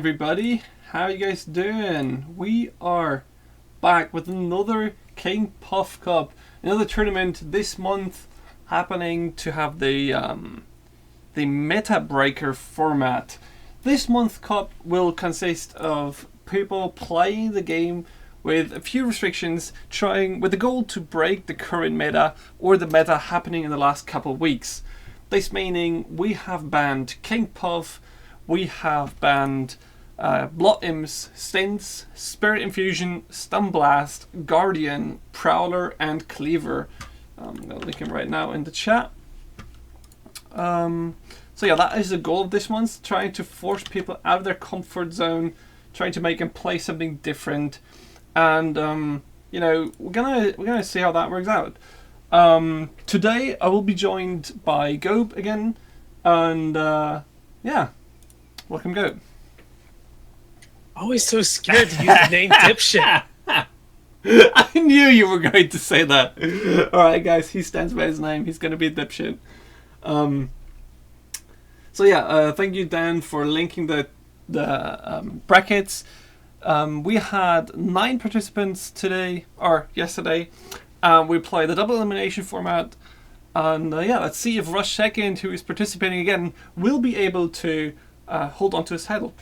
Everybody, how you guys doing? We are back with another KingPuffCup, another tournament this month, happening to have the meta breaker format. This month's cup will consist of people playing the game with a few restrictions, trying with the goal to break the current meta or the meta happening in the last couple of weeks. This meaning we have banned KingPuff, we have banned Imps, S.T.Int, Spirit Infusion, Stun Blast, Guardian, Prowler, and Cleaver. I'm going to link him right now in the chat. So yeah, that is the goal of this month, trying to force people out of their comfort zone, trying to make them play something different, and you know, we're gonna see how that works out. Today I will be joined by Gobe again, and yeah, welcome Gobe. Always so scared to use the name dipshit. I knew you were going to say that. Alright guys, he stands by his name. He's going to be a dipshit. So yeah, thank you Dan for linking the brackets. We had 9 participants today, or yesterday. We played the double elimination format. And yeah, let's see if Rush Second, who is participating again, will be able to hold on to his title.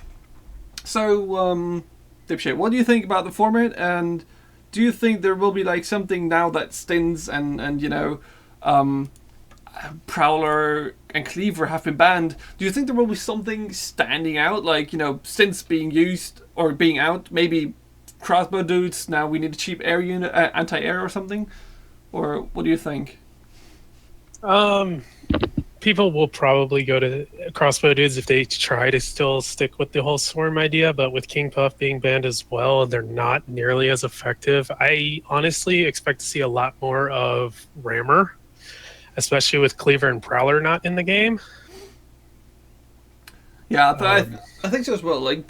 So, dipshit, what do you think about the format, and do you think there will be like something now that S.T.Int and you know, Prowler and Cleaver have been banned? Do you think there will be something standing out, like, you know, S.T.Int being used or being out? Maybe crossbow dudes, now we need a cheap air unit, anti-air or something? Or what do you think? People will probably go to crossbow dudes if they try to still stick with the whole swarm idea, but with KingPuff being banned as well, they're not nearly as effective. I honestly expect to see a lot more of Rammer, especially with Cleaver and Prowler not in the game. Yeah, I think so as well. Like,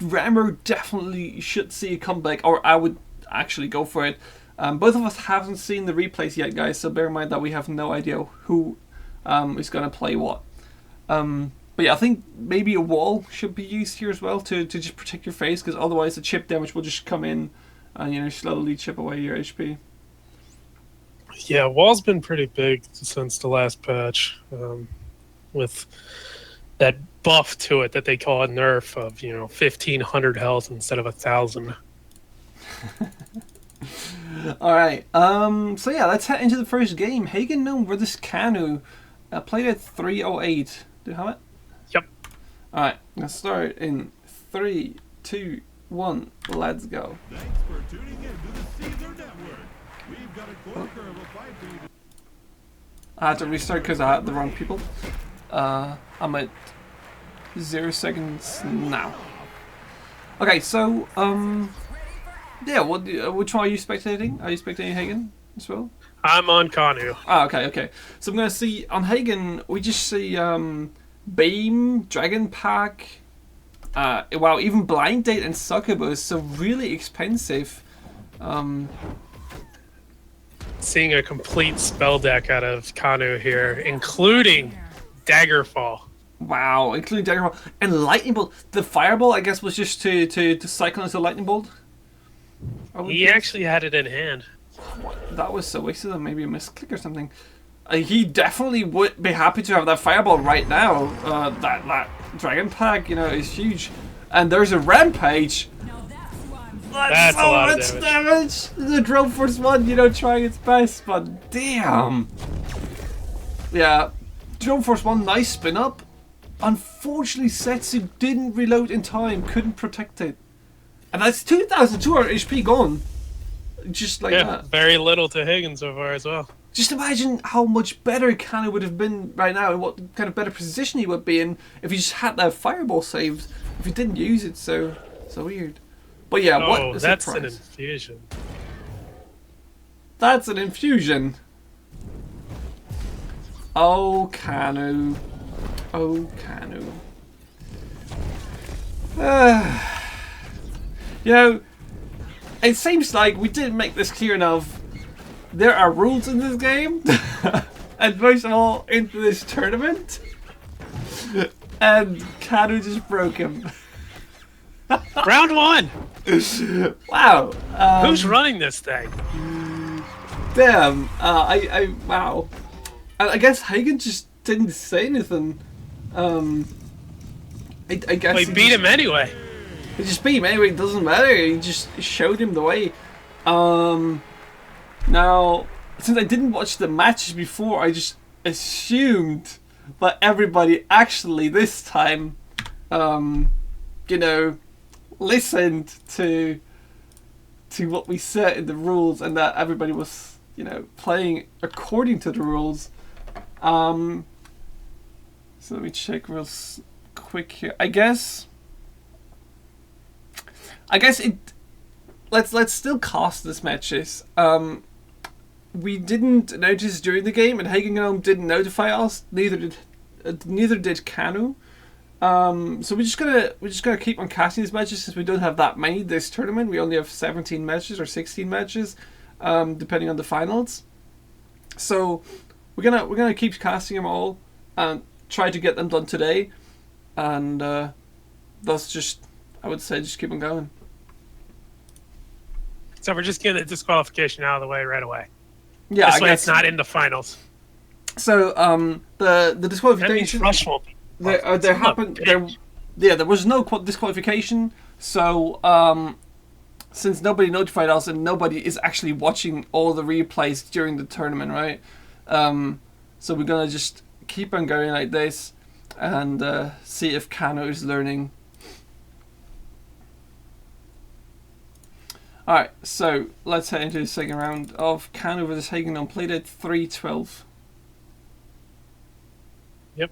Rammer definitely should see a comeback, or I would actually go for it. Both of us haven't seen the replays yet, guys, so bear in mind that we have no idea who is going to play what. But yeah, I think maybe a wall should be used here as well to just protect your face, because otherwise the chip damage will just come in and, you know, slowly chip away your HP. Yeah, wall's been pretty big since the last patch, with that buff to it that they call a nerf of, you know, 1,500 health instead of 1,000. Alright, so yeah, let's head into the first game. Hagen Gnome versus Kanu. Played at 3:08. Do you have it? Yep. Alright, let's start in 3, 2, 1. Let's go. Thanks for tuning in to the Caesar Network. We've got a corker of a fight for you. I had to restart because I had the wrong people. I'm at 0 seconds now. Okay, so yeah, which one are you spectating? Are you spectating Hagen as well? I'm on Kanu. Ah, okay. So I'm gonna see on Hagen. We just see Beam, Dragon Pack. Wow, even Blind Date and Succubus. So really expensive. Seeing a complete spell deck out of Kanu here, including Daggerfall. Wow, including Daggerfall and Lightning Bolt. The Fireball, I guess, was just to cycle into Lightning Bolt. He actually had it in hand. That was so wasted. Maybe a misclick or something. He definitely would be happy to have that Fireball right now. That Dragon Pack, you know, is huge. And there's a Rampage. That's so a lot much of damage. The Drone Force 1, you know, trying its best, but damn. Yeah, Drone Force 1, nice spin up. Unfortunately, Setsu didn't reload in time, couldn't protect it. And that's 2,200 HP gone. Just like that. Very little to Hagen so far as well. Just imagine how much better Kanu would have been right now, and what kind of better position he would be in if he just had that Fireball saved. If he didn't use it, so weird. But yeah, what a that's surprise. an infusion. That's an infusion. Oh, Kanu. Oh, Kanu. You know, it seems like we didn't make this clear enough. There are rules in this game, and most of all, into this tournament. And Kanu just broke him. Round one. Wow. Who's running this thing? Damn. Wow. I guess Hagen just didn't say anything. I guess We beat him anyway. He just beat him anyway. It doesn't matter. He just showed him the way. Now, since I didn't watch the matches before, I just assumed that everybody actually this time, listened to what we said in the rules, and that everybody was, playing according to the rules. So let me check real quick here. I guess it. Let's still cast this matches. We didn't notice during the game, and Hagen Gnome didn't notify us. Neither did Kanu. So we're just gonna keep on casting these matches since we don't have that many this tournament. We only have 17 matches or 16 matches, depending on the finals. So we're gonna keep casting them all and try to get them done today, and that's just, I would say, just keep on going. So we're just getting the disqualification out of the way right away. Yeah, this way it's not in the finals. So the disqualification. That means Rush won't be. There happened. There was no disqualification. So since nobody notified us and nobody is actually watching all the replays during the tournament, right? So we're gonna just keep on going like this and see if Kano is learning. Alright, so let's head into the second round of Kano vs Hagen on Playdate 3-12. Yep.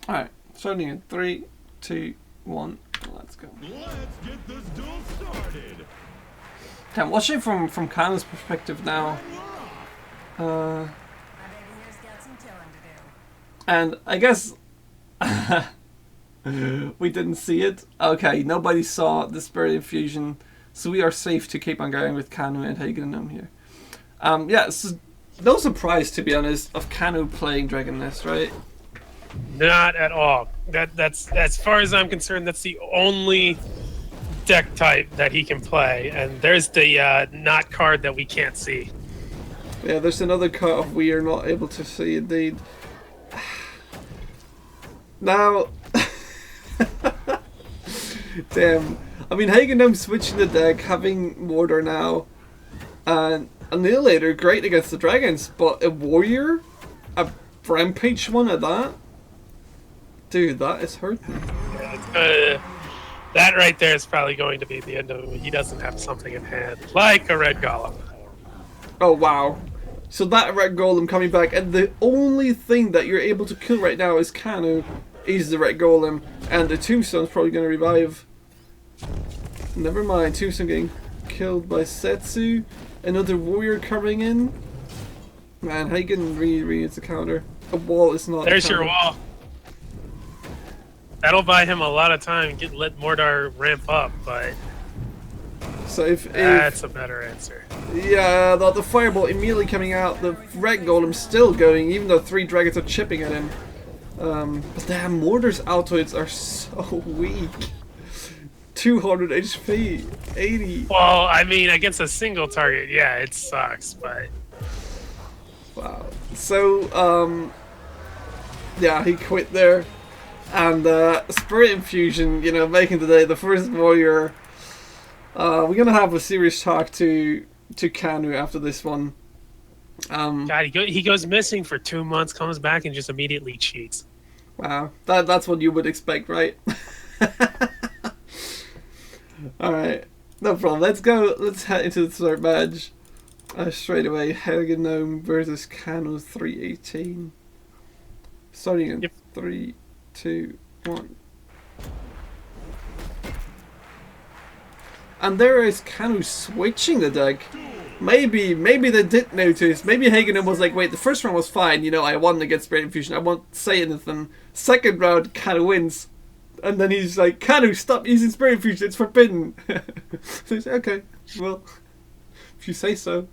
Alright, starting in 3, 2, 1, let's go. Let's get this duel started. Damn, watch it from Kano's perspective now. And I guess we didn't see it. Okay, nobody saw the Spirit Infusion. So we are safe to keep on going with Kanu and Hagen Gnome here. Yeah, so no surprise, to be honest, of Kanu playing Dragon Nest, right? Not at all. That's as far as I'm concerned, that's the only deck type that he can play. And there's the not card that we can't see. Yeah, there's another card we are not able to see, indeed. Now, damn. I mean, Hagen Gnome switching the deck, having Mordor now, and Annihilator, great against the dragons, but a Warrior? A Rampage one at that? Dude, that is hurting. That right there is probably going to be the end of it. He doesn't have something in hand, like a Red Golem. Oh, wow. So that Red Golem coming back, and the only thing that you're able to kill right now is Kanu, is the Red Golem, and the Tombstone's probably going to revive. Never mind, Tombstone getting killed by Setsu. Another warrior coming in. Man, Hagen really needs a counter. A wall is not. There's your wall. That'll buy him a lot of time. Let Mordor ramp up, but so if that's a better answer. Yeah, the fireball immediately coming out. The Red Golem's still going, even though 3 dragons are chipping at him. But damn, Mordor's Altoids are so weak. 200 HP, 80. Well, I mean, against a single target, yeah, it sucks, but... Wow. So, yeah, he quit there. And, Spirit Infusion, making today the first warrior. We're gonna have a serious talk to Kanu after this one. God, he goes missing for 2 months, comes back, and just immediately cheats. Wow. That's what you would expect, right? Alright, no problem. Let's head into the third match. Straight away, Hagen Gnome versus Kano 318. Starting in 3, 2, 1. And there is Kanu switching the deck. Maybe they did notice. Maybe Hagen Gnome was like, wait, the first round was fine. I won against Spirit Infusion. I won't say anything. Second round, Kanu wins. And then he's like, Kanu, stop using Spirit Infusion, it's forbidden. So he's like, okay, well, if you say so.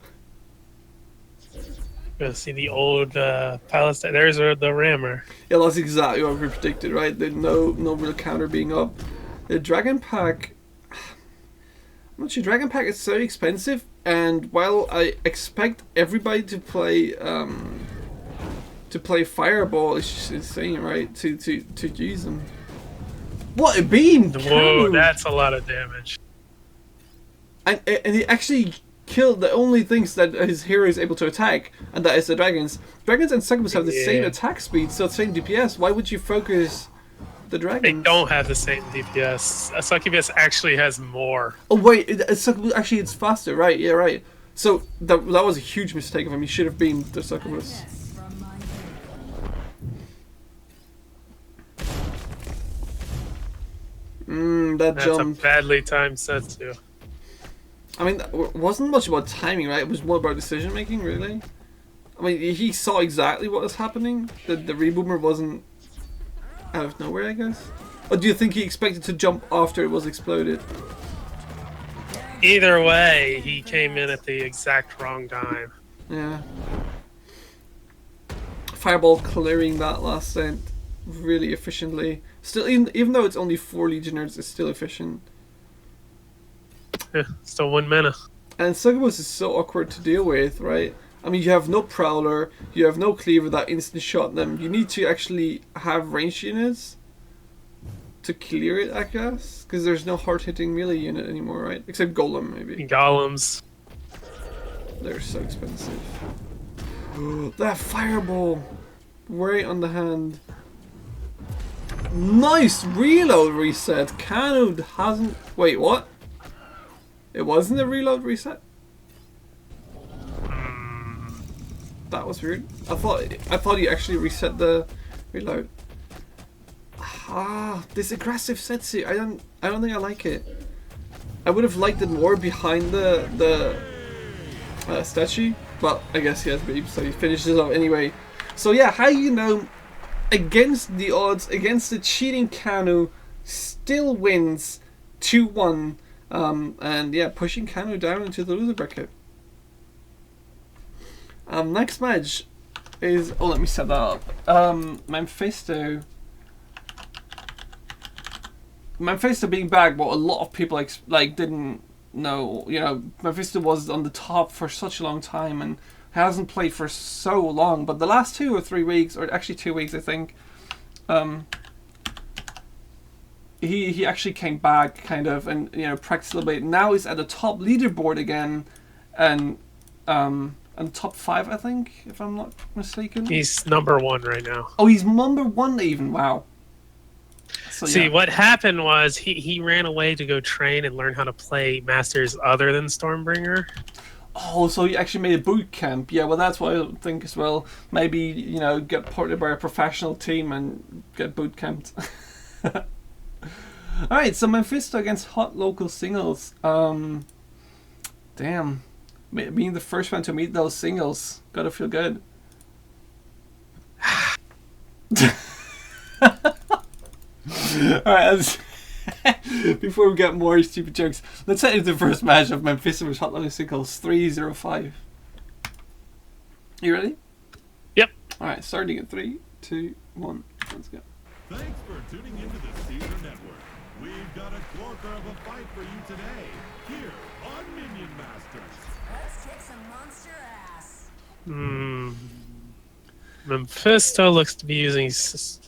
You'll see the old palace. There's the rammer. Yeah, that's exactly what we predicted, right? No real counter being up. The Dragon Pack Much your Dragon Pack is so expensive, and while I expect everybody to play Fireball, it's just insane, right? To use them. What a beam! Whoa, that's a lot of damage. And he actually killed the only things that his hero is able to attack, and that is the dragons. Dragons and succubus have the same attack speed, so the same DPS. Why would you focus the dragons? They don't have the same DPS. A succubus actually has more. Oh wait, actually it's faster, right? Yeah, right. So that was a huge mistake of him. He should have beamed the succubus. That's a badly timed Setsu. I mean, it wasn't much about timing, right? It was more about decision making, really. I mean, he saw exactly what was happening. The reboomer wasn't out of nowhere, I guess. Or do you think he expected to jump after it was exploded? Either way, he came in at the exact wrong time. Yeah. Fireball clearing that last cent really efficiently. Still, even though it's only 4 legionnaires, it's still efficient. Yeah, still 1 mana. And succubus is so awkward to deal with, right? I mean, you have no Prowler, you have no Cleaver that instant shot them. You need to actually have ranged units to clear it, I guess, because there's no hard-hitting melee unit anymore, right? Except Golem, maybe. Golems. They're so expensive. That Fireball! Right on the hand. Nice reload reset! Kanu hasn't... Wait, what? It wasn't a reload reset? That was weird. I thought you actually reset the reload. Ah, this aggressive Setsu. I don't think I like it. I would have liked it more behind the statue, but I guess he has beam, so he finishes off anyway. So yeah, how you know, against the odds, against the cheating Kanu, still wins 2-1. And yeah, pushing Kanu down into the loser bracket. Next match is... Oh, let me set that up. Mephisto being back, but a lot of people didn't know. You know, Mephisto was on the top for such a long time and hasn't played for so long. But the last 2 or 3 weeks, or actually 2 weeks, I think, he actually came back, kind of, and practiced a little bit. Now he's at the top leaderboard again, and top 5, I think, if I'm not mistaken. He's number 1 right now. Oh, he's number 1 even. Wow. So, see, what happened was he ran away to go train and learn how to play masters other than Stormbringer. Oh, so he actually made a boot camp. Yeah, well, that's what I think as well. Maybe, get partnered by a professional team and get boot camped. Alright, so Mephisto against Hot Local Singles. Damn. Being the first one to meet those singles. Gotta feel good. Alright, before we get more stupid jokes, let's head into the first match of Mephisto vs Hot Local Singles 305. You ready? Yep. Alright, starting in 3, 2, 1. Let's go. Thanks for tuning into the Caesar Network. We've got a corker of a fight for you today, here on Minion Masters. Let's kick some monster ass. Mephisto looks to be using is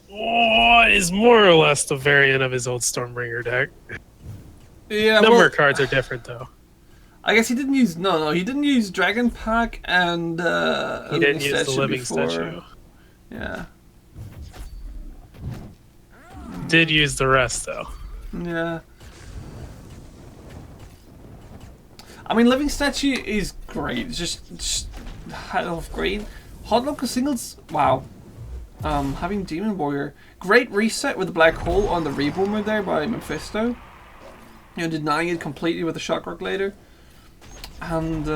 more or less the variant of his old Stormbringer deck. Yeah, Number cards are different though. I guess he didn't use he didn't use Dragon Pack and he didn't use the Living Statue. Yeah. Did use the rest though. Yeah. I mean, Living Statue is great. It's just hell of great. Hot Local Singles, wow. Having Demon Warrior, great reset with the Black Hole on the Reboomer there by Mephisto. Denying it completely with the Shock Rock later. And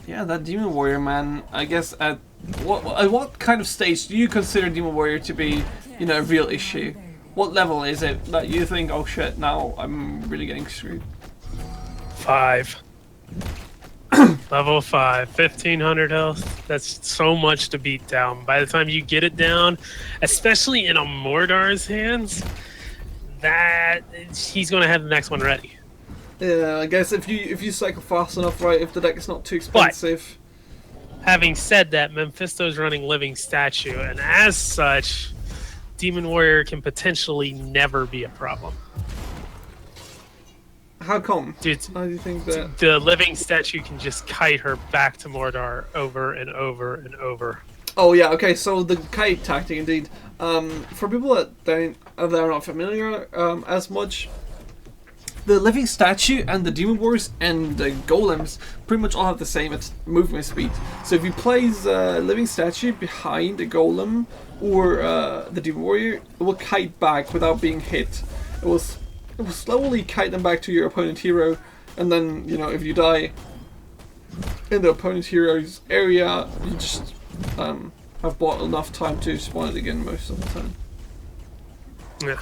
yeah, that Demon Warrior, man. I guess at what kind of stage do you consider Demon Warrior to be, a real issue? What level is it that you think, oh shit, now I'm really getting screwed? 5. Level 5, 1500 health. That's so much to beat down. By the time you get it down, especially in a Mordar's hands, that he's going to have the next one ready. Yeah, I guess if you cycle fast enough, right? If the deck is not too expensive. Having said that, Mephisto's running Living Statue, and as such, Demon Warrior can potentially never be a problem. How come? Dude, How do you think that? the Living Statue can just kite her back to Mordor over and over and over. Oh yeah, okay. So the kite tactic, indeed. For people that are not familiar as much, the Living Statue and the Demon Warriors and the Golems pretty much all have the same movement speed. So if you place Living Statue behind a Golem or the Demon Warrior, it will kite back without being hit. It will slowly kite them back to your opponent hero, and then, you know, if you die in the opponent hero's area, you just have bought enough time to spawn it again most of the time. Yeah.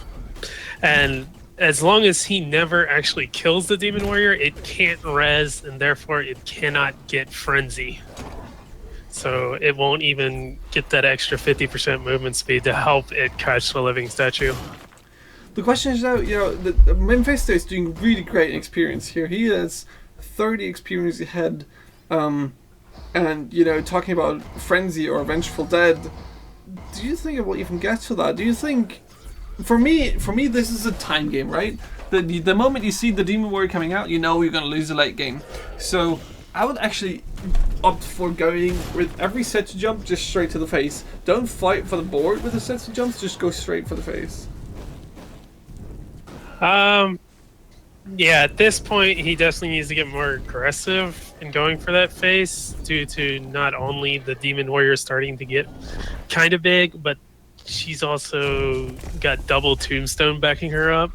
And as long as he never actually kills the Demon Warrior, it can't res, and therefore it cannot get Frenzy. So it won't even get that extra 50% movement speed to help it catch the Living Statue. The question is now, you know, the Mephisto is doing really great in experience here. He has 30 experience ahead, and, you know, talking about Frenzy or Vengeful Dead, do you think it will even get to that? Do you think... For me, this is a time game, right? The moment you see the Demon Warrior coming out, you know you're going to lose the late game. So I would actually opt for going with every set to jump just straight to the face. Don't fight for the board with the sets to jumps, just go straight for the face. Yeah, at this point, he definitely needs to get more aggressive in going for that face, due to not only the Demon Warrior starting to get kind of big, but she's also got double Tombstone backing her up,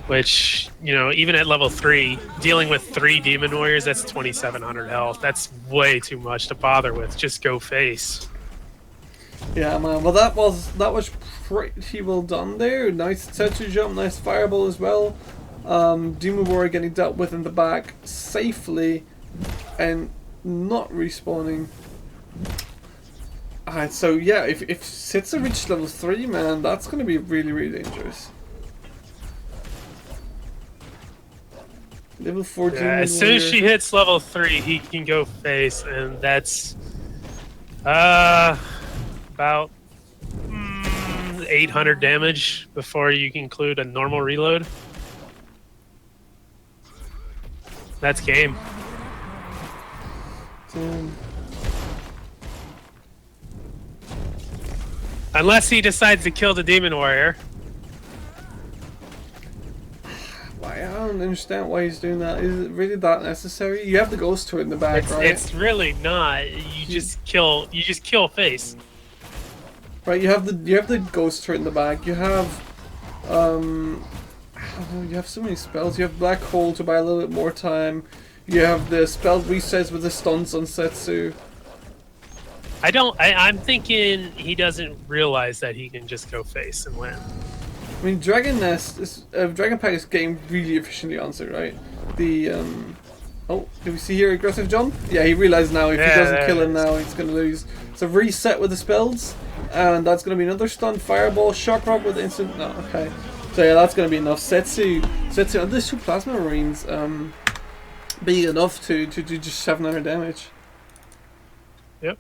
which, you know, even at level 3, dealing with 3 Demon Warriors, that's 2,700 health. That's way too much to bother with. Just go face. Yeah, man. Well, that was pretty well done there. Nice set to jump, nice fireball as well. Demon Warrior getting dealt with in the back safely and not respawning. Alright, so yeah, if Sitsa reaches level 3, man, that's going to be really, really dangerous. Level 4 Demon Warrior. As soon as she hits level 3, he can go face, and that's about 800 damage before you can include a normal reload. That's game. Damn. Unless he decides to kill the Demon Warrior. I don't understand why he's doing that. Is it really that necessary? You have the ghost turret in the back, right? It's really not. You just kill face. Right, you have the ghost turret in the back. You have I don't know, you have so many spells. You have Black Hole to buy a little bit more time. You have the spell resets with the stuns on Setsu. I'm thinking he doesn't realize that he can just go face and win. I mean, Dragon Pack is getting really efficiently answered, right? The oh, do we see here aggressive jump? Yeah, he realized now if he doesn't kill him now, he's gonna lose. So reset with the spells, and that's gonna be another stun, fireball, shock rock with instant. No, okay. So yeah, that's gonna be enough. Setsu, and these 2 plasma marines be enough to do just 700 damage. Yep.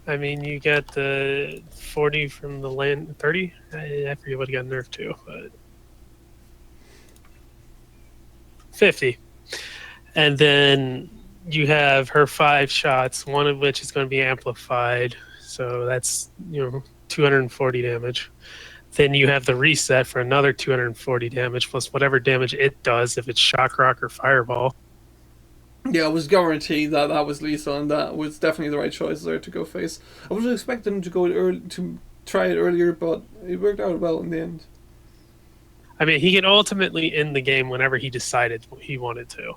I mean, you get the 40 from the land, 30? I forget what got nerfed to, but 50. And then you have her 5 shots, one of which is going to be amplified. So that's, 240 damage. Then you have the reset for another 240 damage, plus whatever damage it does if it's shock rock or fireball. Yeah, I was guaranteed that was lethal, and that was definitely the right choice there to go face. I was expecting him to go to try it earlier, but it worked out well in the end. I mean, he can ultimately end the game whenever he decided he wanted to.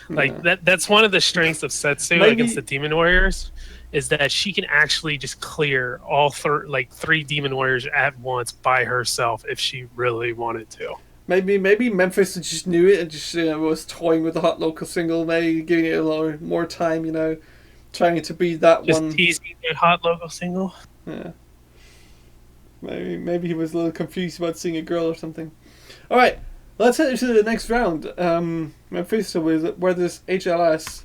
Like Yeah. that's one of the strengths of Setsu against the Demon Warriors, is that she can actually just clear all 3 Demon Warriors at once by herself if she really wanted to. Maybe Memphis just knew it and just was toying with the hot local single, maybe giving it a lot more time, trying to be that just one. Just teasing the hot local single. Yeah. Maybe he was a little confused about seeing a girl or something. All right, Let's head into the next round. Mephisto with where this HLS.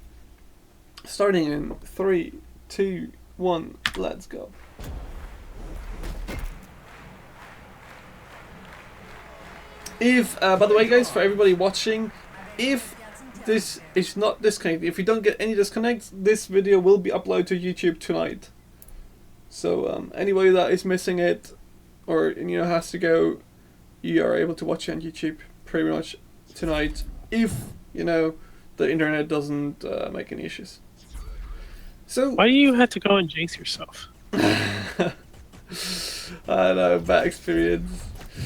Starting in 3, 2, 1. Let's go. If, by the way, guys, for everybody watching, if this is not disconnected, if you don't get any disconnects, this video will be uploaded to YouTube tonight. So anybody that is missing it, or has to go, you are able to watch it on YouTube pretty much tonight. If the internet doesn't make any issues. So why do you have to go and jinx yourself? I don't know, bad experience.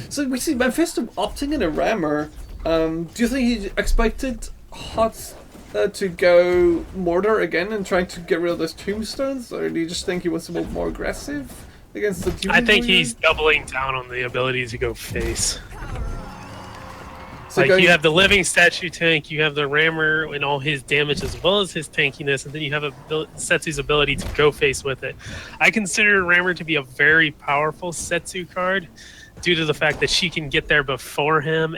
So we see Mephisto opting in a rammer. Do you think he expected Hot to go Mortar again and trying to get rid of those tombstones, or do you just think he was a little more aggressive against the team? I think he's doubling down on the ability to go face. So like you have the living statue tank, you have the rammer and all his damage as well as his tankiness, and then you have Setsu's ability to go face with it. I consider rammer to be a very powerful Setsu card due to the fact that she can get there before him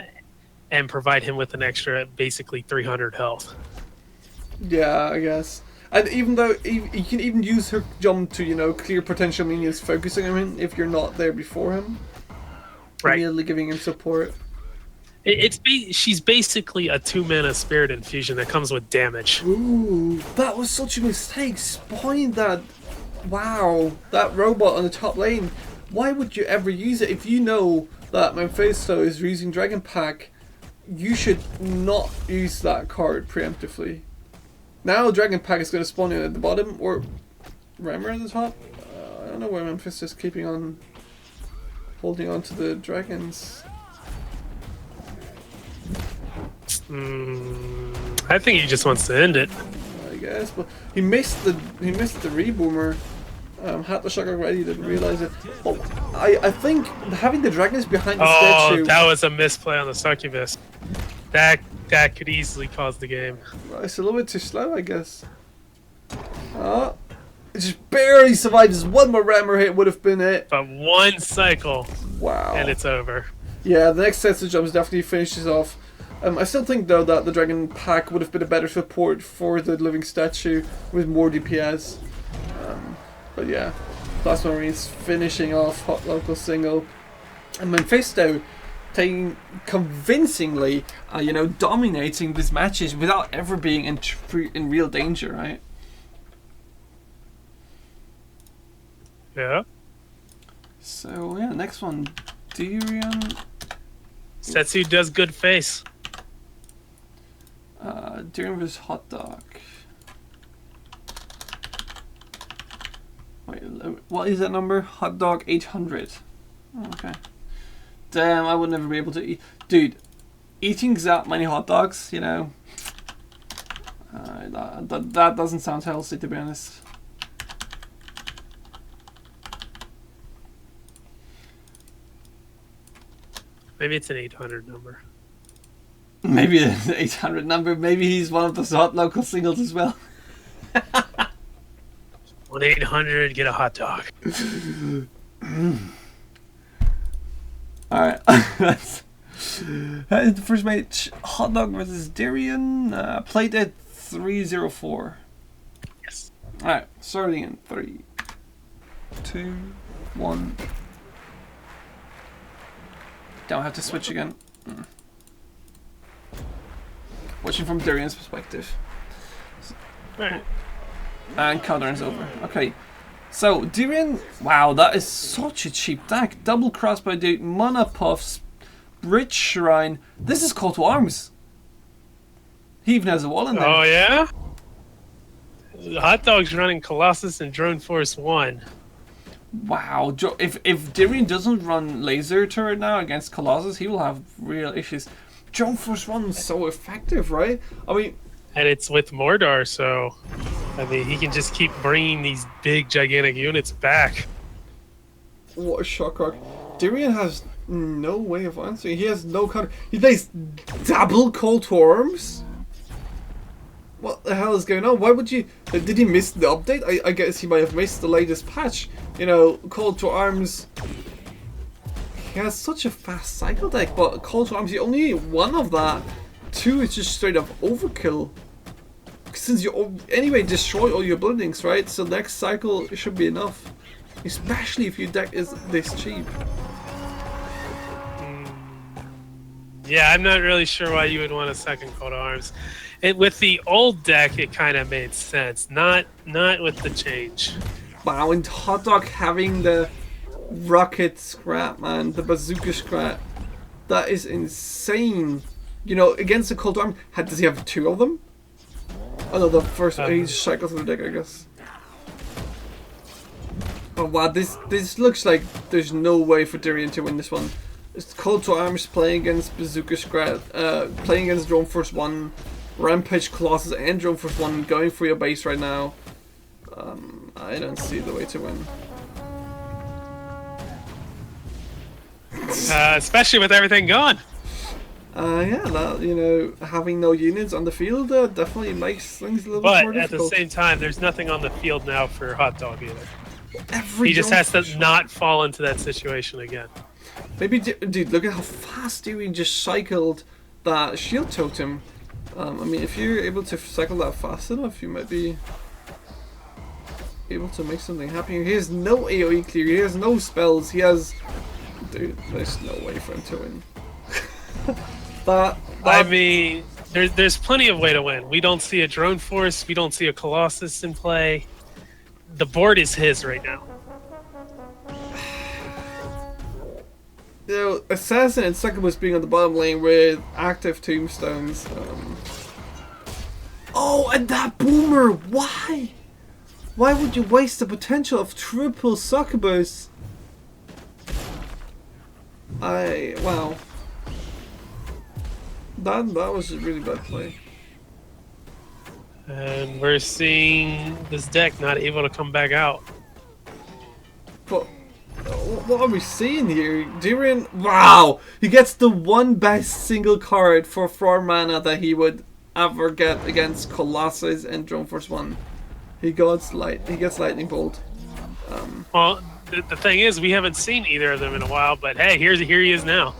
and provide him with an extra basically 300 health. Yeah, I guess. And even though you can even use her jump to clear potential minions focusing on him if you're not there before him, right? Immediately giving him support. She's basically a 2-mana Spirit Infusion that comes with damage. Ooh, that was such a mistake. Spawning that, wow, that robot on the top lane. Why would you ever use it if you know that Mephisto is using Dragon Pack? You should not use that card preemptively. Now Dragon Pack is going to spawn in at the bottom or Rammer at the top. I don't know why Mephisto is holding on to the dragons. I think he just wants to end it. I guess, but he missed the reboomer. Had the shock already, didn't realize it. Oh, I think having the dragons behind the statue. Oh, that was a misplay on the succubus. That could easily cause the game. It's a little bit too slow, I guess. It just barely survives. One more rammer hit would have been it. But one cycle. Wow. And it's over. Yeah, the next set of jumps definitely finishes off. I still think though that the Dragon Pack would have been a better support for the living statue with more DPS. But yeah, Plasma Marines finishing off Hot Local Single, and Mephisto taking convincingly, dominating these matches without ever being in real danger, right? Yeah. So yeah, next one, Durian. Setsu does good face. Durian vs Hot Dog. Wait, what is that number? Hot Dog 800. Oh, okay. Damn, I would never be able to eat. Dude, eating that many hot dogs, that doesn't sound healthy, to be honest. Maybe it's an 800 number. Maybe it's an 800 number. Maybe he's one of those hot local singles as well. 1-800, get a hot dog. Alright, that's the first match. Hot Dog versus Darian. Played at 304. Yes. Alright, starting in 3, 2, 1. Don't have to switch again. Watching from Darian's perspective. Alright. And counter is over. Okay. So, Durian, wow, that is such a cheap deck. Double Crossbow Dude, Mana Puffs, Bridge Shrine. This is Call to Arms. He even has a wall in there. Oh, yeah? Hot Dog's running Colossus and Drone Force 1. Wow. If Durian doesn't run Laser Turret now against Colossus, he will have real issues. Drone Force 1 is so effective, right? I mean... And it's with Mordor, so... he can just keep bringing these big, gigantic units back. What a shock rock. Durian has no way of answering. He has no counter. He plays double Call to Arms? What the hell is going on? Why would you... Did he miss the update? I guess he might have missed the latest patch. Call to Arms... He has such a fast cycle deck, but Call to Arms, you only need one of that. Two is just straight up overkill. Since you anyway destroy all your buildings, right? So next cycle it should be enough. Especially if your deck is this cheap. Yeah, I'm not really sure why you would want a second Call to Arms. With the old deck, it kind of made sense. Not with the change. Wow, and Hot Dog having the rocket scrap, man, the bazooka scrap, that is insane. You know, against the Call to Arms, does he have two of them? Oh no, the first he just cycles through the deck, I guess. Oh wow, this looks like there's no way for Darian to win this one. It's Call to Arms playing against Bazooka Scrat, playing against Drone Force 1, Rampage Colossus and Drone Force 1 going for your base right now. I don't see the way to win. Especially with everything gone. Yeah, that, you know, having no units on the field definitely makes things a little bit more But at difficult. the same time, there's nothing on the field now for Hot Dog either. He He just has to not fall into that situation again. Maybe, dude, look at how fast Darian just cycled that shield totem. I mean, if you're able to cycle that fast enough, you might be able to make something happen. He has no AoE clear, he has no spells, he has... Dude, there's no way for him to win. I mean, there's plenty of way to win. We don't see a Drone Force, we don't see a Colossus in play. The board is his right now. You know, Assassin and Succubus being on the bottom lane with active tombstones. Oh, and that Boomer! Why? Why would you waste the potential of triple Succubus? Wow. That was a really bad play. And we're seeing this deck not able to come back out. But what are we seeing here? Darian, wow! He gets the one best single card for 4 mana that he would ever get against Colossus and Drone Force 1. He gets Lightning Bolt. Well, the thing is, we haven't seen either of them in a while, but hey, here he is now.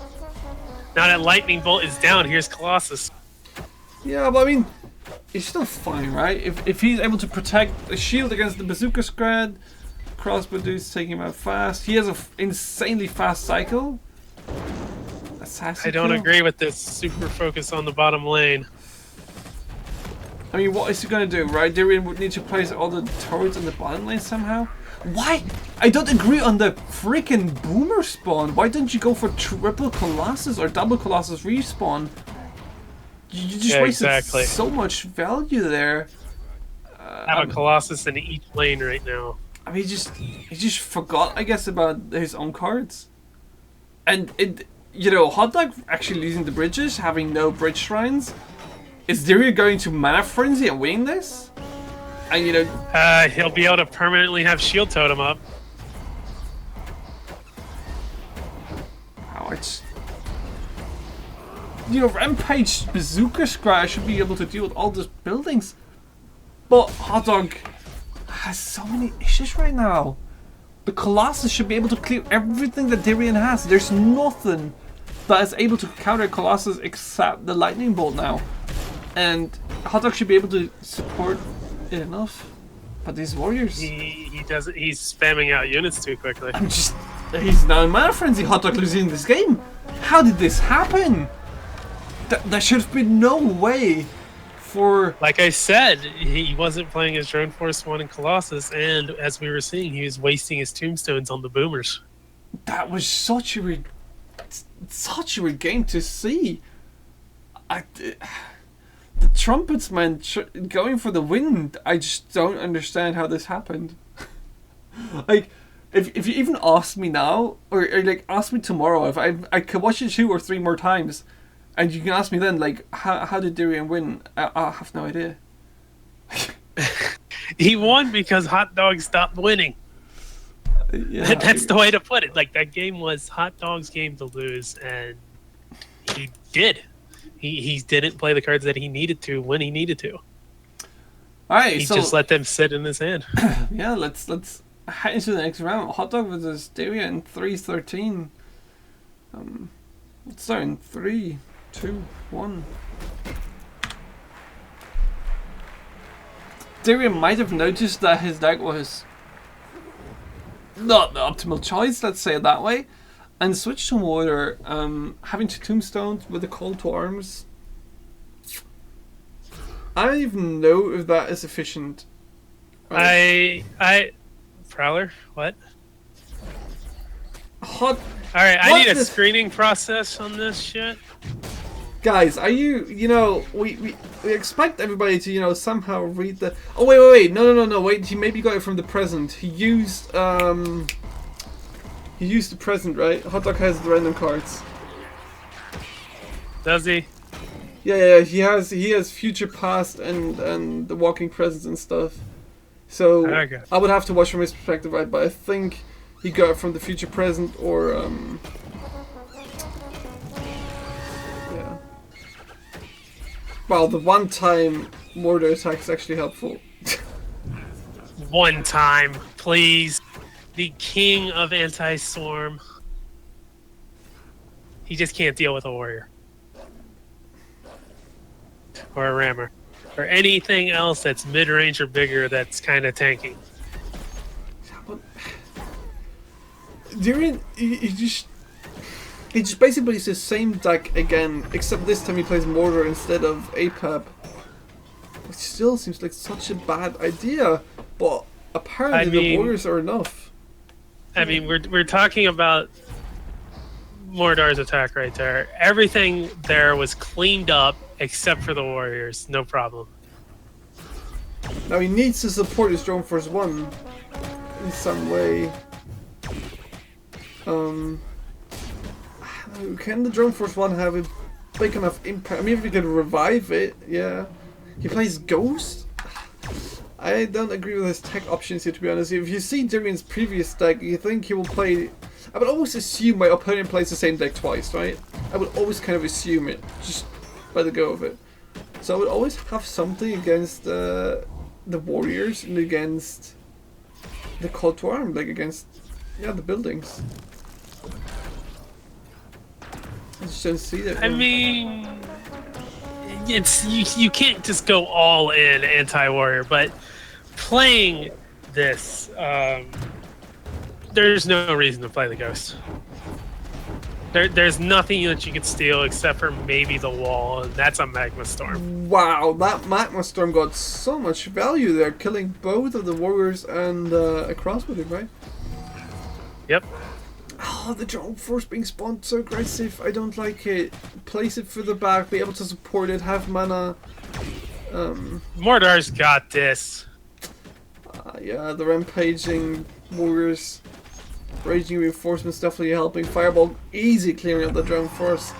Now that Lightning Bolt is down, here's Colossus. Yeah, but I mean, he's still fine, right? If he's able to protect the shield against the Bazooka Scrad, Crossbow dude's taking him out fast. He has an insanely fast cycle. Assassin I don't kill? agree with this super focus on the bottom lane. I mean, what is he gonna do, right? Darian would need to place all the turrets in the bottom lane somehow. Why? I don't agree on the freaking Boomer spawn. Why don't you go for triple Colossus or double Colossus respawn? You just wasted so much value there. Have a Colossus in each lane right now. I mean, he just forgot, I guess, about his own cards. And you know, Hot Dog actually losing the bridges, having no bridge shrines. Is Darian going to Mana Frenzy and win this? And you know, he'll be able to permanently have Shield Totem up. Wow, it's... You know, Rampage Bazooka Scratch should be able to deal with all those buildings. But Hot Dog has so many issues right now. The Colossus should be able to clear everything that Darian has. There's nothing that is able to counter Colossus except the Lightning Bolt now. And Hot Dog should be able to support it enough. But these warriors... He doesn't. He's spamming out units too quickly. He's now in Mana Frenzy. Hot Dog losing this game. How did this happen? There should have been no way for... Like I said, he wasn't playing his Drone Force 1 and Colossus, and as we were seeing, he was wasting his tombstones on the boomers. That was such a weird game to see. The trumpets, man, going for the win. I just don't understand how this happened. Like, if you even ask me now, or like ask me tomorrow, if I could watch it 2 or 3 more times, and you can ask me then, like, how did Darian win? I have no idea. He won because Hot Dog stopped winning. Yeah, That's the way to put it. Like, that game was Hot Dog's game to lose, and he did. He didn't play the cards that he needed to when he needed to. All right, He so just let them sit in his hand. yeah, let's head into the next round. Hot Dog versus Darian 3-13. Let's start in 3, 2, 1. Darian might have noticed that his deck was not the optimal choice, let's say it that way, and switched to Warrior, having 2 Tombstones with a call to arms. I don't even know if that is efficient. I Prowler, what? Hot. Alright, I What need a the- screening process on this shit. Guys, are you know, we expect everybody to, somehow read the... Oh, wait, no, wait, he maybe got it from the present. He used the present, right? Hot Dog has the random cards. Does he? Yeah, he has future, past, and the walking presents and stuff. So, Okay. I would have to watch from his perspective, right? But I think he got it from the future, present, or, yeah. Well, the one-time mortar attack is actually helpful. One time, please. The king of anti-storm. He just can't deal with a warrior. Or a rammer. Or anything else that's mid-range or bigger that's kind of tanky. Darian, he just basically plays the same deck again, except this time he plays Mortar instead of APAP. Which still seems like such a bad idea, but apparently the Warriors are enough. I mean, we're talking about Mordar's attack right there. Everything there was cleaned up except for the Warriors. No problem. Now he needs to support his Drone Force 1 in some way. Can the Drone Force 1 have a big enough impact? I mean, if we can revive it, yeah. He plays Ghost? I don't agree with his tech options here, to be honest. If you see Darian's previous deck, you think he will play... I would always assume my opponent plays the same deck twice, right? I would always kind of assume it, just by the go of it. So I would always have something against the Warriors and against the Call to Arm, like against, yeah, the buildings. I just don't see that. I mean, it's you can't just go all in anti-warrior, but playing this, there's no reason to play the Ghost. There's nothing that you could steal except for maybe the wall, and that's a Magma Storm. Wow, that Magma Storm got so much value there, killing both of the Warriors and a crossbow, right? Yep. Oh, the Drone Force being spawned so aggressive. I don't like it. Place it for the back, be able to support it, have mana. Mordar's got this. Yeah, the Rampaging Warriors. Raging Reinforcements definitely helping. Fireball easy clearing up the Drone Force.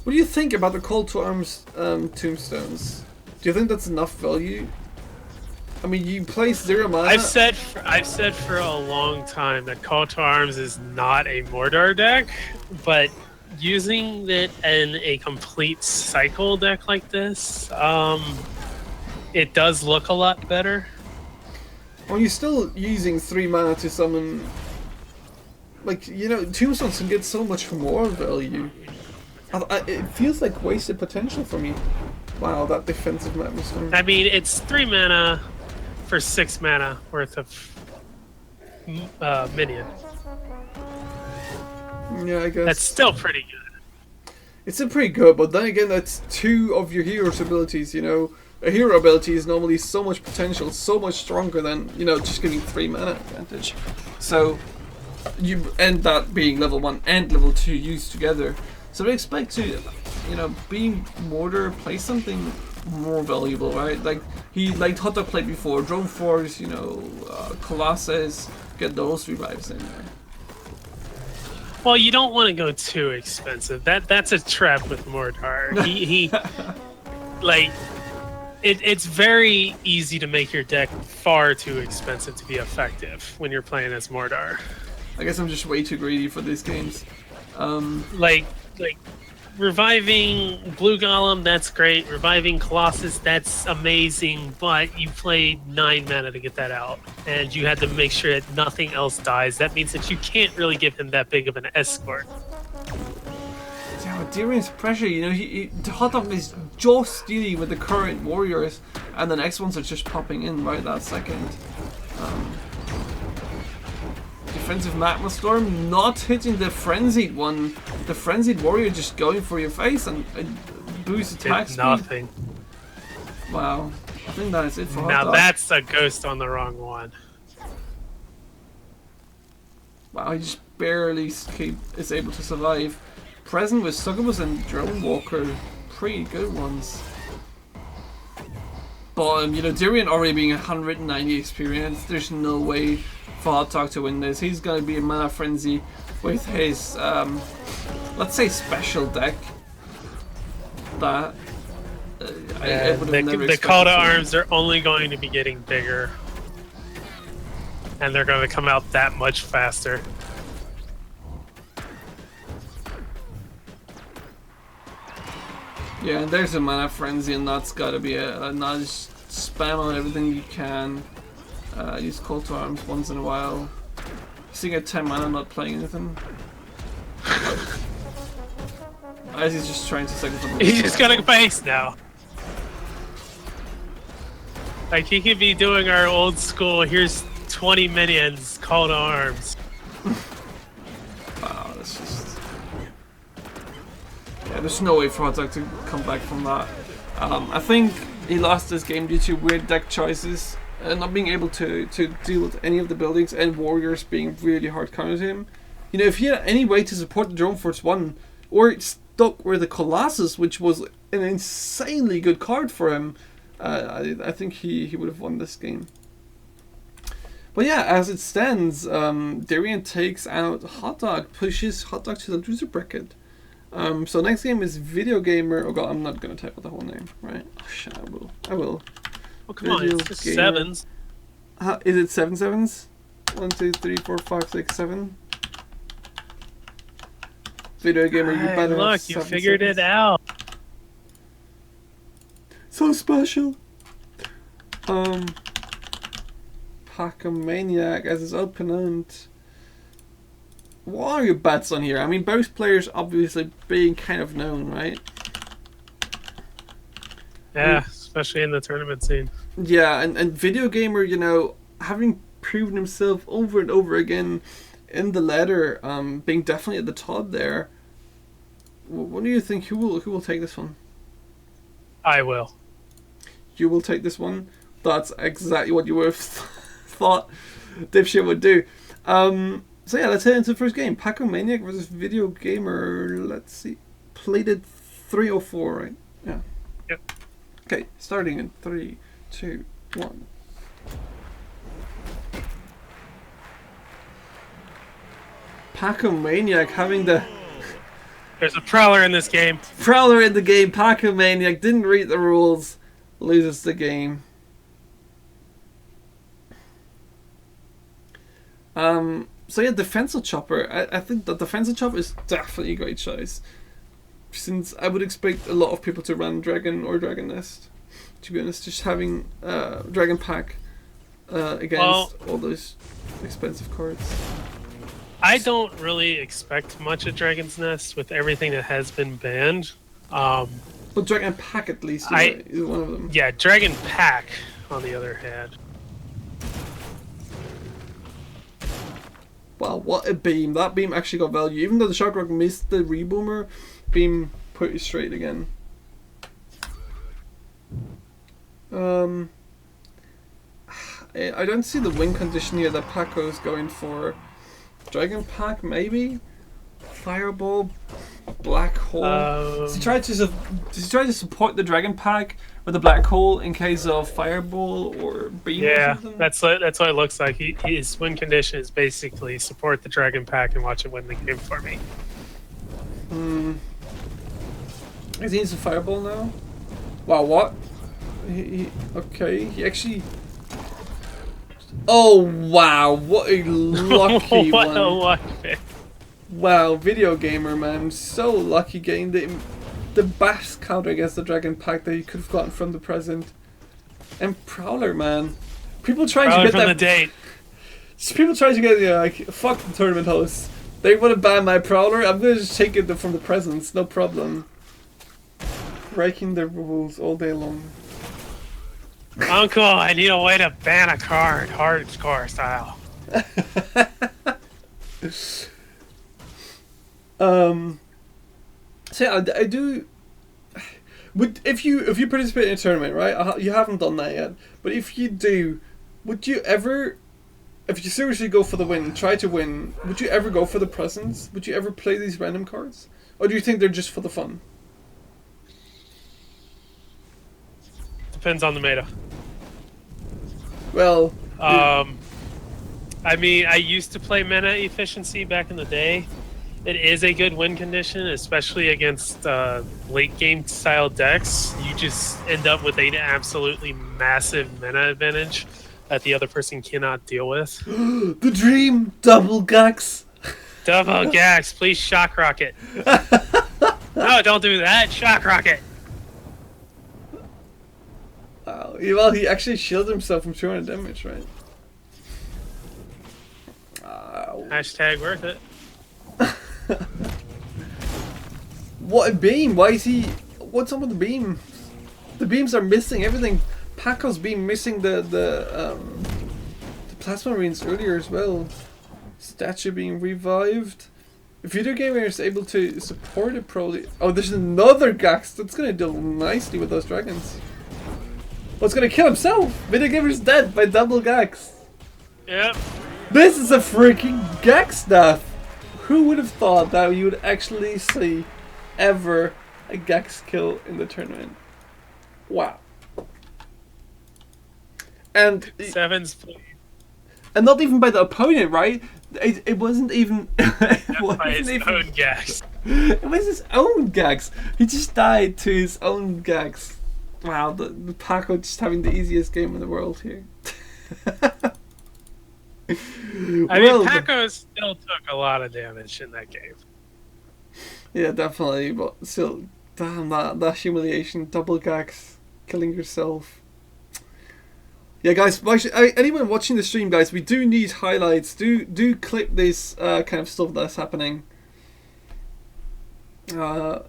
What do you think about the Call to Arms tombstones? Do you think that's enough value? I mean, you play 0 mana. I've said for a long time that Call to Arms is not a Mordar deck, but using it in a complete cycle deck like this, it does look a lot better. Well, you're still using 3 mana to summon. Like, tombstones can get so much more value. It feels like wasted potential for me. Wow, that defensive Magma Storm. I mean, it's 3 mana for 6 mana worth of minion. Yeah, I guess. That's still pretty good. It's still pretty good, but then again, that's 2 of your hero's abilities, A hero ability is normally so much potential, so much stronger than, just giving 3 mana advantage. So, you end that being level 1 and level 2 used together. So we expect to, being Mortar, play something more valuable, right? Like Hot Dog played before, Drone Force, Colossus, get those revives in there. Well, you don't want to go too expensive. That's a trap with Mordar. He like, it's very easy to make your deck far too expensive to be effective when you're playing as Mordar. I guess I'm just way too greedy for these games. Like reviving Blue Golem, that's great. Reviving Colossus, that's amazing. But you played 9 mana to get that out, and you had to make sure that nothing else dies. That means that you can't really give him that big of an escort. Yeah, with Darian's pressure, you know, the hot dog is just dealing with the current warriors, and the next ones are just popping in right that second. Defensive Magma Storm not hitting the frenzied one. The frenzied warrior just going for your face and boost attack speed. Nothing. Wow, I think that is it for hot Now dog. that's a ghost on the wrong one. Wow, he just barely is able to survive. Present with Succubus and Drone Walker, pretty good ones. But you know, Darian already being 190 experience, there's no way for Hot Dog to win this. He's gonna be in Mana Frenzy with his let's say special deck. That I would have never the expected call to to see. arms are only going to be getting bigger, and they're going to come out that much faster. Yeah, and there's a Mana Frenzy, and that's gotta be a nice spam on everything you can. Use Call to Arms once in a while. Seeing at 10 mana not playing anything. As he's just trying to second something. He's just got a face now. Like, he could be doing our old school, here's 20 minions, call to arms. Wow, that's just... Yeah, there's no way for Hot Dog to come back from that. I think he lost this game due to weird deck choices. Not being able to deal with any of the buildings and warriors being really hard counter to him. You know, if he had any way to support the Drone Force 1, or stuck with the Colossus, which was an insanely good card for him, I think he would have won this game. But yeah, as it stands, Darian takes out Hot Dog, pushes Hot Dog to the loser bracket. So next game is Video Gamer. Oh god, I'm not gonna type out the whole name, right? Oh shit, I will. Oh, come on, it's just sevens. Is it 7 sevens? 1, 2, 3, 4, 5, 6, 7. Video Gamer, you better look, have you 7 figured sevens. it out. So special. Pacomaniac as his opponent. What are your bets on here? I mean, both players obviously being kind of known, right? Yeah, especially in the tournament scene. Yeah, and Video Gamer, you know, having proven himself over and over again in the ladder, being definitely at the top there. What do you think? Who will take this one? I will. You will take this one? That's exactly what you would have thought Dipshit would do. So yeah, let's head into the first game. Pacomaniac versus Video Gamer. Let's see. Plated 304, right? Yeah. Yep. Okay, starting in 3, 2, 1. Pacomaniac having the There's a Prowler in this game. Prowler in the game. Pacomaniac didn't read the rules. Loses the game. So yeah, Defensive Chopper. I think the Defensive Chopper is definitely a great choice. Since I would expect a lot of people to run Dragon or Dragon Nest. To be honest, just having Dragon Pack against all those expensive cards. I don't really expect much of Dragon's Nest with everything that has been banned. But Dragon Pack at least is one of them. Yeah, Dragon Pack, on the other hand. Wow, what a beam. That beam actually got value. Even though the Shock Rock missed the Reboomer, beam put it straight again. I don't see the win condition here that Paco's going for. Dragon Pack, maybe? Fireball? Black Hole? Does he try to support the Dragon Pack with the Black Hole in case of Fireball or Beam Yeah, or something? that's what it looks like. His win condition is basically support the Dragon Pack and watch it win the game for me. Is he into Fireball now? Wow, what? Okay, he actually... Oh wow, what a lucky What one. a luck pick. Wow, video gamer man, so lucky getting the best counter against the Dragon Pack that you could have gotten from the present. And Prowler man, people trying Prowler to get from that. the date. People trying to get like fuck the tournament hosts. They want to ban my Prowler. I'm gonna just take it from the presents, no problem. Breaking the rules all day long. Uncle, I need a way to ban a card, hardcore style. So yeah, I do. Would if you participate in a tournament, right? You haven't done that yet, but if you do, would you ever, if you seriously go for the win, try to win, would you ever go for the presents? Would you ever play these random cards, or do you think they're just for the fun? Depends on the meta. Well, I mean, I used to play mana efficiency back in the day. It is a good win condition, especially against late game style decks. You just end up with an absolutely massive mana advantage that the other person cannot deal with. the dream double gax. Double Gax, please shock rocket. No, don't do that. Shock rocket. Wow. Well, he actually shielded himself from 200 damage, right? Hashtag worth it. What a beam! Why is he? What's up with the beam? The beams are missing everything. Paco's beam missing the plasma marines earlier as well. Statue being revived. If Video Gamer is able to support it, probably. Oh, there's another Gax that's gonna deal nicely with those dragons. Oh, it's gonna kill himself. Video Gamer's dead by double Gax. Yep. This is a freaking Gax death. Who would have thought that you would actually see ever a Gax kill in the tournament? Wow. And Sevens, please. and not even by the opponent, right? It wasn't even. It wasn't By his even. own Gax. It was his own Gax. He just died to his own Gax. Wow, the Paco just having the easiest game in the world here. I mean, Paco still took a lot of damage in that game. Yeah, definitely, but still, damn that humiliation, double Gax, killing yourself. Yeah, guys, anyone watching the stream, guys, we do need highlights. Do clip this kind of stuff that's happening. Yeah.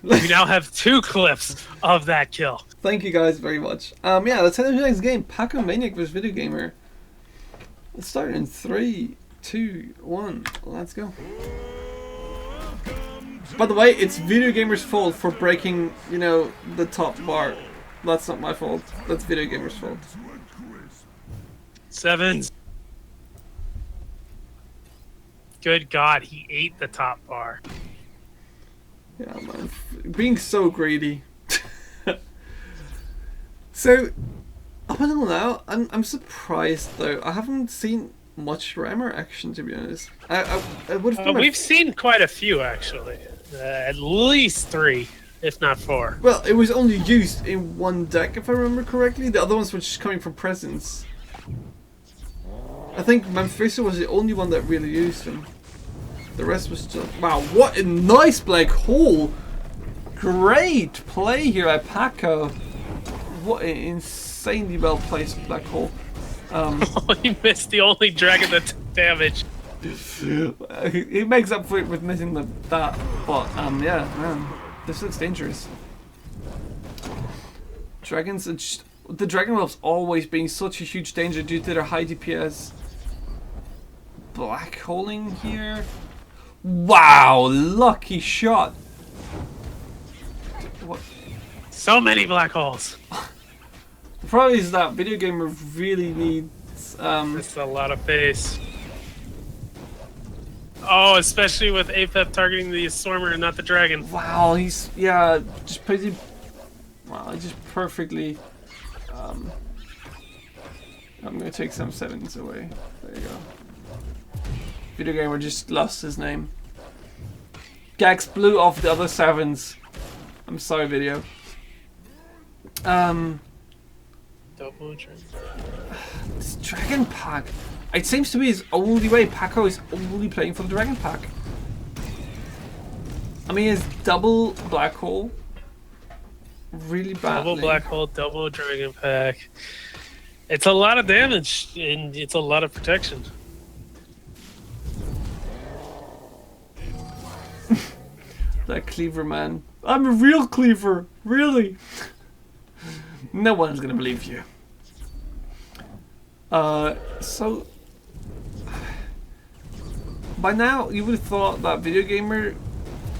We now have 2 clips of that kill. Thank you guys very much. Yeah, let's head into the next game. Paco Maniac vs Video Gamer. Let's start in 3, 2, 1. Let's go. By the way, it's Video Gamer's fault for breaking, the top bar. That's not my fault. That's Video Gamer's fault. Sevens. Good God, he ate the top bar. Yeah, man. Being so greedy. So, up until now, I'm surprised though. I haven't seen much rammer action, to be honest. I would have. We've seen quite a few actually. At least 3, if not 4. Well, it was only used in one deck, if I remember correctly. The other ones were just coming from presents. I think Memphisto was the only one that really used them. The rest was just... Wow, what a nice black hole! Great play here by Paco. What an insanely well placed black hole. He missed the only dragon that took damage. He makes up for it with missing that, but yeah, man, this looks dangerous. Dragons, the Dragon Wolves always being such a huge danger due to their high DPS. Black holing here. Wow, lucky shot. What? So many black holes. The problem is that Video Gamer really needs. That's a lot of face. Oh, especially with APEP targeting the Stormer and not the Dragon. Wow, he's just pretty. Wow, just perfectly. I'm gonna take some 7s away. There you go. Video Gamer just lost his name. Gax blew off the other 7s. I'm sorry, Video. This Dragon Pack. It seems to be his only way. Paco is only playing for the Dragon Pack. I mean, it's double black hole. Really badly. Double black hole, double dragon pack. It's a lot of damage and it's a lot of protection. That Cleaver man. I'm a real Cleaver. Really? No one's gonna believe you. So by now you would have thought that Video Gamer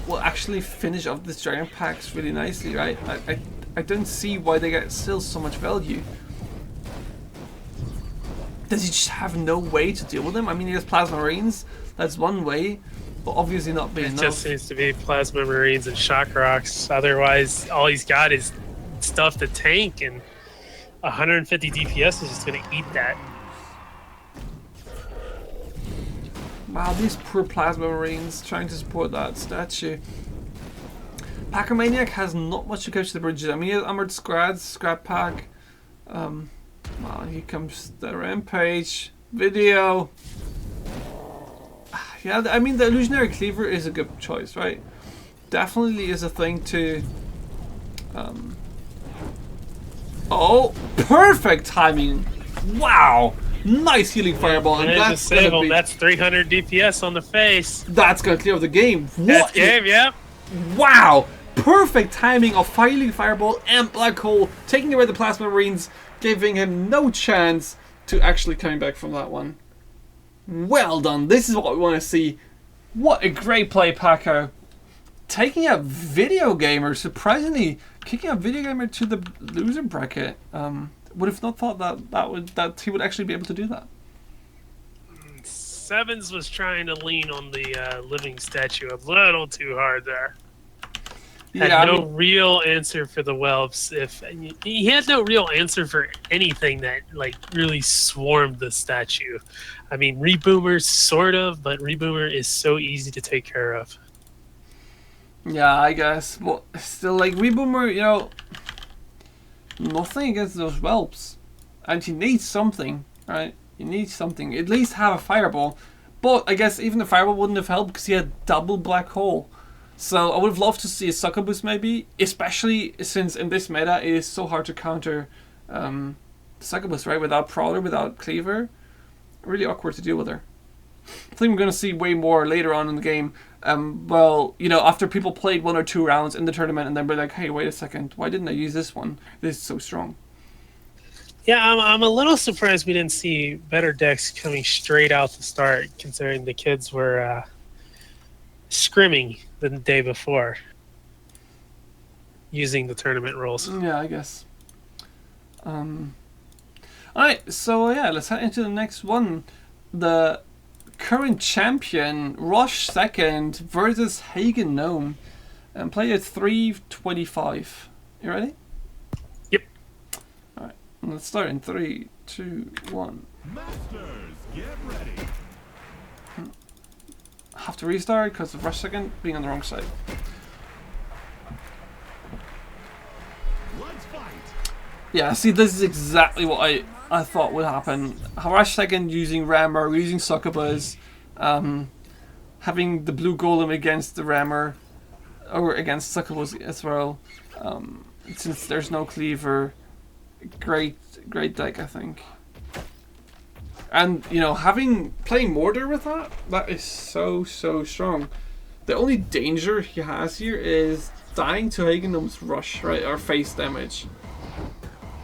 will actually finish off this dragon packs really nicely, right? I don't see why they get still so much value. Does he just have no way to deal with them? I mean, he has Plasma Marines. That's one way, but obviously not being enough. It just seems to be Plasma Marines and Shock Rocks. Otherwise, all he's got is stuff to tank, and 150 DPS is just going to eat that. Wow, these poor Plasma Marines trying to support that statue. Pacomaniac has not much to catch the bridges. I mean, he has Armored Scrad, Scrap Pack. Well, here comes the Rampage video. Yeah, I mean, the Illusionary Cleaver is a good choice, right? Definitely is a thing to... Oh, perfect timing! Wow! Nice healing fireball, and that's save him. That's 300 DPS on the face. That's gonna clear the game. That's game, yeah. Wow! Perfect timing of healing fireball and black hole, taking away the Plasma Marines, giving him no chance to actually coming back from that one. Well done. This is what we want to see. What a great play, Paco. Taking a Video Gamer, surprisingly, kicking a Video Gamer to the loser bracket. Would have not thought that he would actually be able to do that. Sevens was trying to lean on the living statue a little too hard there. Had no real answer for the whelps. He had no real answer for anything that like really swarmed the statue. I mean, Reboomer sort of, but Reboomer is so easy to take care of. Yeah, I guess. But still, like Reboomer, you know, nothing against those whelps, and he needs something, right? He needs something. At least have a fireball. But I guess even the fireball wouldn't have helped because he had double black hole. So I would have loved to see a sucker boost maybe, especially since in this meta it is so hard to counter sucker boost, right? Without Prowler, without Cleaver. Really awkward to deal with her. I think we're going to see way more later on in the game. Well, you know, after people played 1 or 2 rounds in the tournament and then be like, hey, wait a second, why didn't I use this one? This is so strong. Yeah, I'm a little surprised we didn't see better decks coming straight out to start, considering the kids were scrimming the day before using the tournament rules. Yeah, I guess. Alright, so yeah, let's head into the next one. The current champion, Rush second versus Hagen Gnome. And play at 3:25. You ready? Yep. Alright, let's start in 3, 2, 1. Masters, get ready. Have to restart because of Rush second being on the wrong side. Let's fight. Yeah, see, this is exactly what I thought would happen. Rush second using Rammer, using Succubus, having the blue golem against the Rammer, or against Succubus as well. Since there's no Cleaver, great deck, I think. And you know, playing Mortar with that is so strong. The only danger he has here is dying to Hagen Gnome's Rush, right, or face damage.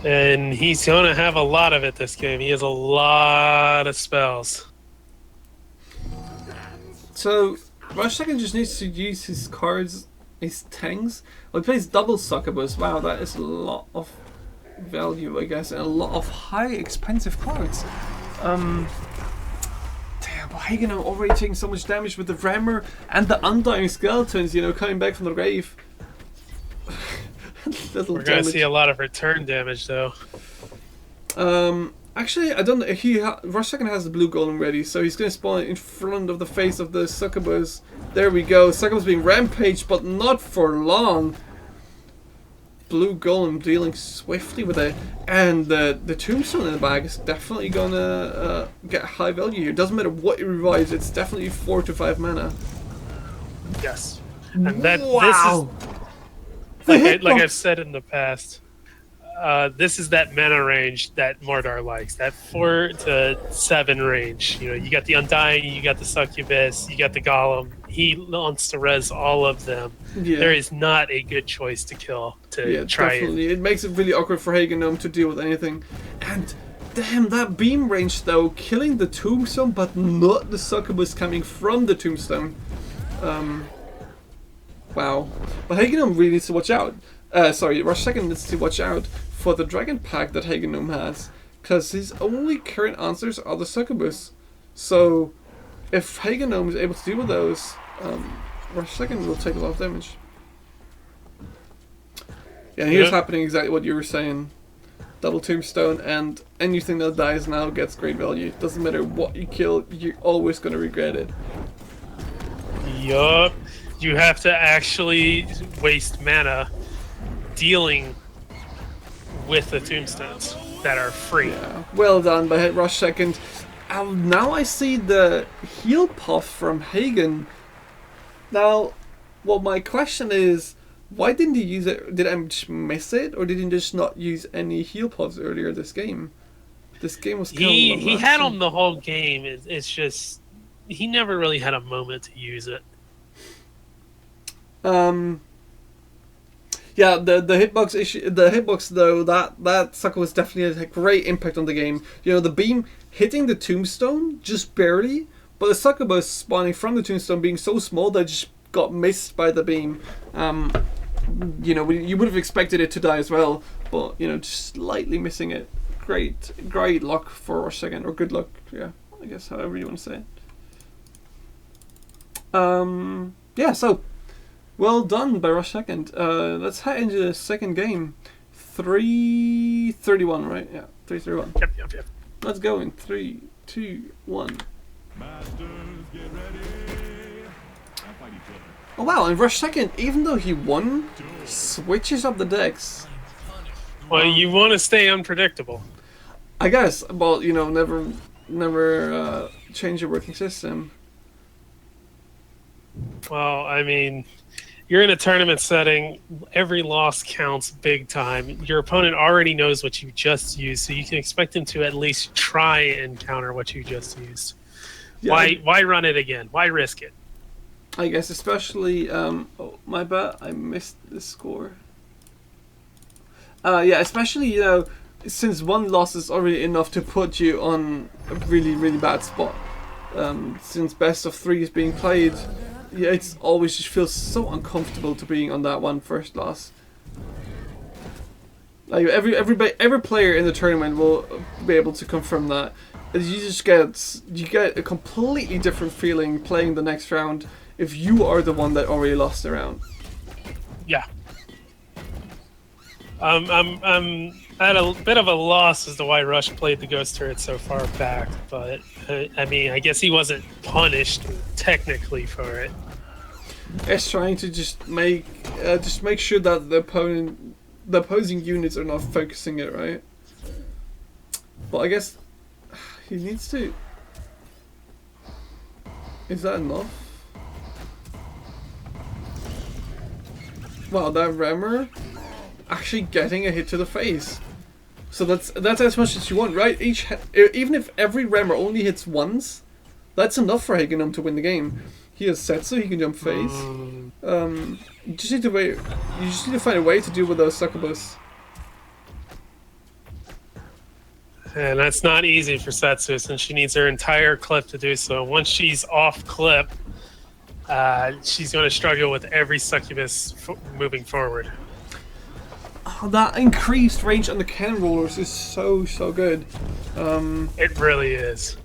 And he's going to have a lot of it this game. He has a lot of spells. So, Rush second just needs to use his cards, his tanks. Well, he plays double Succubus. Wow, that is a lot of value, I guess, and a lot of high expensive cards. Damn, but Hagen Gnome already taking so much damage with the Rammer and the Undying Skeletons, you know, coming back from the grave. We're going to see a lot of return damage, though. Actually, I don't know. Rush second has the blue golem ready, so he's going to spawn in front of the face of the Succubus. There we go. Succubus being rampaged, but not for long. Blue golem dealing swiftly with it, and the tombstone in the bag is definitely going to get high value here. Doesn't matter what it revives, it's definitely 4 to 5 mana. Yes. And that Wow! this The is like hitbox. I've said in the past. This is that mana range that Mordor likes. That 4 to 7 range. You know, you got the Undying, you got the Succubus, you got the Golem. He wants to res all of them. Yeah. There is not a good choice to kill to Yeah, try definitely. It makes it really awkward for Hagen Gnome to deal with anything. And damn, that beam range though, killing the tombstone but not the succubus coming from the tombstone. Wow. But Hagen Gnome really needs to watch out. Sorry, Rush Second needs to watch out for the dragon pack that Hagen Gnome has. Because his only current answers are the succubus. So if Hagen Gnome is able to deal with those, Rush Second will take a lot of damage. Yeah, here's happening exactly what you were saying. Double tombstone, and anything that dies now gets great value. Doesn't matter what you kill, you're always going to regret it. Yup. You have to actually waste mana dealing with the tombstones that are free. Yeah, well done by Hit Rush Second. Now I see the heal puff from Hagen. Now, well, my question is, why didn't he use it? Did I just miss it, or did he just not use any heal puffs earlier this game? This game was kind of He had them the whole game. It's just he never really had a moment to use it. Yeah, the hitbox issue. The hitbox though, that sucker was definitely a great impact on the game. You know, the beam hitting the tombstone just barely, but the succubus spawning from the tombstone being so small that it just got missed by the beam. You know, you would have expected it to die as well, but you know, just slightly missing it. Great luck for Rush Second, or good luck. Yeah, I guess however you want to say it. Yeah, so. Well done by Rush Second. Let's head into the second game. 3:31, right? Yeah, 3:31. Yep. Let's go in 3, 2, 1. Masters, get ready. Now fight each other. Oh wow, and Rush Second, even though he won, switches up the decks. Well, you want to stay unpredictable. I guess, well, you know, never change your working system. Well, I mean, you're in a tournament setting. Every loss counts big time. Your opponent already knows what you just used, so you can expect him to at least try and counter what you just used. Yeah, Why run it again? Why risk it? I guess especially, oh, my bad, I missed the score. Yeah, especially, you know, since one loss is already enough to put you on a really, really bad spot. Since best of 3 is being played, yeah, it's always just feels so uncomfortable to being on that one first loss. Like every player in the tournament will be able to confirm that. You just get a completely different feeling playing the next round if you are the one that already lost the round. Yeah. I'm at a bit of a loss as to why Rush played the Ghost Turret so far back, but I mean, I guess he wasn't punished technically for it. It's trying to just make sure that the opposing units are not focusing it right. But I guess he needs to. Is that enough? Wow, that rammer actually getting a hit to the face. So that's as much as you want, right? Even if every rammer only hits once, that's enough for Hagen Gnome to win the game. He has Setsu, he can jump face. You just need to wait. You just need to find a way to deal with those succubus. And that's not easy for Setsu since she needs her entire clip to do so. Once she's off clip, she's going to struggle with every succubus moving forward. Oh, that increased range on the cannon rollers is so good. It really is.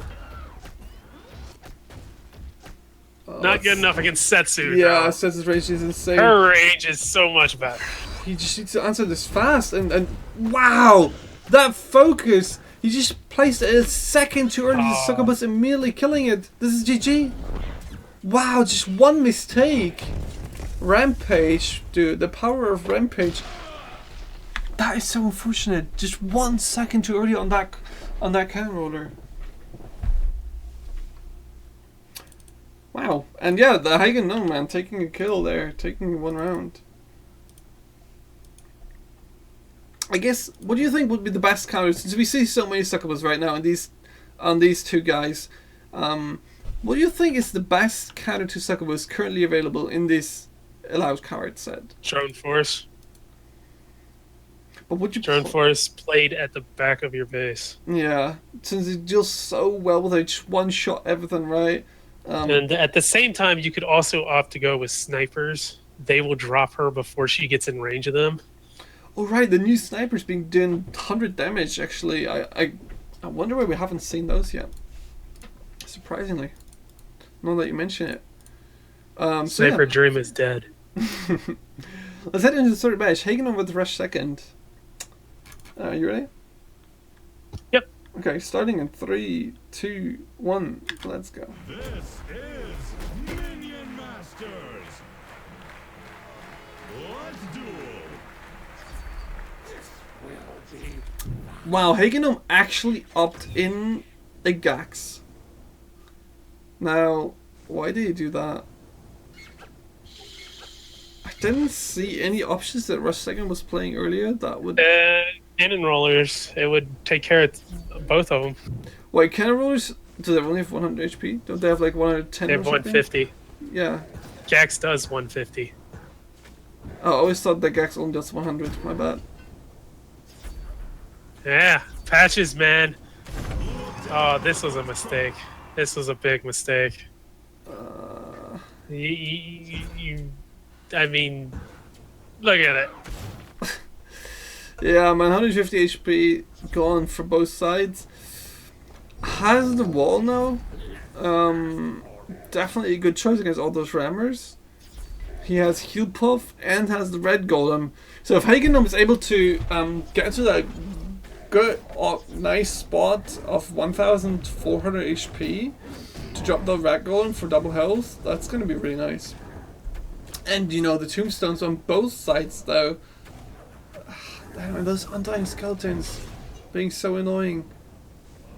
Not good enough against Setsu. Yeah, though. Setsu's range is insane. Her range is so much better. He just needs to answer this fast, and wow, that focus! He just placed it a second too early. The succubus immediately killing it. This is GG. Wow, just one mistake. Rampage, dude. The power of Rampage. That is so unfortunate. Just 1 second too early on that cannon roller. Wow. Wow. And yeah, the Hagen no man taking a kill there, taking 1 round. I guess, what do you think would be the best counter? Since we see so many suckables right now on these two guys, what do you think is the best counter to suckables currently available in this allowed card set? Drone Force. But would you Drone Force played at the back of your base. Yeah, since it deals so well with a one-shot everything, right? And at the same time, you could also opt to go with snipers. They will drop her before she gets in range of them. Oh right, the new snipers being doing 100 damage. Actually, I wonder why we haven't seen those yet. Surprisingly, now that you mention it. Sniper Dream is dead. Let's head into the third match. Hagen on with Rush second. You ready? Yep. Okay, starting in 3, 2, 1. Let's go. This is Minion Masters. Let's duel. Wow, Hagenum actually opt in a Gax. Now, why did he do that? I didn't see any options that Rush Second was playing earlier that would... Cannon rollers, it would take care of both of them. Wait, cannon rollers, do they only have 100 HP? Don't they have like 110 They have or something? 150. Yeah. Gax does 150. Oh, I always thought that Gax only does 100, my bad. Yeah, patches, man. Oh, this was a mistake. This was a big mistake. I mean, look at it. Yeah, man, 150 HP gone for both sides. Has the wall now. Definitely a good choice against all those rammers. He has heal puff and has the red golem. So if Hagenum is able to get into that good, nice spot of 1,400 HP to drop the red golem for double health, that's gonna be really nice. And you know the tombstones on both sides though. Damn, those undying skeletons being so annoying.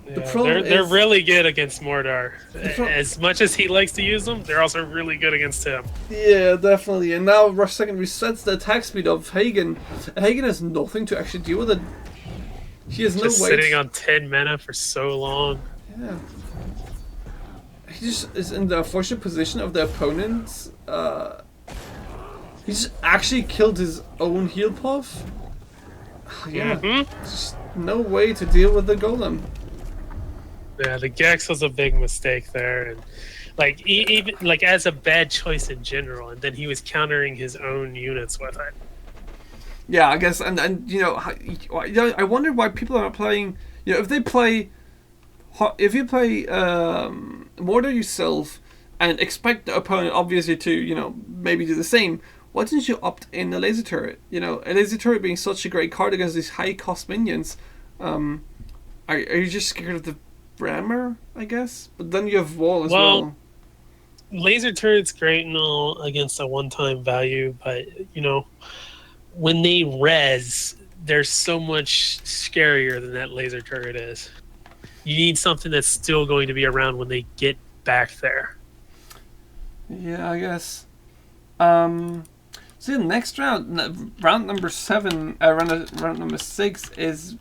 Yeah, they're really good against Mordar. As much as he likes to use them, they're also really good against him. Yeah, definitely. And now Rush Second resets the attack speed of Hagen. Hagen has nothing to actually deal with it. He has Just no way. Sitting on 10 mana for so long. Yeah. He just is in the unfortunate position of the opponents. He just actually killed his own heal puff. Yeah. Just no way to deal with the golem. Yeah, the Gex was a big mistake there, and like even like as a bad choice in general. And then he was countering his own units with it. Yeah, I guess, and you know, I wonder why people are not playing. You know, if you play Mordor yourself and expect the opponent obviously to, you know, maybe do the same. Why didn't you opt in a laser turret? You know, a laser turret being such a great card against these high cost minions. Are you just scared of the rammer, I guess? But then you have wall as well. Laser turret's great and all against a one-time value, but you know, when they res, they're so much scarier than that laser turret is. You need something that's still going to be around when they get back there. Yeah, I guess. So the next round, round number 7, round number 6 is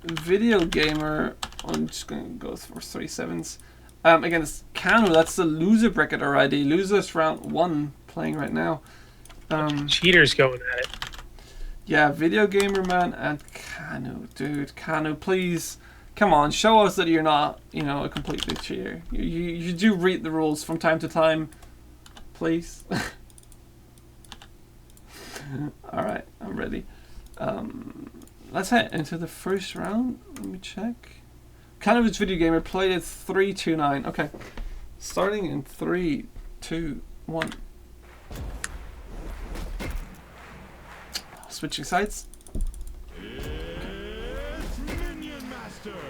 Video Gamer. I'm just gonna go for 3 7s. Against Kanu, that's the loser bracket already. Losers round 1 playing right now. Cheaters going at it. Yeah, Video Gamer man and Kanu, dude. Kanu, please, come on, show us that you're not, you know, a completely cheater. You do read the rules from time to time, please. All right, I'm ready. Let's head into the first round. Let me check. Kanovich Video Gamer played it 3-2-9. Okay, starting in 3, 2, 1. Switching sides.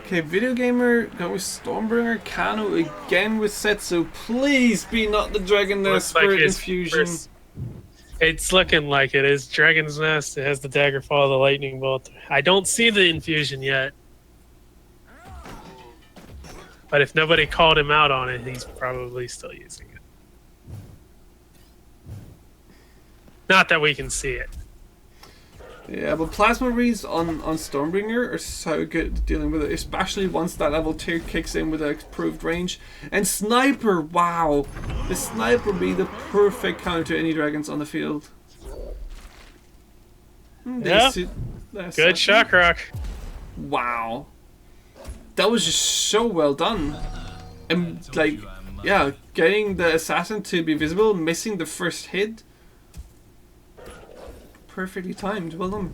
Okay, Video Gamer going with Stormbringer. Kanu again with Setsu. Please be not the Dragon Nest Spirit Infusion. It's looking like it is. Dragon's Nest. It has the dagger fall of the lightning bolt. I don't see the infusion yet. But if nobody called him out on it, he's probably still using it. Not that we can see it. Yeah, but Plasma Reeds on Stormbringer are so good at dealing with it, especially once that level 2 kicks in with an improved range. And Sniper, wow! The Sniper would be the perfect counter to any dragons on the field. Yeah, good shock rock. Wow. That was just so well done. And like, yeah, getting the assassin to be visible, missing the first hit. Perfectly timed. Well done.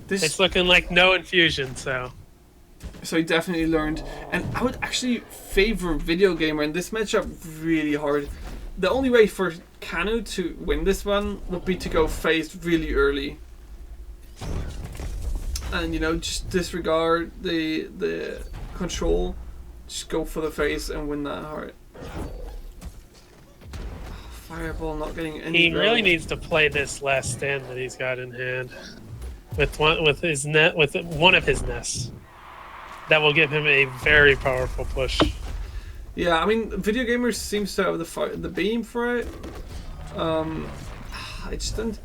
It's looking like no infusion, so he definitely learned. And I would actually favor Video Gamer in this matchup really hard. The only way for Kanu to win this one would be to go phased really early. And you know, just disregard the control. Just go for the face and win that heart. Fireball not getting any. He really needs to play this last stand that he's got in hand with one of his nests. That will give him a very powerful push. Yeah, I mean, Video Gamer seems to have the beam for it. I just don't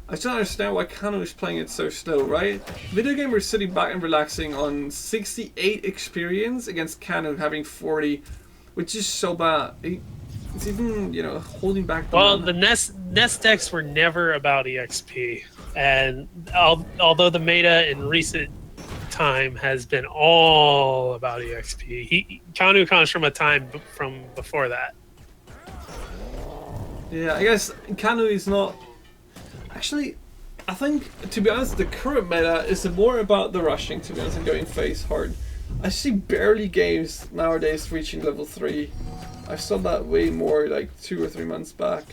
understand why Kano is playing it so slow, right? Video Gamer is sitting back and relaxing on 68 experience against Kano having 40, which is so bad. It's even, you know, holding back the Well, mana. the nest decks were never about EXP. And although the meta in recent time has been all about EXP, Kanu comes from a time from before that. Yeah, I guess Kanu is not... Actually, I think, to be honest, the current meta is more about the rushing, to be honest, and going face hard. I see barely games nowadays reaching level 3. I saw that way more like 2 or 3 months back.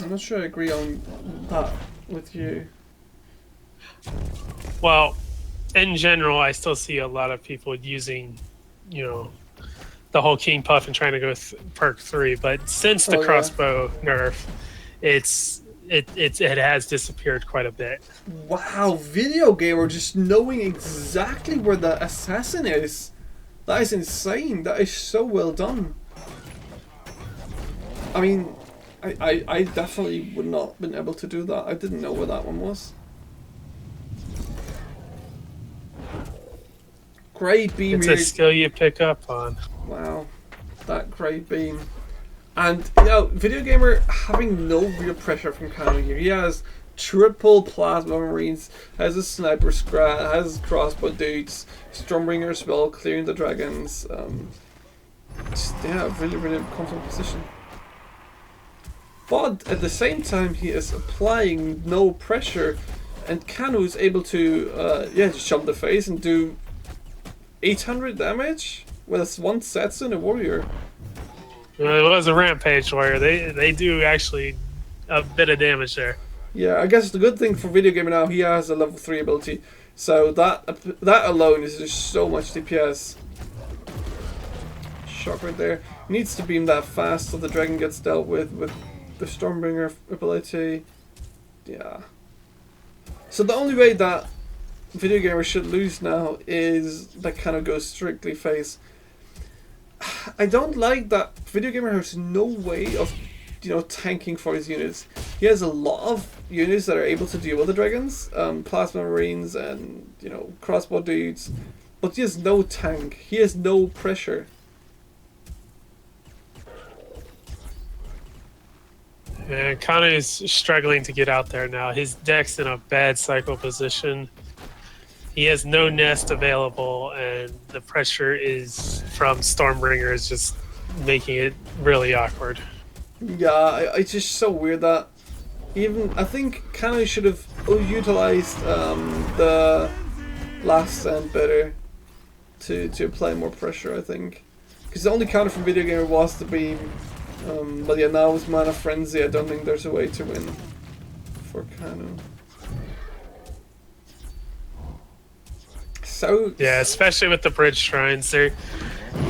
I'm not sure I agree on that with you. Well, in general, I still see a lot of people using, you know, the whole King Puff and trying to go perk 3. But since the crossbow nerf, it has disappeared quite a bit. Wow, Video Gamer just knowing exactly where the assassin is. That is insane. That is so well done. I mean, I definitely would not have been able to do that. I didn't know where that one was. Great beam. It's a skill you pick up on. Wow, that great beam. And, you know, Video Gamer having no real pressure from Kano here. He has triple Plasma Marines, has a Sniper Scrat, has crossbow dudes, Stormbringer as well, clearing the dragons. Just, yeah, really comfortable position. But at the same time, he is applying no pressure, and Kano is able to, just jump the face and do 800 damage with one Setsun, a warrior. It was a Rampage warrior. They do actually a bit of damage there. Yeah, I guess the good thing for Video Gamer now, he has a level 3 ability, so that alone is just so much DPS. Shock right there. Needs to beam that fast so the dragon gets dealt with the Stormbringer ability. Yeah. So the only way that Video Gamer should lose now is that kind of goes strictly face. I don't like that Video Gamer has no way of, you know, tanking for his units. He has a lot of units that are able to deal with the dragons, Plasma Marines and, you know, crossbow dudes, but he has no tank. He has no pressure. And Kana is struggling to get out there now. His deck's in a bad cycle position. He has no nest available, and the pressure is from Stormbringer is just making it really awkward. Yeah, it's just so weird that I think Kana should have utilized the last stand better to apply more pressure, I think. Because the only counter from Video Gamer was the beam. But yeah, now with Mana Frenzy, I don't think there's a way to win for Kana. So yeah, especially with the bridge shrines, the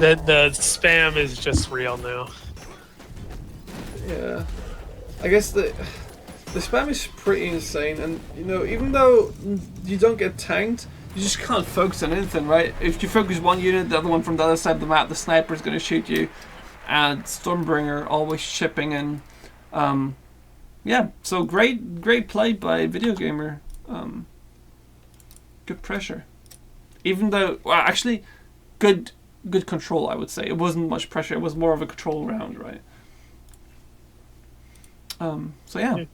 spam is just real now. Yeah, I guess the spam is pretty insane, and you know, even though you don't get tanked, you just can't focus on anything, right? If you focus one unit, the other one from the other side of the map, the sniper is going to shoot you, and Stormbringer always chipping in Yeah, so great play by Video Gamer. Good pressure. Even though, well, actually, good control, I would say. It wasn't much pressure. It was more of a control round, right? So yeah.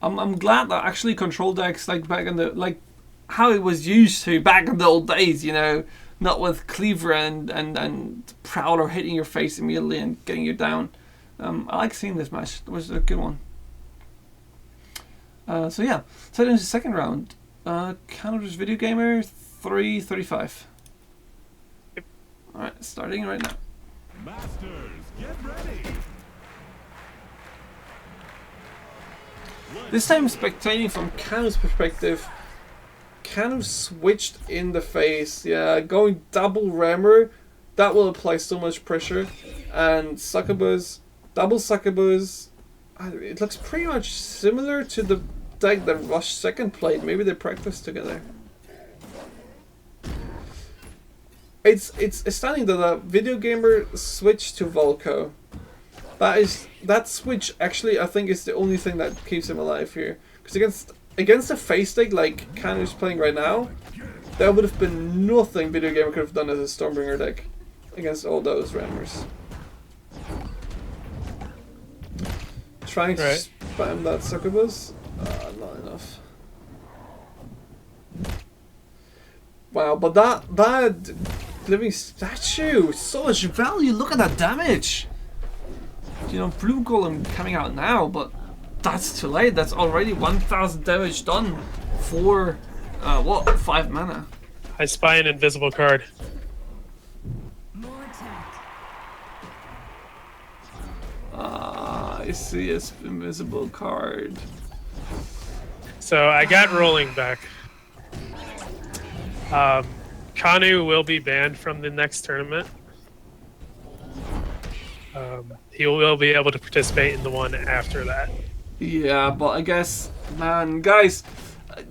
I'm glad that actually control decks like back in the how it was used to back in the old days, you know, not with Cleaver and Prowler hitting your face immediately and getting you down. I like seeing this match. It was a good one. So yeah, so into the second round. Canada's Video Gamer 335. Alright, starting right now. Masters, get ready. This time spectating from Kanu's perspective. Kanu switched in the face. Yeah, going double rammer. That will apply so much pressure. And succubus, double succubus. It looks pretty much similar to the deck that Rush second played. Maybe they practiced together. It's stunning that a Video Gamer switched to Volko. That switch actually I think is the only thing that keeps him alive here. Because against a face deck like Kanu's playing right now, there would have been nothing Video Gamer could have done as a Stormbringer deck against all those rammers. Trying to spam that succubus. Not enough. Wow, but that living statue, so much value. Look at that damage. You know, Blue Golem coming out now, but that's too late. That's already 1,000 damage done for what, 5 mana. I spy an invisible card. More attack. I see a invisible card. So I got rolling back. Kanu will be banned from the next tournament. He will be able to participate in the one after that. Yeah, but I guess, man, guys,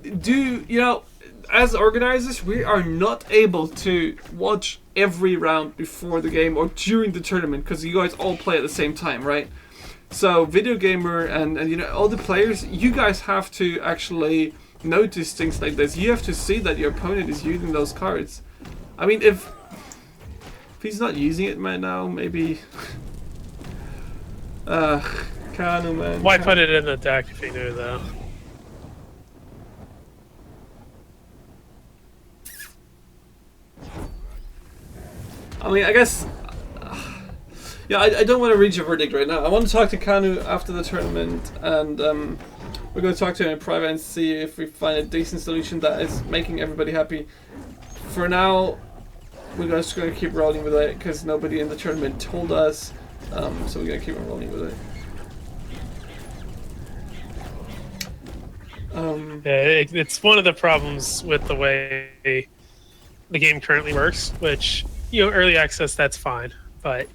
you know, as organizers, we are not able to watch every round before the game or during the tournament because you guys all play at the same time, right? So, Video Gamer and you know, all the players, you guys have to actually notice things like this. You have to see that your opponent is using those cards. I mean, if he's not using it right now, maybe... Kanu, man. Why put it in the deck if he knew though? I mean, I guess... yeah, I don't want to reach a verdict right now. I want to talk to Kanu after the tournament, and we're going to talk to him in private and see if we find a decent solution that is making everybody happy. For now, we're just going to keep rolling with it, because nobody in the tournament told us, so we're going to keep on rolling with it. It's one of the problems with the way the game currently works, which, you know, early access, that's fine, but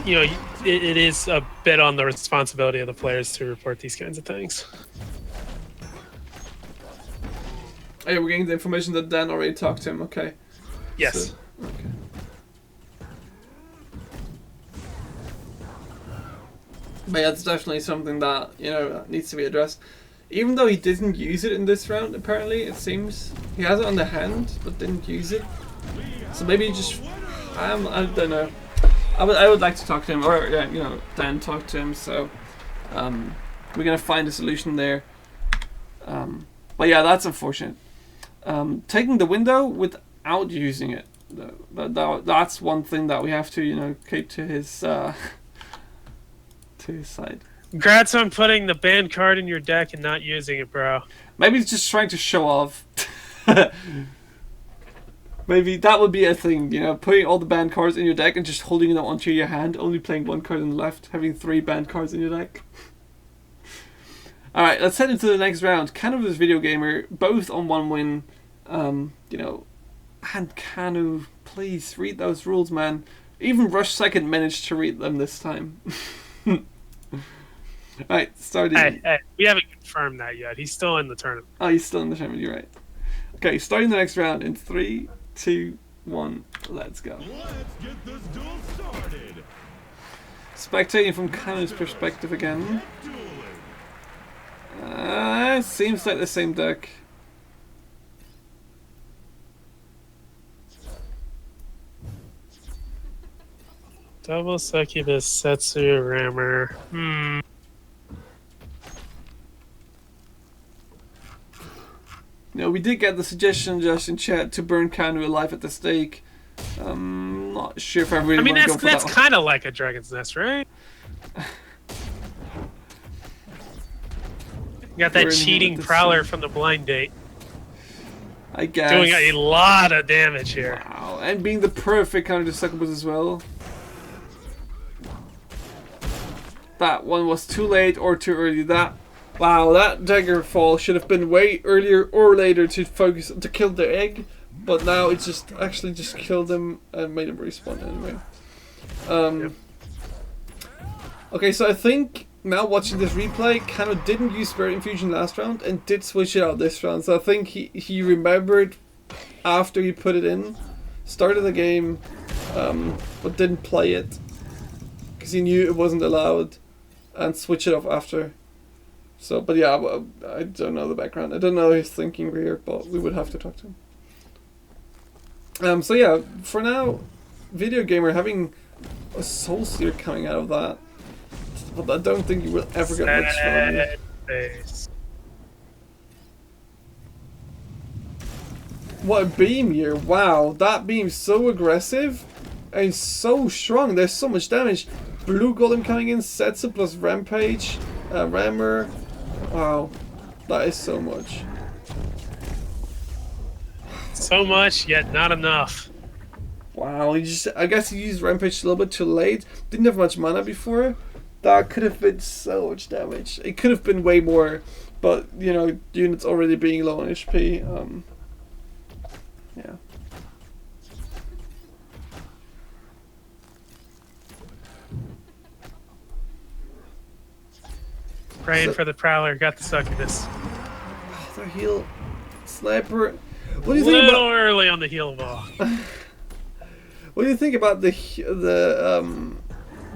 you know, it is a bit on the responsibility of the players to report these kinds of things. Oh, yeah, we're getting the information that Dan already talked to him, okay. Yes. So, okay. But yeah, it's definitely something that, you know, needs to be addressed. Even though he didn't use it in this round, apparently, it seems. He has it on the hand, but didn't use it. So maybe he just... I don't know. I would like to talk to him, or, yeah, you know, Dan talk to him, so... we're gonna find a solution there. But yeah, that's unfortunate. Taking the window without using it. That's one thing that we have to, you know, keep to his... to his side. Congrats on putting the banned card in your deck and not using it, bro. Maybe he's just trying to show off. Maybe that would be a thing, you know, putting all the banned cards in your deck and just holding them onto your hand, only playing one card on the left, having 3 banned cards in your deck. Alright, let's head into the next round. Kanu vs Video Gamer, both on 1 win. You know, and Kanu, please read those rules, man. Even Rush Second managed to read them this time. Alright, starting. Hey, we haven't confirmed that yet. He's still in the tournament. Oh, he's still in the tournament, you're right. Okay, starting the next round in 3, 2, 1, let's go. Let's get this duel started. Spectating from Canu's perspective again. Seems like the same deck. Double Succubus, Setsu, Rammer. No, we did get the suggestion just in chat to burn Canu alive at the stake. Not sure if I really want to go for that. That's kind of like a Dragon's Nest, right? You got that Burn cheating him at the Prowler stake. from the blind date. I guess. Doing a lot of damage here. Wow, and being the perfect counter to Succubus as well. That one was too late or too early. Wow, that dagger fall should have been way earlier or later to focus to kill the egg, but now it just actually just killed him and made him respawn anyway. Yep. Okay, so I think now watching this replay, Kano didn't use Spirit Infusion last round and did switch it out this round. So I think he remembered after he put it in, started the game, but didn't play it because he knew it wasn't allowed, and switch it off after. So, but yeah, I don't know the background. I don't know his thinking here, but we would have to talk to him. So yeah, for now, Video Gamer having a Soul Seer coming out of that. But I don't think you will ever get much from it. What a beam here. Wow, that beam's so aggressive and so strong. There's so much damage. Blue Golem coming in, Setsu plus Rampage, Rammer. Wow, that is so much. So much, yet not enough. Wow, I guess he used Rampage a little bit too late. Didn't have much mana before. That could have been so much damage. It could have been way more, but you know, units already being low on HP. Yeah. Praying for the Prowler, got the Succubus. Their heal sniper. What do you A think little about? early on the heal ball. What do you think about the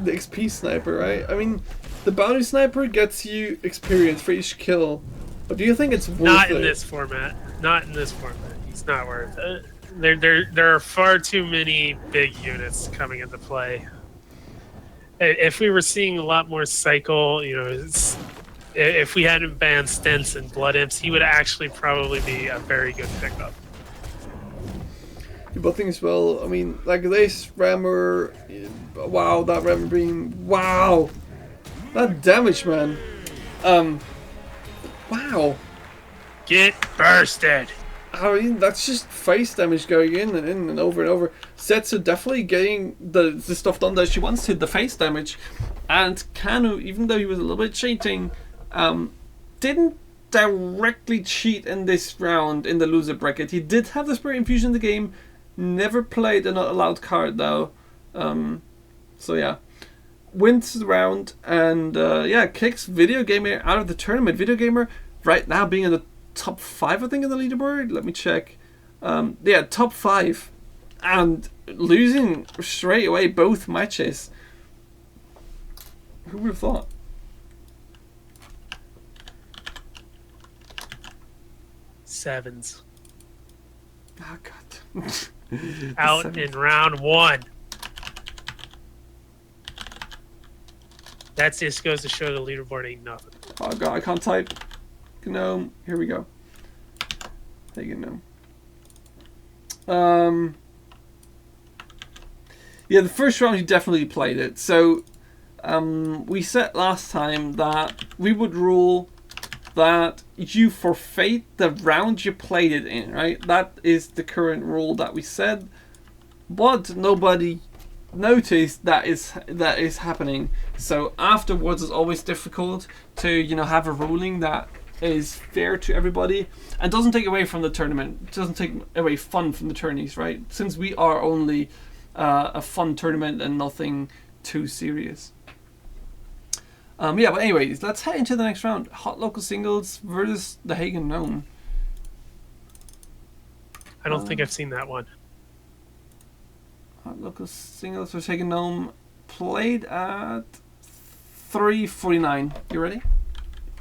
XP sniper? Right. I mean, the bounty sniper gets you experience for each kill, but do you think it's worth Not it? in this format. Not in this format. It's not worth it. There are far too many big units coming into play. If we were seeing a lot more cycle, you know, if we hadn't banned Stints and Blood Imps, he would actually probably be a very good pickup. But things well, I mean, like this Rammer, wow, that Rammer beam, wow, that damage, man, wow. Get bursted. I mean, that's just face damage going in and over and over. Setsu definitely getting the stuff done that she wants to, the face damage, and Kanu, even though he was a little bit cheating, didn't directly cheat in this round in the loser bracket. He did have the Spirit Infusion in the game. Never played a not allowed card though, so yeah, wins the round and yeah, kicks Video Gamer out of the tournament. Video Gamer right now being in the top 5, I think, in the leaderboard. Let me check. Yeah, top 5, and losing straight away both matches. Who would have thought? Sevens. Oh god. Out in round 1. That just goes to show the leaderboard ain't nothing. Oh god, I can't type. Gnome. Here we go. Take it gnome. Yeah, the first round you definitely played it. So we said last time that we would rule that you forfeit the round you played it in, right? That is the current rule that we said, but nobody noticed that is happening. So afterwards, it's always difficult to, you know, have a ruling that is fair to everybody and doesn't take away from the tournament. It doesn't take away fun from the tourneys, right? Since we are only a fun tournament and nothing too serious. Yeah, but anyways, let's head into the next round. Hot Local Singles versus the Hagen Gnome. I don't think I've seen that one. Hot Local Singles versus Hagen Gnome. played at 3:49. You ready?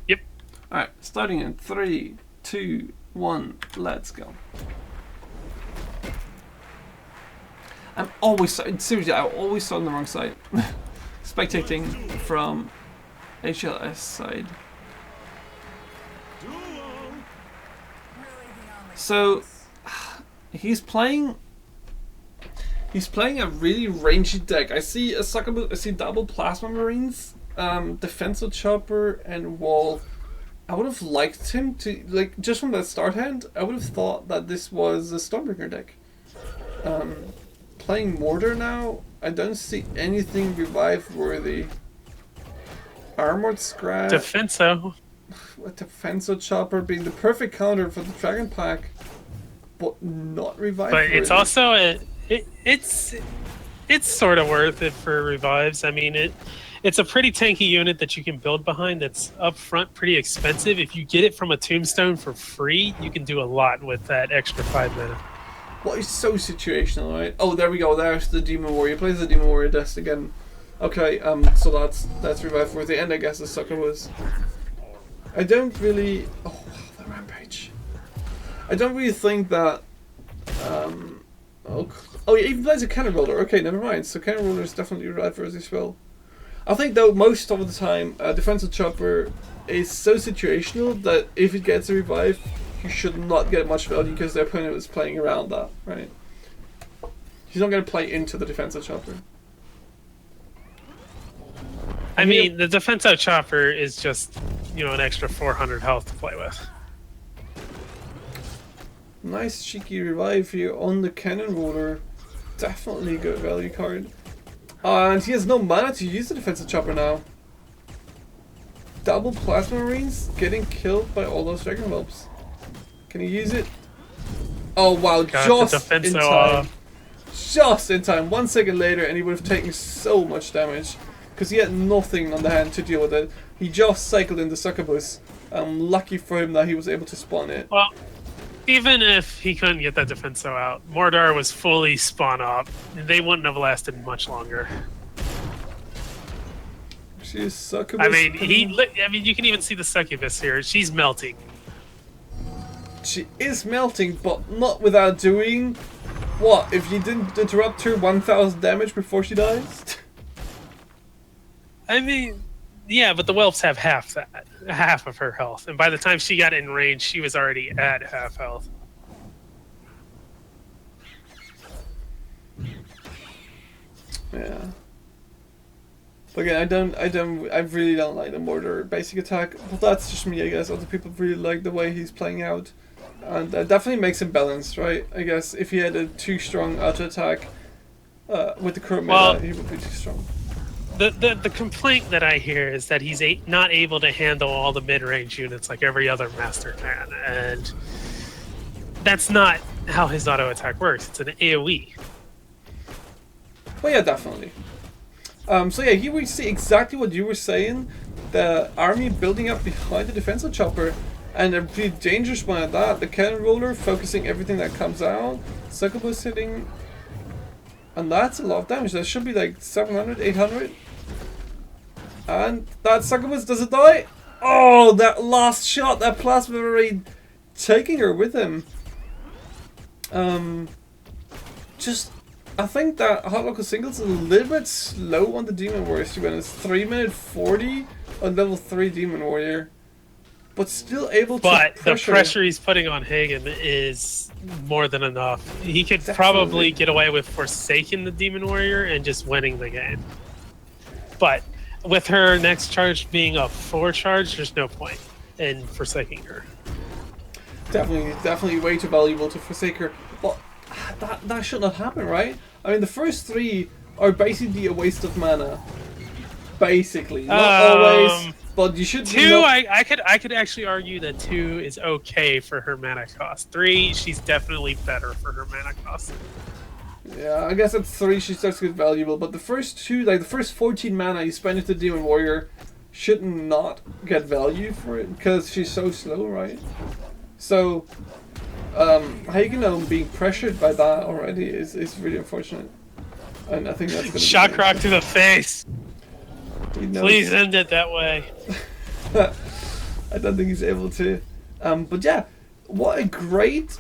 Yep. Alright, starting in 3, 2, 1, let's go. I'm always, seriously, I always start on the wrong side. Spectating from HLS side. So, he's playing a really rangy deck. I see I see double Plasma Marines, Defensive Chopper, and Wall. I would have liked him to, like, just from that start hand, I would have thought that this was a Stormbringer deck. Playing Mortar now, I don't see anything revive worthy. Armored Scrap. Defenso. A Defensive Chopper being the perfect counter for the Dragon Pack, but not revive But worthy. it's also it's sort of worth it for revives. I mean, it's a pretty tanky unit that you can build behind. That's up front pretty expensive. If you get it from a Tombstone for free, you can do a lot with that extra 5 mana. Well, it's so situational, right? Oh, there we go. There's the Demon Warrior. Plays the Demon Warrior desk again. Okay, so that's revive worthy, and I guess the sucker was. I don't really. Oh wow, the Rampage. I don't really think that. Oh, yeah, even plays a Cannon Roller. Okay, never mind. So Cannon Roller is definitely revive worthy as well. I think though most of the time, Defensive Chopper is so situational that if it gets a revive, you should not get much value because the opponent is playing around that, right? He's not going to play into the Defensive Chopper. I mean, the Defensive Chopper is just, an extra 400 health to play with. Nice cheeky revive here on the Cannon Roller. Definitely a good value card. And he has no mana to use the Defensive Chopper now. Double Plasma Marines getting killed by all those Dragon Whelps. Can he use it? Oh wow, just in time. Just in time. 1 second later and he would have taken so much damage. Because he had nothing on the hand to deal with it. He just cycled in the succubus. Lucky for him that he was able to spawn it. Well, even if he couldn't get that Defenso out, Mordor was fully spawn up. They wouldn't have lasted much longer. She's succubus. I mean, you can even see the succubus here. She's melting. She is melting, but not without doing... What? If you didn't interrupt her, 1,000 damage before she dies? I mean, yeah, but the whelps have half of her health. And by the time she got in range, she was already at half health. Yeah. But again, I really don't like the Mortar basic attack. But that's just me, I guess. Other people really like the way he's playing out. And that definitely makes him balanced, right? I guess if he had a too strong auto attack with the current meta, he would be too strong. The complaint that I hear is that he's not able to handle all the mid-range units like every other master can, and that's not how his auto attack works. It's an AoE. Well, yeah, definitely. So yeah, here we see exactly what you were saying. The army building up behind the Defensive Chopper, and a pretty dangerous one at that. The Cannon Roller focusing everything that comes out. Succubus hitting, and that's a lot of damage. That should be like 700, 800. And that Succubus, does it die? Oh, that last shot, that Plasma Marine taking her with him. I think that Hot Local Singles is a little bit slow on the Demon Warrior, to be honest. 3 minute 40 on level 3 Demon Warrior. But still able to But the pressure. pressure he's putting on Hagen is more than enough. He could probably get away with Forsaking the Demon Warrior and just winning the game. But with her next charge being a 4 charge, there's no point in Forsaking her. Definitely way too valuable to forsake her. But that should not happen, right? I mean, the first 3 are basically a waste of mana. Basically, not always, but you should. 2, I could actually argue that 2 is okay for her mana cost. 3, she's definitely better for her mana cost. Yeah, I guess at 3 she starts to get valuable, but the first 2, like the first 14 mana you spend into Demon Warrior, should not get value for it because she's so slow, right? So, Hagen being pressured by that already is really unfortunate. And I think that's going to Shock rock to the face. knows. Please end it that way. I don't think he's able to. But yeah, what a great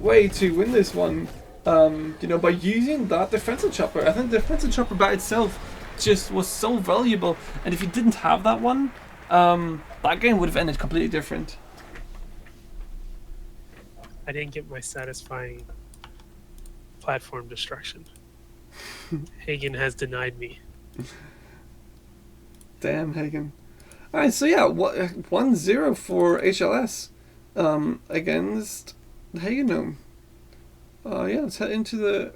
way to win this one. By using that defensive chopper. I think the defensive chopper by itself just was so valuable. And if you didn't have that one, that game would have ended completely different. I didn't get my satisfying platform destruction. Hagen has denied me. Damn, Hagen. Alright, so yeah, 1-0 for HLS against the Hagen Gnome. Let's head into the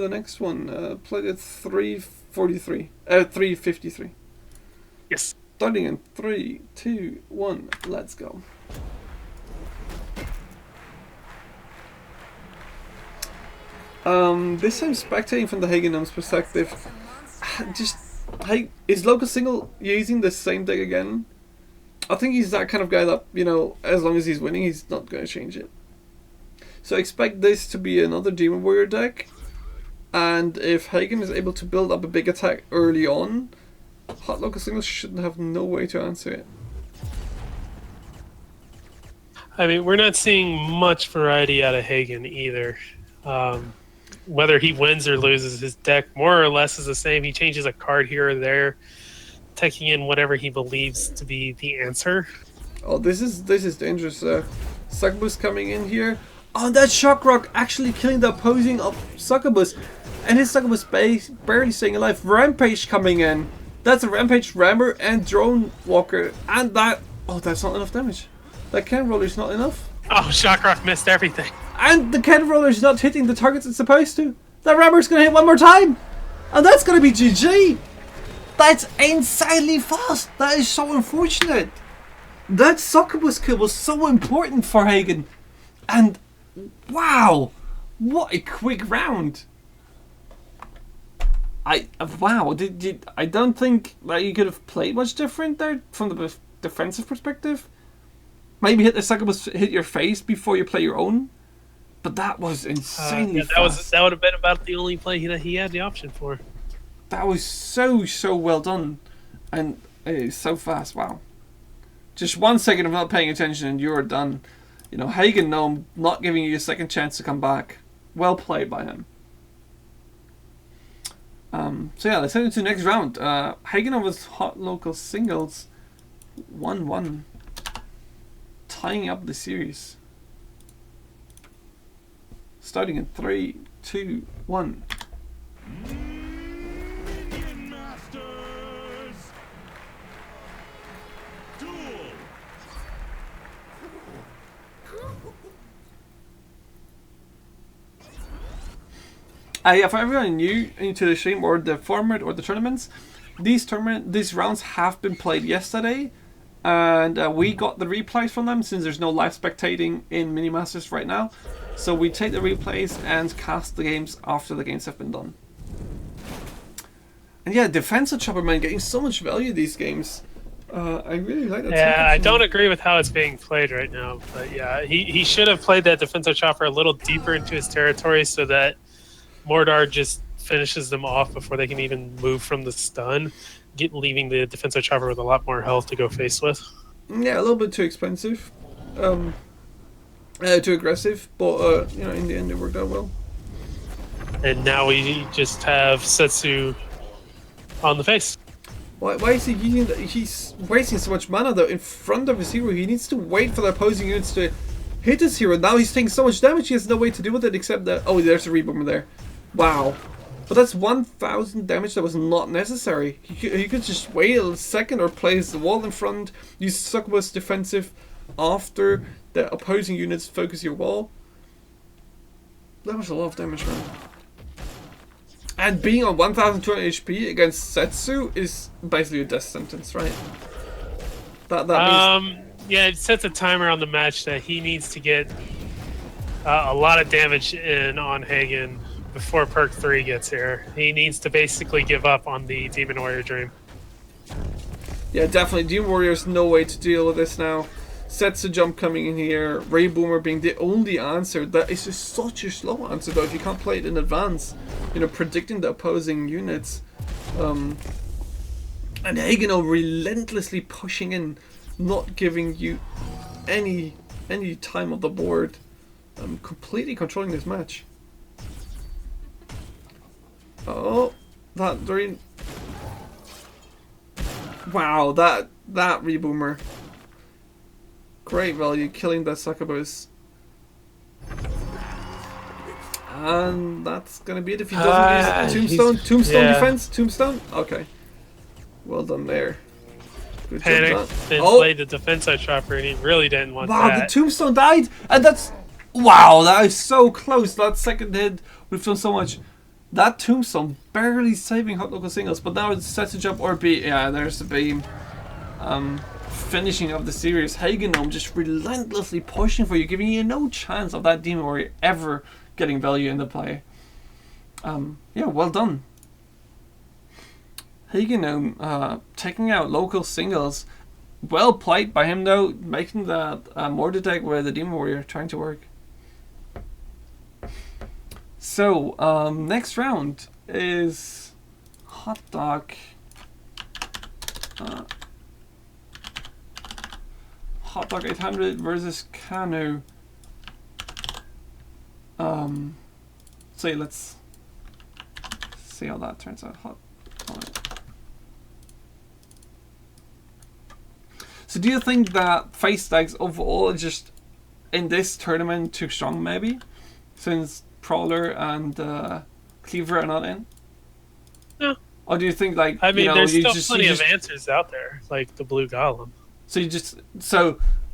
next one. Played at 353. Yes. Starting in 3, 2, 1, let's go. This time spectating from the Hagen Gnome's perspective, is Local Single using the same deck again? I think he's that kind of guy that, as long as he's winning, he's not going to change it. So expect this to be another Demon Warrior deck, and if Hagen is able to build up a big attack early on, Hot Local Single shouldn't have no way to answer it. I mean, we're not seeing much variety out of Hagen either. Whether he wins or loses, his deck more or less is the same. He changes a card here or there, taking in whatever he believes to be the answer. Oh, this is dangerous. Succubus coming in here. Oh, that Shock Rock actually killing the opposing of Succubus, and his Succubus barely staying alive. Rampage coming in. That's a Rampage Rammer and Drone Walker, and that. Oh, that's not enough damage. That cannon roller is not enough. Oh, Shock Rock missed everything. And the cannon roller is not hitting the targets it's supposed to. That Rammer's gonna hit one more time, and that's gonna be GG. That's insanely fast. That is so unfortunate. That Succubus kill was so important for Hagen, and wow, what a quick round. I don't think that you could have played much different there from the defensive perspective. Maybe hit the Succubus, hit your face before you play your own. But that was insanely fast. That would have been about the only play that he had the option for. That was so well done, and it is so fast. Wow! Just 1 second of not paying attention and you're done. Hagen Gnome not giving you a second chance to come back. Well played by him. So yeah, let's head into the next round. Hagen Gnome was Hot Local Singles 1-1, tying up the series. Starting in 3, 2, 1. Masters. Duel. Yeah, for everyone new into the stream or the format or the tournaments, these rounds have been played yesterday, and we got the replays from them since there's no live spectating in Mini Masters right now. So we take the replays and cast the games after the games have been done. And yeah, defensive chopper man getting so much value these games. I really like that. Yeah, I don't agree with how it's being played right now, but yeah, he should have played that defensive chopper a little deeper into his territory so that Mordar just finishes them off before they can even move from the stun, leaving the defensive chopper with a lot more health to go face with. Yeah, a little bit too expensive. Too aggressive, but in the end it worked out well. And now we just have Setsu on the face. Why is he using that? He's wasting so much mana though in front of his hero. He needs to wait for the opposing units to hit his hero. Now he's taking so much damage, he has no way to deal with it except that. Oh, there's a rebomber there. Wow. But that's 1,000 damage that was not necessary. He could just wait a second or place the wall in front, use Succubus defensive after the opposing units focus your wall. That was a lot of damage, man. And being on 1,200 HP against Setsu is basically a death sentence, right? That means... Yeah, it sets a timer on the match that he needs to get a lot of damage in on Hagen before perk 3 gets here. He needs to basically give up on the Demon Warrior Dream. Yeah, definitely. Demon Warrior's no way to deal with this now. Sets a jump coming in here, Ray Boomer being the only answer. That is just such a slow answer though if you can't play it in advance. You know, predicting the opposing units. And Hageno relentlessly pushing in, not giving you any time of the board. Completely controlling this match. Oh, that very... Wow, that Reboomer. Great value, killing that succubus. And that's gonna be it if he doesn't use Tombstone. Tombstone defense? Tombstone? Okay. Well done there. Good Panic job. and played the defense chopper, and he really didn't want that. Wow, the Tombstone died! And that's... Wow, that is so close. That second hit would have done so much. That Tombstone barely saving Hot Local Singles, but now it's set to jump or B. Yeah, there's the beam. Finishing of the series. Hagenome just relentlessly pushing for you, giving you no chance of that Demon Warrior ever getting value into play. Yeah, well done. Hagenome taking out local singles. Well played by him though, making that mortar deck where the Demon Warrior trying to work. So, next round is Hot Dog. Hot Dog 800 versus Canu. So yeah, let's see how that turns out. So do you think that face decks overall are just in this tournament too strong maybe? Since Prowler and Cleaver are not in? No. Or do you think like I mean, you know, there's still just, plenty of answers out there, like the blue golem. So you just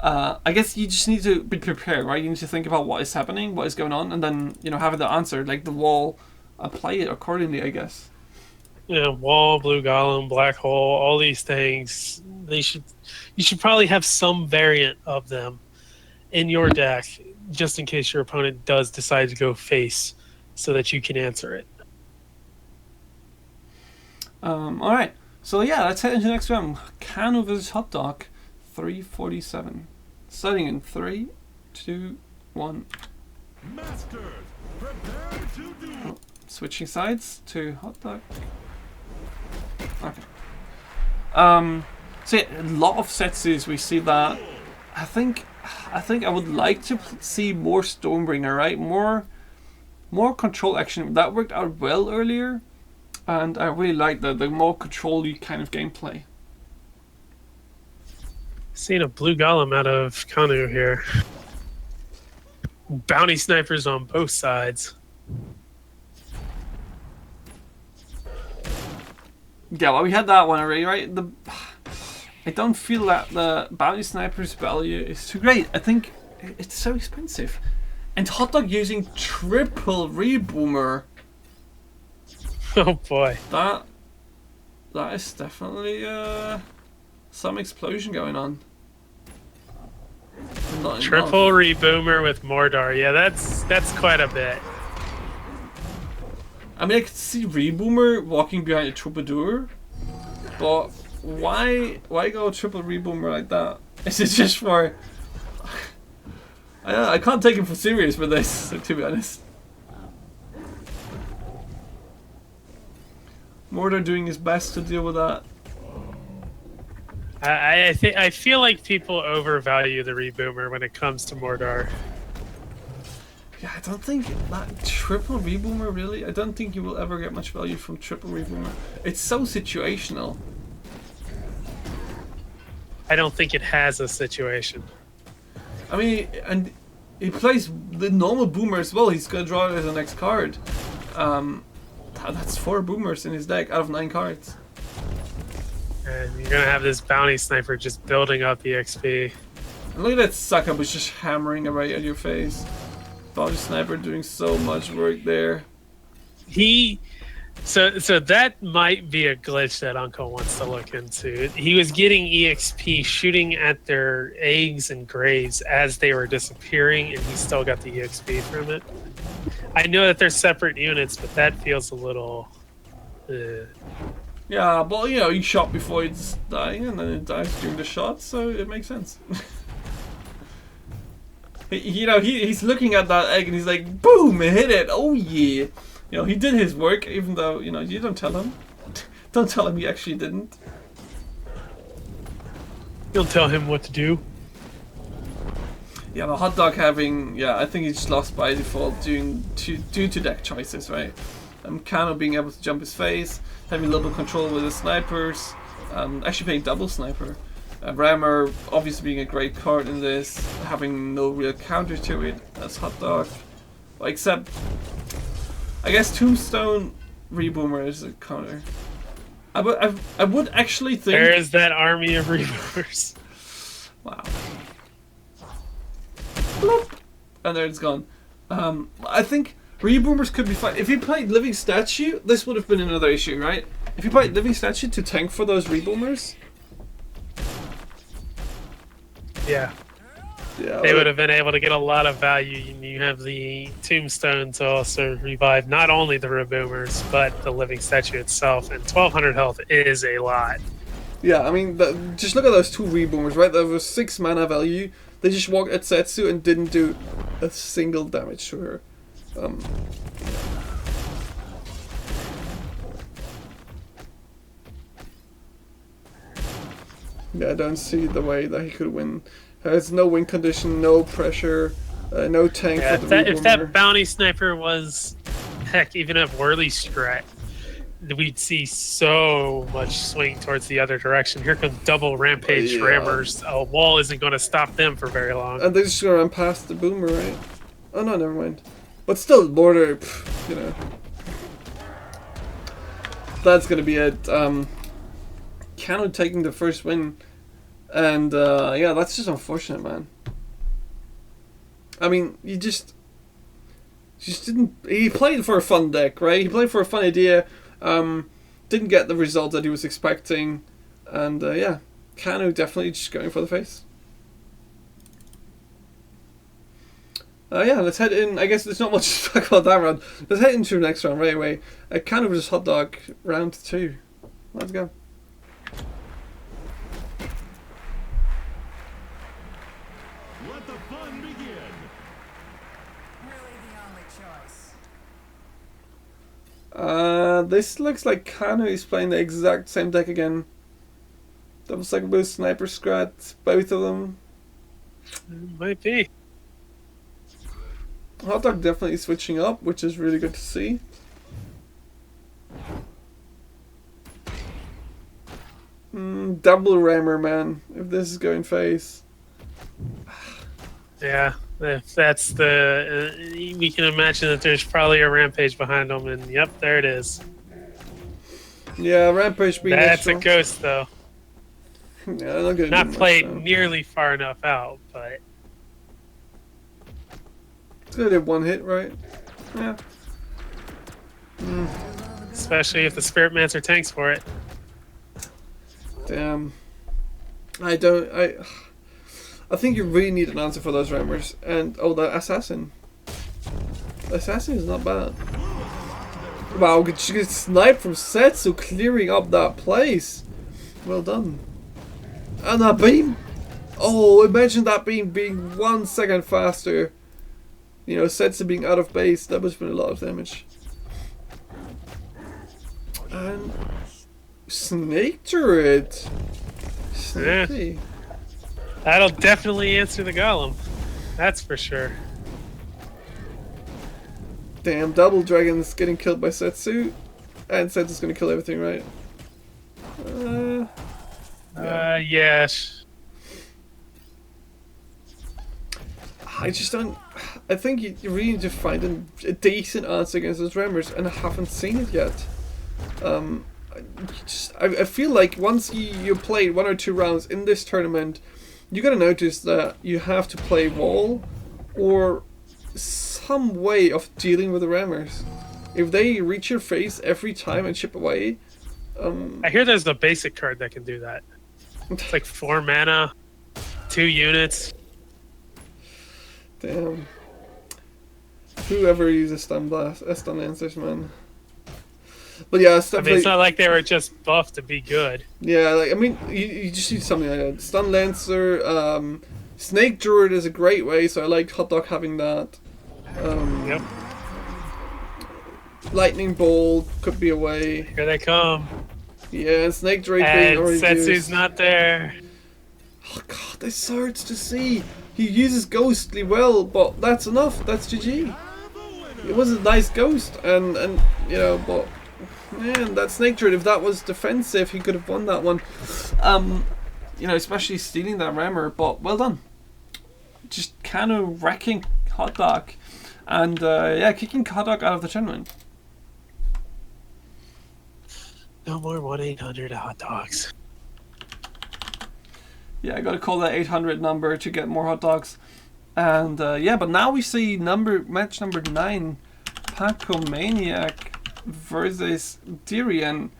I guess you just need to be prepared, right? You need to think about what is happening, what is going on, and then you know have the answer, like the wall, apply it accordingly, I guess. Yeah, wall, blue golem, black hole, all these things. You should probably have some variant of them in your deck, just in case your opponent does decide to go face, so that you can answer it. All right. So yeah, let's head into the next round. Canu versus Hot Dog, 347. Starting in 3, 2, 1. Masters, prepare to do. Switching sides to Hot Dog. Okay. So yeah, a lot of sets we see that. I think I would like to see more Stormbringer, right? More control action. That worked out well earlier, and I really like the more control-y kind of gameplay. Seeing a blue golem out of Kanu here. Bounty snipers on both sides. Yeah, well, we had that one already, right? I don't feel that the bounty sniper's value is too great. I think it's so expensive. And Hot Dog using triple reboomer. Oh boy. That is definitely some explosion going on. Triple reboomer with Mordor. Yeah, that's quite a bit. I mean, I could see Reboomer walking behind a Troubadour, but why go triple Reboomer like that? Is it just for... I can't take him for serious for this, to be honest. Mordor doing his best to deal with that. I feel like people overvalue the Reboomer when it comes to Mordor. Yeah, I don't think that triple Reboomer really. I don't think you will ever get much value from triple Reboomer. It's so situational. I don't think it has a situation. I mean, and he plays the normal boomer as well. He's gonna draw it as the next card. That's 4 boomers in his deck out of 9 cards. And you're gonna have this bounty sniper just building up EXP. And look at that succubus just hammering away at your face. Bounty sniper doing so much work there. So that might be a glitch that Uncle wants to look into. He was getting EXP shooting at their eggs and graves as they were disappearing, and he still got the EXP from it. I know that they're separate units, but that feels a little... Yeah, but you know, he shot before it's dying, and then it dies during the shot, so it makes sense. he's looking at that egg and he's like, boom, hit it. Oh yeah. He did his work, even though you don't tell him. Don't tell him he actually didn't. You'll tell him what to do. Yeah, the hot dog having, I think he just lost by default due to deck choices, right? Kano being able to jump his face, having a little bit of control with the snipers, actually playing double sniper. Rammer obviously being a great card in this, having no real counter to it as hot dog. Except, I guess Tombstone Reboomer is a counter. I would actually think... There is that army of Reboomers. Wow. Bloop. And there it's gone. I think Reboomers could be fine. If you played Living Statue, this would have been another issue, right? If you played Living Statue to tank for those Reboomers... Yeah. Yeah, they would have been able to get a lot of value. You have the Tombstone to also revive not only the Reboomers, but the Living Statue itself. And 1200 health is a lot. Yeah, I mean, just look at those two Reboomers, right? There was 6 mana value. They just walked at Setsu and didn't do a single damage to her. Yeah, I don't see the way that he could win. There's no win condition, no pressure, no tank for the Reboomer. If that bounty sniper was, heck, even a whirly strat, we'd see so much swing towards the other direction. Here comes double rampage rammers. A wall isn't going to stop them for very long. And they're just going to run past the boomer, right? Oh no, never mind. But still, border, That's going to be it. Kano taking the first win. And, that's just unfortunate, man. I mean, you just didn't... He played for a fun deck, right? He played for a fun idea. Didn't get the result that he was expecting. And, Kano definitely just going for the face. Let's head in. I guess there's not much to talk about that round. Let's head into the next round right away. Kano versus Hot Dog, round 2. Let's go. Let the fun begin. Really the only choice. This looks like Kano is playing the exact same deck again. Double second boost, sniper scrat, both of them. Might be. Hot Dog definitely switching up, which is really good to see. Double rammer, man. If this is going face. Yeah, if that's the... we can imagine that there's probably a rampage behind them, and yep, there it is. Yeah, rampage being That's extra. a ghost, though. Yeah, not played nearly far enough out, but... It's gonna do one hit, right? Yeah. Especially if the Spirit Mancer tanks for it. Damn. I think you really need an answer for those rammers. And, the assassin. The assassin is not bad. Wow, she gets sniped from Setsu, clearing up that place. Well done. And that beam. Oh, imagine that beam being 1 second faster. Setsu being out of base. That must have been a lot of damage. And snake turret. Sneaky. Yeah. That'll definitely answer the golem. That's for sure. Damn, double dragons getting killed by Setsu. And Setsu's gonna kill everything, right? Yes. I just don't... I think you really need to find a decent answer against those rammers, and I haven't seen it yet. I feel like once you played 1 or 2 rounds in this tournament, you're gonna notice that you have to play wall or some way of dealing with the rammers. If they reach your face every time and chip away... I hear there's a basic card that can do that. It's like 4 mana, 2 units. Damn. Whoever uses stun lancers, man. But yeah, I mean, it's not like they were just buffed to be good. Yeah, you just need something like that. Stun lancer, Snake Druid is a great way, so I like Hot Dog having that. Yep. Lightning Bolt could be a way. Here they come. Yeah, Snake Drake being And already Setsu's used. not there. Oh god, this hurts to see. He uses Ghostly well, but that's enough. That's GG. It was a nice Ghost, and you know, but man, that Snake Druid, if that was defensive, he could have won that one. You know, especially stealing that Rammer, but well done. Just kind of wrecking Hot Dog, and yeah, kicking Hot Dog out of the tournament. No more 1-800 hot dogs. Yeah, I gotta call that 800 number to get more hot dogs. And yeah, but now we see match number 9, Pacomaniac versus Dirian.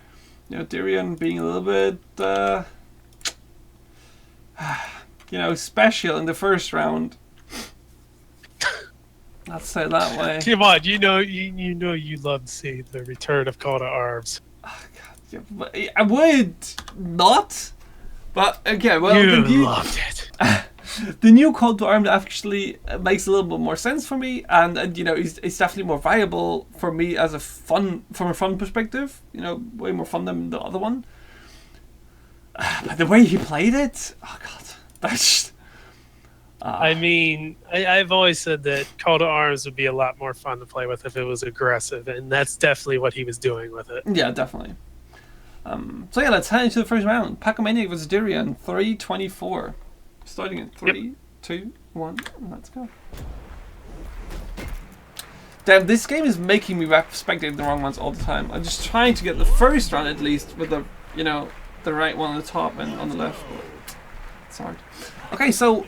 You know, Dirian being a little bit, you know, special in the first round. Let's say it that way. Come on, you know you love to see the return of Call to Arms. Yeah, but I would not. But okay, well, You loved it. the new Call to Arms actually makes a little bit more sense for me, and you know, it's definitely more viable for me as from a fun perspective. You know, way more fun than the other one. But the way he played it, oh god, that's. I mean, I've always said that Call to Arms would be a lot more fun to play with if it was aggressive, and that's definitely what he was doing with it. Yeah, definitely. So yeah, let's head into the first round. Pacomaniac versus Dirian, 3:24. Starting in 3, 2, 1, and let's go. Damn, this game is making me spectate the wrong ones all the time. I'm just trying to get the first round at least with the, you know, the right one on the top and on the left. But it's hard. Okay, so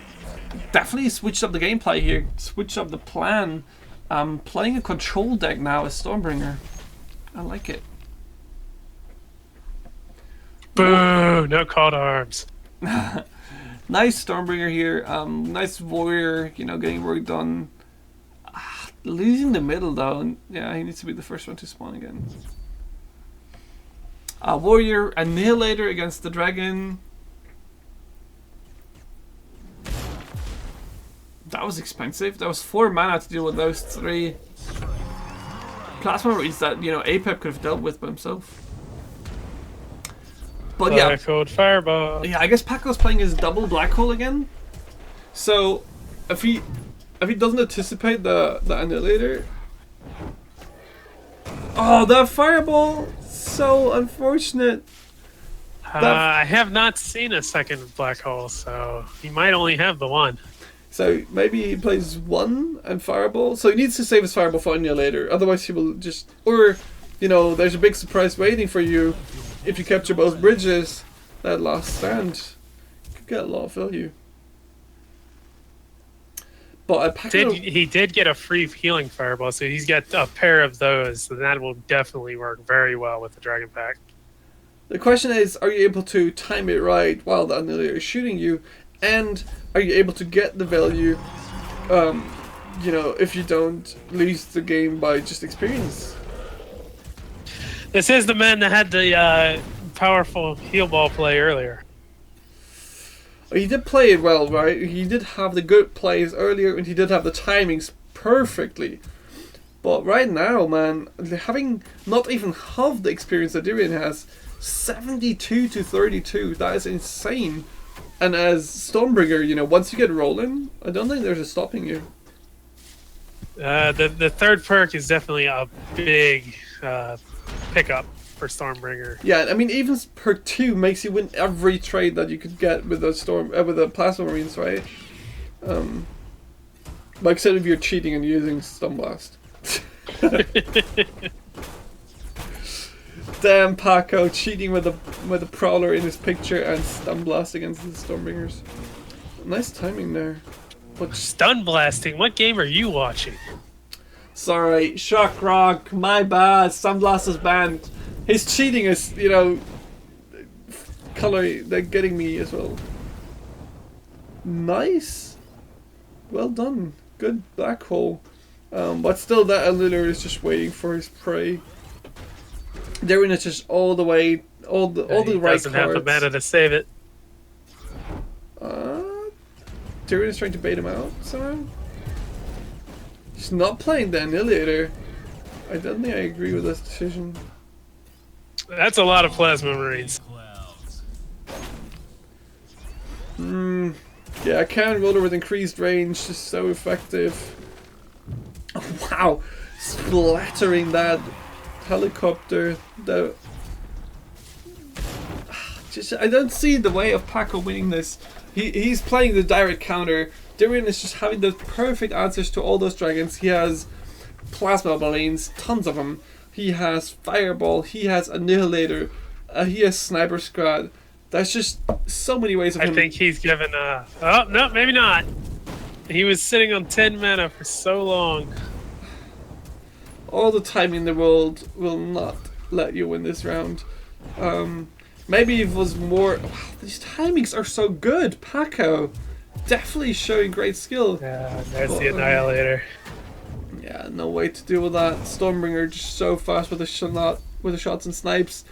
definitely switched up the gameplay here. Switched up the plan. Playing a control deck now as Stormbringer. I like it. Boo! No Call to Arms. Nice Stormbringer here. Nice Warrior, you know, getting work done. Losing the middle though. Yeah, he needs to be the first one to spawn again. Warrior Annihilator against the Dragon. That was expensive. That was 4 mana to deal with those 3. Plasma Reeds that, you know, Apep could have dealt with by himself. But yeah. Black Hole Fireball. Yeah, I guess Paco's playing his double black hole again. So if he doesn't anticipate the Annihilator. Oh, that fireball! So unfortunate. I have not seen a second Black Hole, so he might only have the one. So maybe he plays 1 and fireball. So he needs to save his fireball for Annihilator. Otherwise he will just, or you know, there's a big surprise waiting for you. If you capture both bridges, that last stand could get a lot of value. But he did get a free healing fireball, so he's got a pair of those, and that will definitely work very well with the Dragon Pack. The question is, are you able to time it right while the Annihilator is shooting you, and are you able to get the value, you know, if you don't lose the game by just experience? This is the man that had the powerful heal ball play earlier. He did play it well, right? He did have the good plays earlier, and he did have the timings perfectly. But right now, man, having not even half the experience that Dirian has, 72 to 32, that is insane. And as Stormbringer, you know, once you get rolling, I don't think there's a stopping you. The third perk is definitely a big pickup for Stormbringer. Yeah, I mean, even perk 2 makes you win every trade that you could get with the with the Plasma Marines, right? Like, except if you're cheating and using Stun Blast. Damn, Paco cheating with a Prowler in his picture and Stun Blast against the Stormbringers. Nice timing there. But Stun blasting. What game are you watching? sorry, Shock Rock, my bad. Stun Blast is banned. His cheating is, you know, they're getting me as well. Nice. Well done. Good black hole. But still, that Annihilator is just waiting for his prey. Darren is just all the way, all the right cards. Doesn't have the mana to save it. Tyrion is trying to bait him out somehow. He's not playing the Annihilator. I don't think I agree with this decision. That's a lot of Plasma Marines. Yeah, Cannon Roller with increased range is so effective. Oh, wow, splattering that helicopter. I don't see the way of Paco winning this. He's playing the direct counter. Tyrion is just having the perfect answers to all those dragons. He has Plasma Marines, tons of them. He has Fireball. He has Annihilator. He has Sniper Squad. That's just so many ways of him. I think he's given oh, no, maybe not. He was sitting on 10 mana for so long. All the time in the world will not let you win this round. Maybe it was more... Wow, these timings are so good. Paco definitely showing great skill. Yeah, there's the Annihilator. Yeah, no way to deal with that. Stormbringer just so fast with the shots and snipes.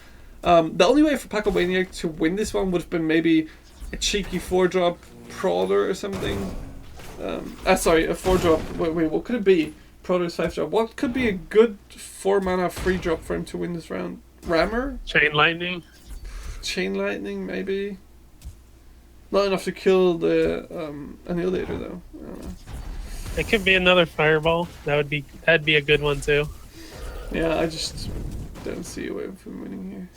The only way for Paco Maniac to win this one would have been maybe a cheeky 4-drop Prowler or something. Sorry, a 4-drop. Wait, what could it be? Prowler's 5-drop. What could be a good 4-mana free drop for him to win this round? Rammer? Chain Lightning? Chain Lightning, maybe? Not enough to kill the Annihilator, though. I don't know. It could be another Fireball. That'd be a good one too. Yeah, I just don't see a way of him winning here.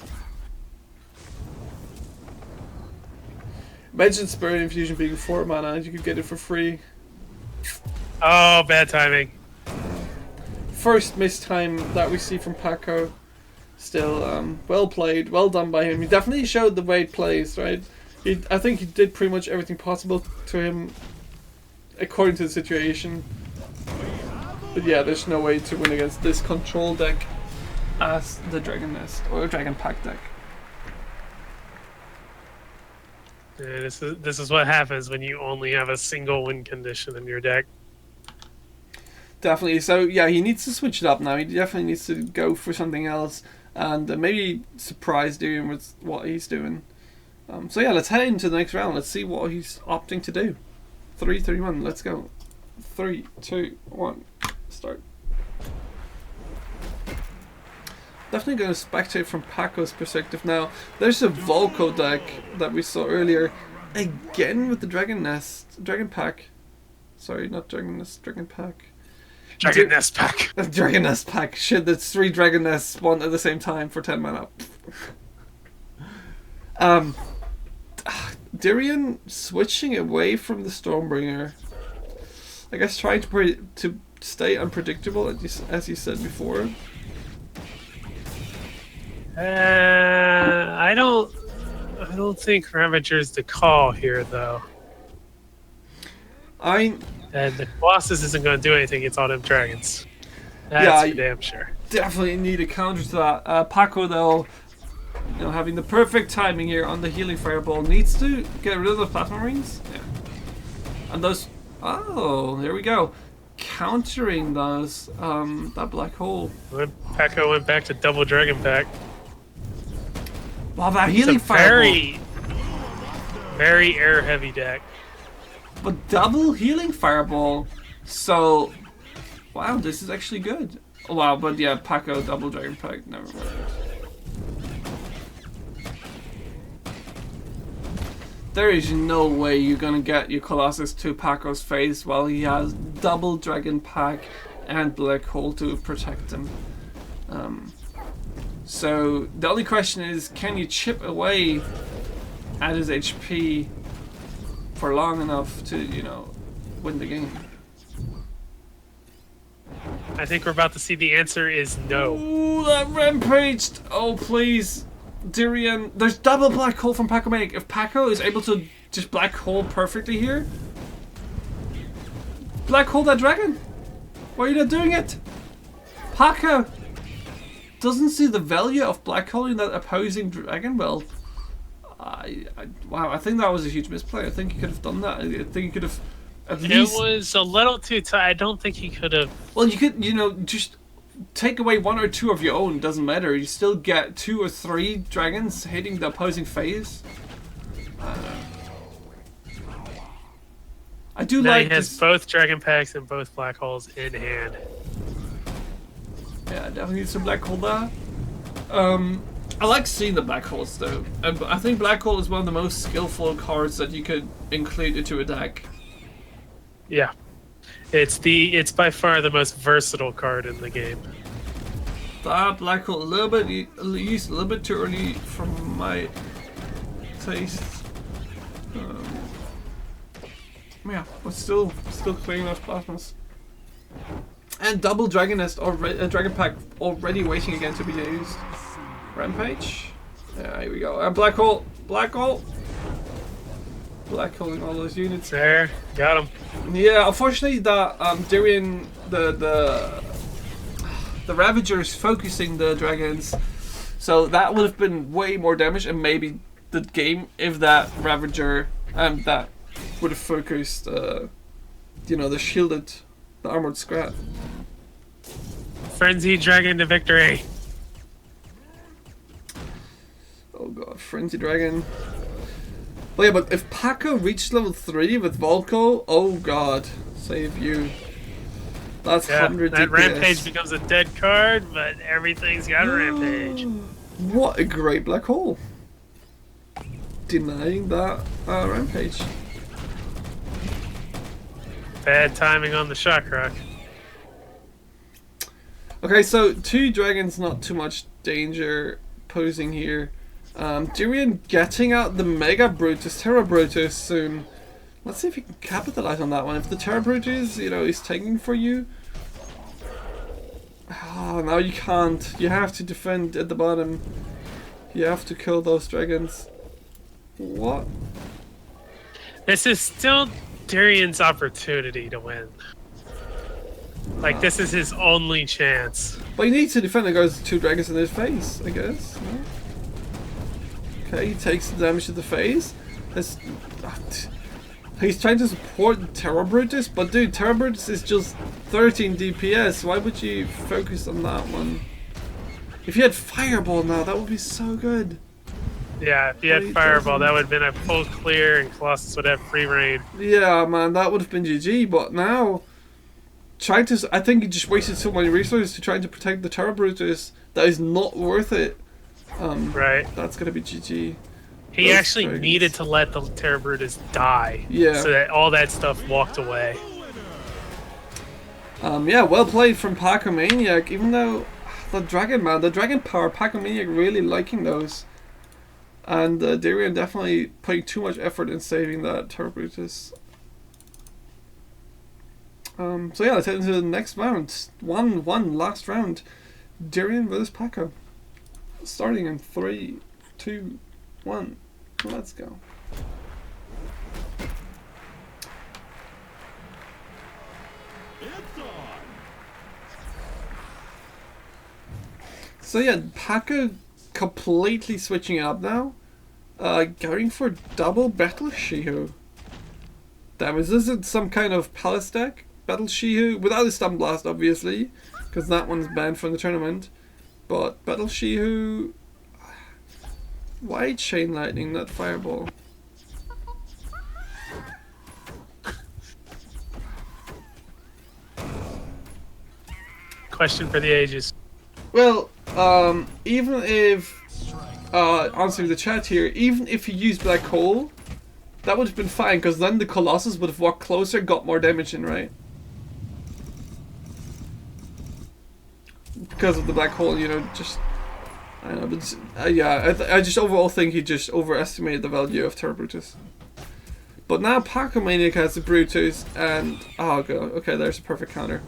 Imagine Spirit Infusion being 4 mana, you could get it for free. Oh, bad timing. First missed time that we see from Paco. Still, well played, well done by him. He definitely showed the way he plays, right? I think he did pretty much everything possible to him according to the situation. But yeah, there's no way to win against this control deck as the Dragon Nest or Dragon Pack deck. Yeah, this is what happens when you only have a single win condition in your deck. Definitely. So yeah, he needs to switch it up now. He definitely needs to go for something else and maybe surprise Tyrion with what he's doing. So yeah, let's head into the next round. Let's see what he's opting to do. 3, 3, 1, let's go. 3, 2, 1, start. Definitely going to spectate from Paco's perspective now. There's a Volco deck that we saw earlier. Again with the Dragon Nest, Dragon Pack. Sorry, not Dragon Nest, Dragon Pack. Dragon Nest Pack. Dragon Nest Pack. Shit, that's 3 Dragon Nests spawned at the same time for 10 mana. Tyrion switching away from the Stormbringer. I guess trying to stay unpredictable, as you said before. I don't think Ravager's the call here, though. And the Colossus isn't going to do anything. It's on them dragons. That's for damn sure. Definitely need a counter to that. Paco, though, having the perfect timing here on the healing fireball, needs to get rid of the plasma marines. Yeah. And those. Oh, there we go. Countering those. That black hole. Paco went back to double dragon pack. Wow, that healing fireball. Very air heavy deck. But double healing fireball. So, wow, this is actually good. Oh, wow, but yeah, Paco double dragon pack never worked. There is no way you're gonna get your Colossus to Paco's face while he has double dragon pack and black hole to protect him. So the only question is, can you chip away at his HP for long enough to, win the game? I think we're about to see the answer is no. Ooh, that rampaged! Oh, please. Tyrion, there's double black hole from Paco Manic. If Paco is able to just black hole perfectly here, black hole that dragon. Why are you not doing it? Paco doesn't see the value of black holing that opposing dragon. Well, wow, I think that was a huge misplay. I think he could have done that. I think he could have at least. It was a little too tight. I don't think he could have. Well, you could, just take away 1 or 2 of your own, doesn't matter. You still get 2 or 3 dragons hitting the opposing phase. I do Now like he has this. both dragon packs and both black holes in hand. Yeah, definitely need some black hole there. I like seeing the black holes though. I think black hole is one of the most skillful cards that you could include into a deck. Yeah, it's by far the most versatile card in the game. That black hole a little bit used a little bit too early for my taste. Yeah, but still clearing those plasmas. And double dragon nest already, dragon pack already waiting again to be used. Rampage. Yeah, here we go. Black hole, black hole, black holing all those units. There, got him. Yeah, unfortunately, that during the Ravager is focusing the dragons, so that would have been way more damage, and maybe the game if that Ravager that would have focused, you know, the shielded, the armored scrap. Frenzy dragon to victory. Oh god, Frenzy Dragon. But yeah, but if Paco reached level 3 with Volko, oh god, save you. That's Yeah, 100 that DPS. rampage becomes a dead card, but everything's got a rampage. What a great black hole. Denying that rampage. Bad timing on the shock rock. Okay, so 2 dragons, not too much danger posing here. Tyrion getting out the Mega Brutus, Terra Brutus soon. Let's see if he can capitalize on that one. If the Terra Brutus, you know, is taking for you. Oh, now you can't. You have to defend at the bottom. You have to kill those dragons. What? This is still Tyrion's opportunity to win. Like, this is his only chance. But he needs to defend against 2 dragons in his face, I guess. No? Okay, he takes the damage to the face. He's trying to support Terra Brutus, but dude, Terra Brutus is just 13 DPS. Why would you focus on that one? If you had Fireball now, that would be so good. Yeah, if he had Fireball, that would have been a full clear and Colossus would have free reign. Yeah, man, that would have been GG, but now... I think he just wasted so many resources to trying to protect the Terra Brutus that is not worth it. Right. That's gonna be GG. He Those actually dragons. needed to let the Terra Brutus die. Yeah. So that all that stuff walked away. Yeah, well played from Pacomaniac, even though the Dragon Man, the Dragon Power, Pacomaniac really liking those. And Darian definitely putting too much effort in saving that Terra Brutus. So yeah, let's head into the next round. One last round. Darian versus Paco. Starting in 3, 2, 1. Let's go. It's on. So yeah, Paco completely switching up now. Going for double Battle Shihu. Damn, is this some kind of Palace deck? Battle Shihu without a Stun Blast, obviously, because that one's banned from the tournament. But Battle Shihu, why Chain Lightning, not Fireball? Question for the ages. Well, even if answering the chat here, even if you use Black Hole, that would have been fine, because then the Colossus would have walked closer, got more damage in, right? Because of the Black Hole, you know, just... I don't know, but yeah, I just overall think he just overestimated the value of Terra Brutus. But now Pacomaniac has the Brutus, and... Oh god, okay, there's a perfect counter.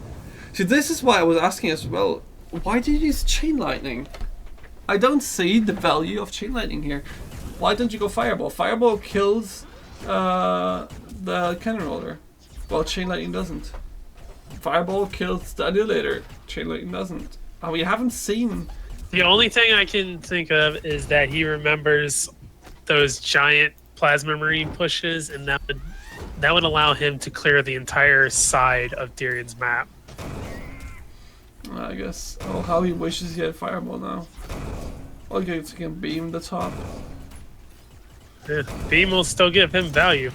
See, this is why I was asking as well, why do you use Chain Lightning? I don't see the value of Chain Lightning here. Why don't you go Fireball? Fireball kills the Cannon Roller, while Chain Lightning doesn't. Fireball kills the Annihilator, Chain Lightning doesn't. And we haven't seen... The only thing I can think of is that he remembers those giant Plasma Marine pushes, and that would allow him to clear the entire side of Dyrion's map. I guess. Oh, how he wishes he had Fireball now. Okay, so he can beam the top. Yeah, Beam will still give him value.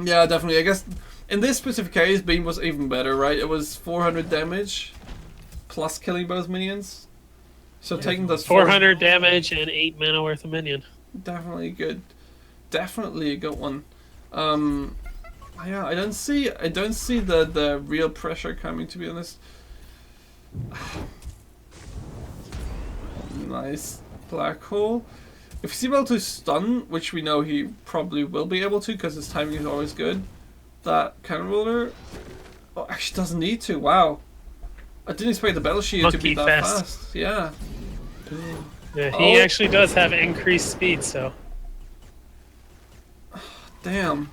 Yeah, definitely. I guess in this specific case, Beam was even better, right? It was 400 damage plus killing both minions. So taking those 400 damage and 8 mana worth of minion. definitely good. Definitely a good one. Yeah, I don't see the real pressure coming, to be honest. Nice black hole. If he's able to stun, which we know he probably will be able to because his timing is always good, that cannon roller actually doesn't need to. Wow, I didn't expect the battle shield to be Monkey that fast. fast. Yeah. Yeah, he actually does have increased speed, so. Damn.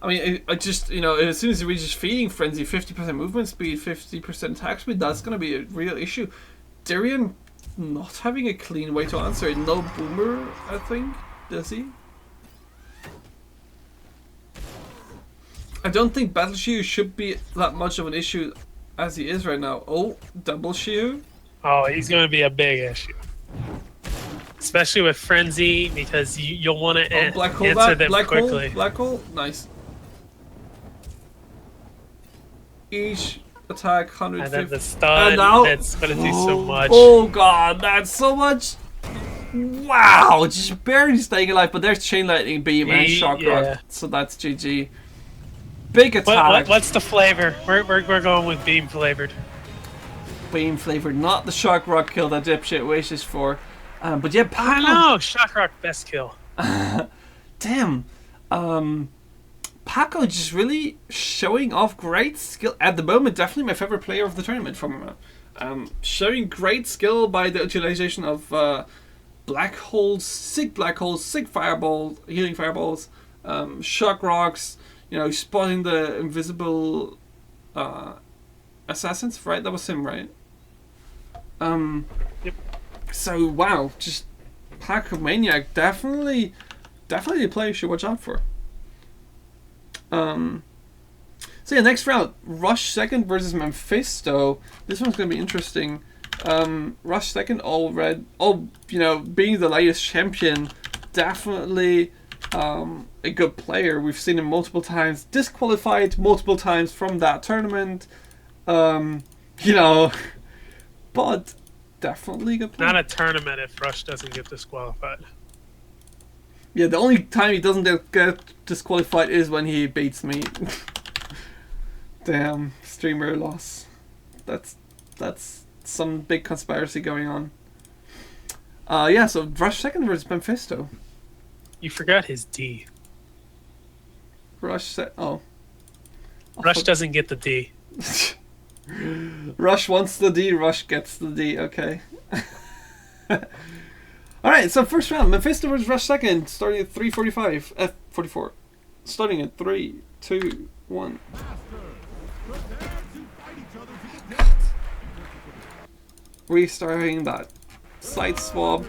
I mean, I just, you know, as soon as he reaches Feeding Frenzy, 50% movement speed, 50% attack speed, that's going to be a real issue. Darian not having a clean way to answer it. No boomer, I think. Does he? I don't think Battle Shield should be that much of an issue as he is right now. Oh, double Shield. Oh, he's going to be a big issue. Especially with Frenzy, because you'll want to Black hole, answer them black quickly. hole, black hole, nice. Each attack 150. And then the stun, now, that's going to do so much. Oh god, that's so much. Wow, just barely staying alive, but there's Chain Lightning Beam and Shock Rock, so that's GG. Big attack. What's the flavor? We're going with Beam flavored. Beam flavored, not the Shock Rock kill that dipshit wishes for. But yeah, I know, Shock Rock best kill. Damn. Paco just really showing off great skill at the moment. Definitely my favorite player of the tournament from showing great skill by the utilization of black holes, sick fireballs, healing fireballs, shock rocks. You know, spotting the invisible assassins. Right, that was him, right? Yep. So wow, just Paco Maniac definitely a player you should watch out for. So yeah, next round, Rush second versus Mephisto. This one's gonna be interesting. Rush second, all red, being the latest champion, definitely a good player. We've seen him multiple times, disqualified multiple times from that tournament. But definitely a good player. Not a tournament if Rush doesn't get disqualified. Yeah, the only time he doesn't get disqualified is when he beats me. Damn, streamer loss. That's some big conspiracy going on. Yeah, so Rush second versus Mephisto. You forgot his D. Rush doesn't get the D. Rush wants the D, Rush gets the D, okay. Alright, so first round, Mephisto versus Rush second, starting at 3:45, 44. Starting at 3, 2, 1. Restarting that side swap.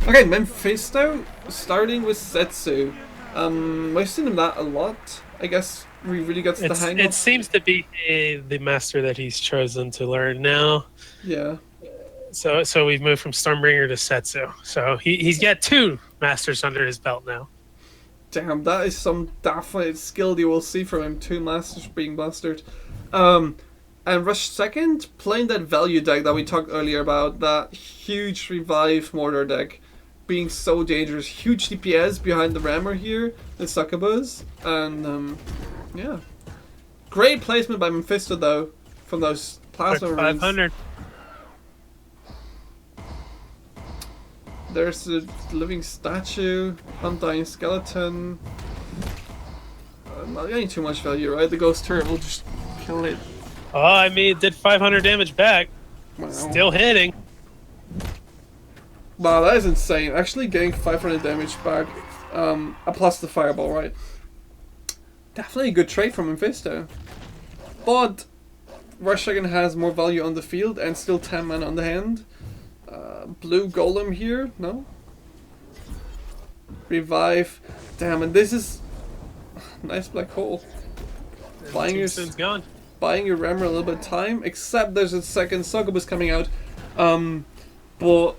Okay, Mephisto starting with Setsu. We've seen him that a lot. I guess we really got the hang of. It seems to be the master that he's chosen to learn now. Yeah. So we've moved from Stormbringer to Setsu. So he's got 2 masters under his belt now. Damn, that is some definite skill you will see from him. 2 masters being mastered. And Rush second, playing that value deck that we talked earlier about, that huge revive mortar deck, being so dangerous. Huge DPS behind the rammer here, the succubus, and yeah, great placement by Mephisto though from those plasma runes. 500. There's the living statue, undying skeleton. Not getting too much value, right? The ghost turret will just kill it. Oh, I mean, it did 500 damage back. Wow. Still hitting. Wow, that is insane. Actually getting 500 damage back, plus the fireball, right? Definitely a good trade from Mephisto. But Rush Second has more value on the field and still 10 mana on the hand. Blue golem here, no? Revive. Damn, and this is nice black hole. Buying your rammer a little bit of time, except there's a second succubus coming out. But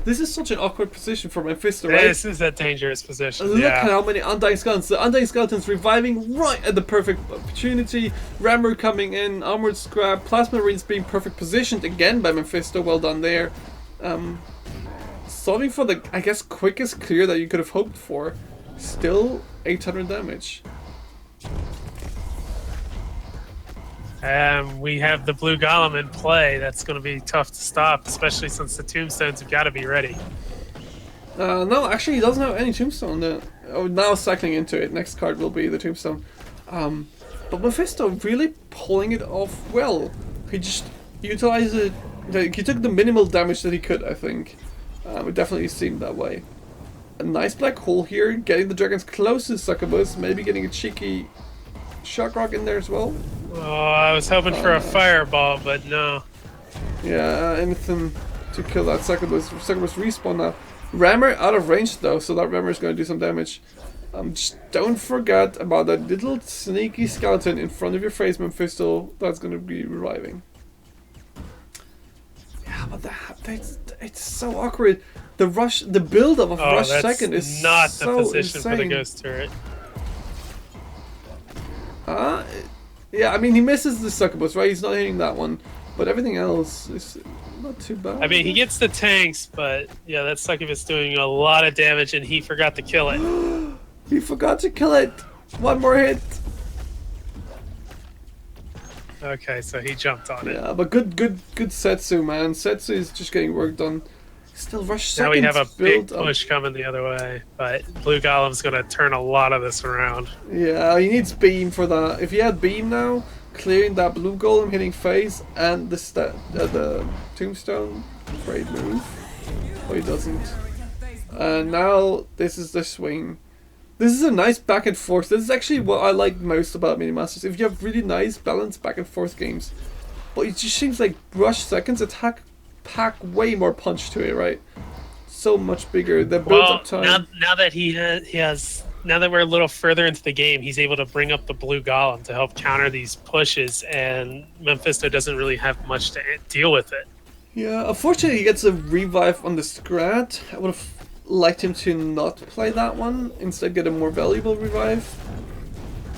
This is such an awkward position for Mephisto, right? This is a dangerous position. Look Yeah. at how many Undying Skeletons. The Undying Skeletons reviving right at the perfect opportunity. Rammer coming in, Armored Scrap, Plasma Marines being perfect positioned again by Mephisto. Well done there. Solving for the, I guess, quickest clear that you could have hoped for. Still 800 damage. We have the blue golem in play. That's going to be tough to stop, especially since the tombstones have got to be ready. No, actually, he doesn't have any tombstone. Now cycling into it. Next card will be the tombstone. But Mephisto really pulling it off well. He just utilized it. Like, he took the minimal damage that he could, I think. It definitely seemed that way. A nice black hole here, getting the dragons close to Succubus, maybe getting a cheeky shock rock in there as well. Oh, I was hoping for a fireball, but no. Yeah, anything to kill that Succubus. Succubus respawn now. Rammer out of range though, so that Rammer is going to do some damage. Just don't forget about that little sneaky skeleton in front of your face, Mephisto. That's going to be reviving. Yeah, but it's so awkward. The build up of Rush that's Second is not so the position insane. for the ghost turret. Yeah, I mean he misses the Succubus, right? He's not hitting that one, but everything else is not too bad. I mean, he gets the tanks, but yeah, that succubus doing a lot of damage, and he forgot to kill it. He forgot to kill it. One more hit. Okay, so he jumped on it. Yeah, but good Setsu, man. Setsu is just getting work done. Still Rush Second. Now we have a big build up. push coming the other way, but Blue Golem's going to turn a lot of this around. Yeah, he needs Beam for that. If he had Beam now, clearing that Blue Golem hitting face and the Tombstone, great move. Oh, he doesn't. And now this is the swing. This is a nice back and forth. This is actually what I like most about Mini Masters. If you have really nice, balanced back and forth games, but it just seems like Rush Second's attack pack way more punch to it, right? So much bigger. The build up time. Now that he has now that we're a little further into the game, he's able to bring up the Blue Golem to help counter these pushes, and Mephisto doesn't really have much to deal with it. Yeah, unfortunately he gets a revive on the Scrat. I would have liked him to not play that one, instead get a more valuable revive.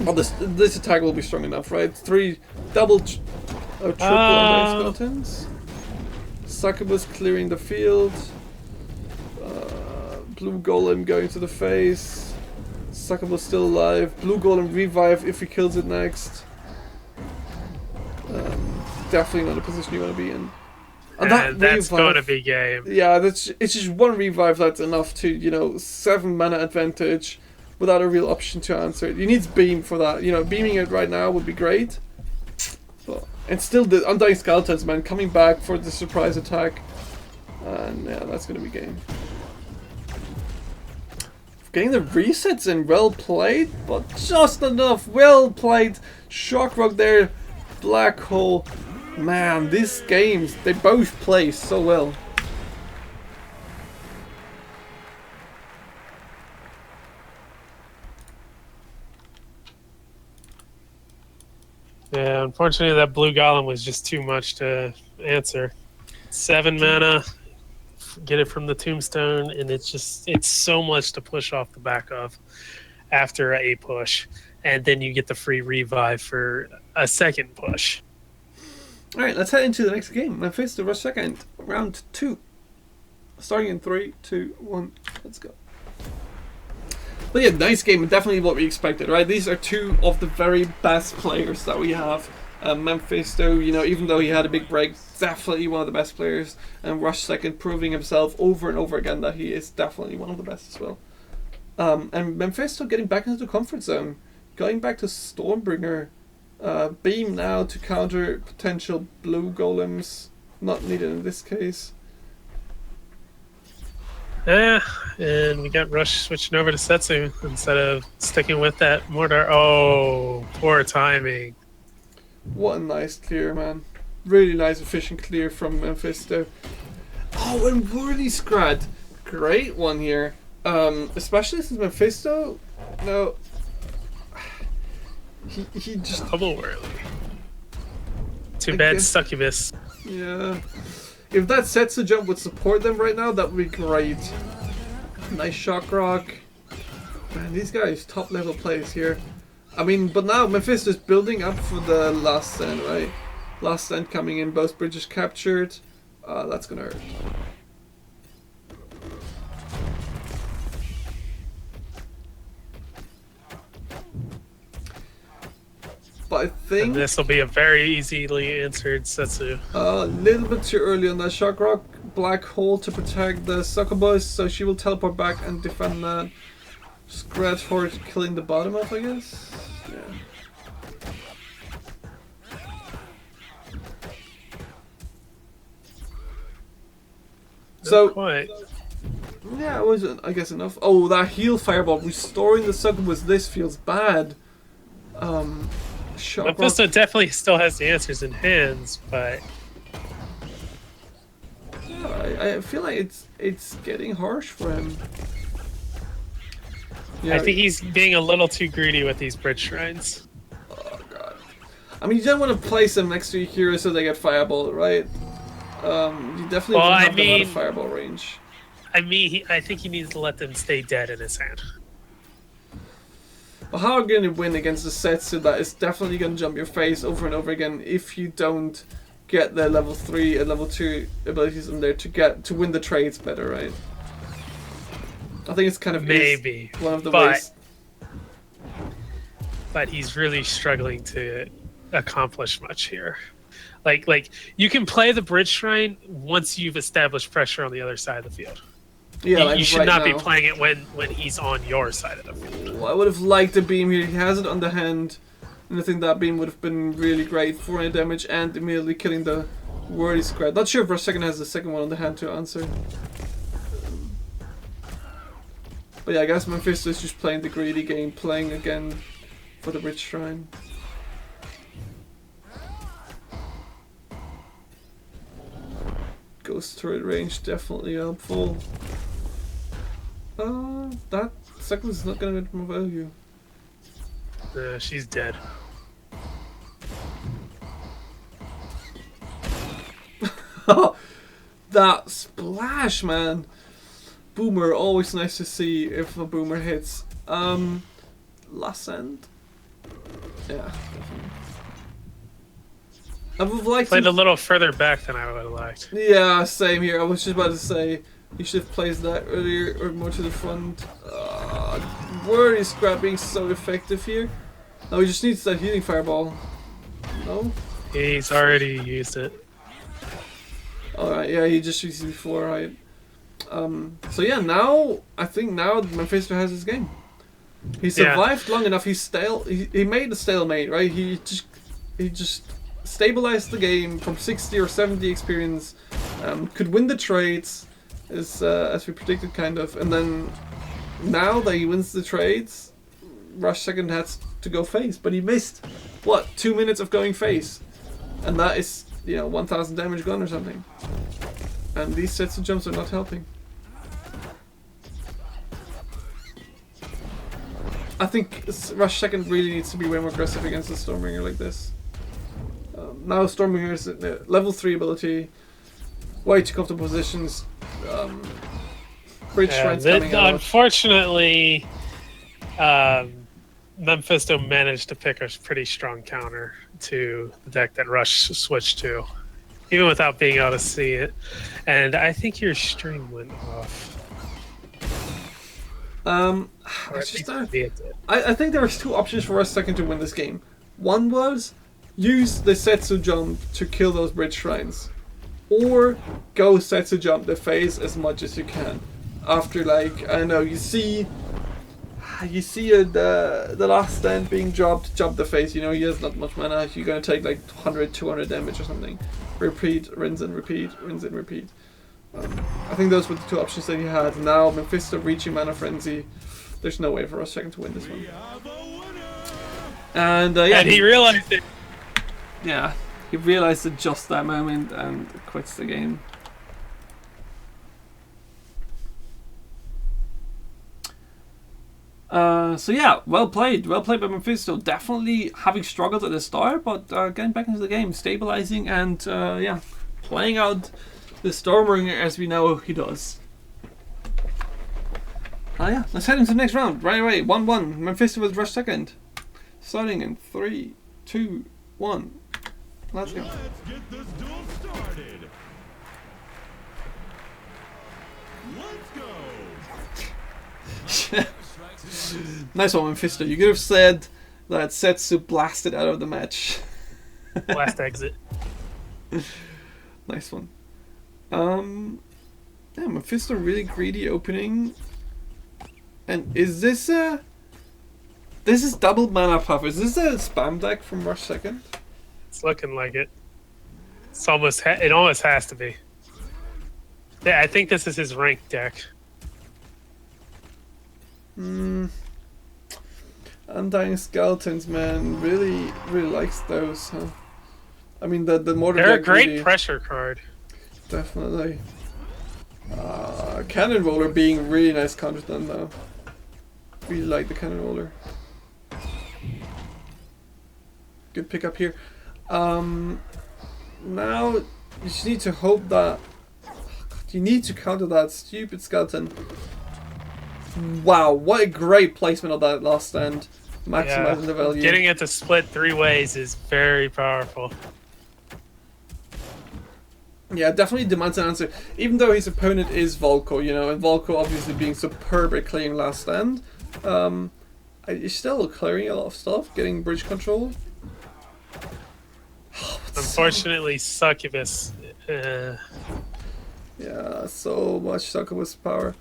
Well, this attack will be strong enough, right? Triple skeletons. Succubus clearing the field. Blue Golem going to the face. Succubus still alive. Blue Golem revive if he kills it next. Definitely not a position you want to be in. And that's going to be game. Yeah, it's just one revive that's enough to, 7 mana advantage without a real option to answer it. You need Beam for that. Beaming it right now would be great. And still the Undying Skeletons, man, coming back for the surprise attack. And yeah, that's going to be game. Getting the resets in, well played, but just enough. Well played. Shock Rock there. Black Hole. Man, these games, they both play so well. Yeah, unfortunately that Blue Golem was just too much to answer. 7 mana, get it from the Tombstone, and it's so much to push off the back of after a push. And then you get the free revive for a second push. Alright, let's head into the next game. Mephisto Rush Second, round 2. Starting in 3, 2, 1, let's go. But yeah, nice game, definitely what we expected, right? These are two of the very best players that we have. Mephisto, even though he had a big break, definitely one of the best players. And Rush Second proving himself over and over again that he is definitely one of the best as well. And Mephisto getting back into the comfort zone, going back to Stormbringer. Beam now to counter potential blue golems. Not needed in this case. Yeah, and we got Rush switching over to Setsu instead of sticking with that Mortar. Oh, poor timing. What a nice clear, man. Really nice, efficient clear from Mephisto. Oh, and Worthy Scrat. Great one here. Especially since Mephisto... No... He just... Double whirly. Too bad Succubus. Yeah. If that Setsu jump would support them right now, that would be great. Nice shock rock. Man, these guys top level plays here. I mean, but now Mephisto's building up for the last stand, right? Last stand coming in, both bridges captured. That's gonna hurt. But I think this will be a very easily answered Setsu. a little bit too early on that shock rock. Black hole to protect the succubus, so she will teleport back and defend that. Scratch for it, killing the bottom up, I guess. Yeah. So Quite. yeah, it was I guess enough. Oh, that heal fireball restoring the succubus. This feels bad. Shock rock. Mephisto definitely still has the answers in hands, but I feel like it's getting harsh for him. Yeah, I think he's being a little too greedy with these bridge shrines. oh god. I mean, you don't want to place them next to your hero so they get fireball, right? You definitely Well, want to I have them out mean- of fireball range. I mean, I think he needs to let them stay dead in his hand. But how are you going to win against the Setsu that is definitely going to jump your face over and over again if you don't get the level 3 and level 2 abilities in there to win the trades better, right? I think it's kind of Maybe, one of the but- ways. But he's really struggling to accomplish much here. Like you can play the bridge shrine once you've established pressure on the other side of the field. Yeah, like you should right not be now. playing it when he's on your side of the field. Well, I would have liked a beam here. He has it on the hand, and I think that beam would have been really great. 400 damage and immediately killing the wordy square. Not sure if our second has the second one on the hand to answer. But yeah, I guess Mephisto is just playing the greedy game, playing again for the bridge shrine. Ghost turret range definitely helpful. That second is not gonna get more value. She's dead. That splash, man! Boomer, always nice to see if a boomer hits. Last end. Yeah, definitely. I would like Played to. a little further back than I would have liked. Yeah, same here. I was just about to say you should have placed that earlier or more to the front. Word is scrap being so effective here. No, he just needs that healing fireball. No? He's already used it. Alright, yeah, he just used it before, right? So yeah, now I think now Mephisto has his game. He survived long enough. He made a stalemate, right? He just stabilized the game from 60 or 70 experience. Could win the trades, as we predicted, kind of. And then now that he wins the trades, Rush second has to go face, but he missed what 2 minutes of going face, and that is 1,000 damage gone or something. And these sets of jumps are not helping. I think Rush second really needs to be way more aggressive against the Stormbringer like this. Now Stormbringer is level 3 ability, way too comfortable positions. Bridge Shrine's coming out. Unfortunately, Mephisto managed to pick a pretty strong counter to the deck that Rush switched to, even without being able to see it. And I think your stream went off. I Or at just least don't. it did. I think there was two options for us second to win this game. One was use the Setsu jump to kill those bridge shrines, or go Setsu jump the face as much as you can. After like I don't know, you see the last stand being dropped, jump the face. He has not much mana. You're gonna take like 100, 200 damage or something. Repeat, rinse and repeat, rinse and repeat. I think those were the two options that he had. Now Mephisto reaching Mana Frenzy. There's no way for us second to win this one. And yeah, And he realized it. yeah, he realized at just that moment and quits the game. So yeah, well played by Mephisto. Definitely having struggled at the start, but getting back into the game, stabilizing, and yeah, playing out the Stormbringer as we know he does. Oh yeah, let's head into the next round right away. 1-1. Mephisto with rush second. Starting in 3, 2, 1. Let's go. Let's get this duel started. Let's go. Nice one, Mephisto. You could have said that Setsu blasted out of the match. Last exit. Nice one. Yeah, Mephisto really greedy opening. And is this a... This is double mana puff. Is this a spam deck from Rush Second? It's looking like it. It's almost. It almost has to be. Yeah, I think this is his ranked deck. Undying Skeletons, man, really likes those, huh? I mean, the more They're a deck great really, pressure card. definitely. Cannon Roller being really nice counter then, though. Really like the Cannon Roller. Good pickup here. Now you just need to hope that you need to counter that stupid skeleton. Wow, what a great placement of that last stand. Maximizing the value. Getting it to split 3 ways is very powerful. Yeah, definitely demands an answer. Even though his opponent is Volko, you know, and Volko obviously being superb at clearing last stand, he's still clearing a lot of stuff, getting bridge control. Unfortunately, Succubus. Yeah, so much Succubus power.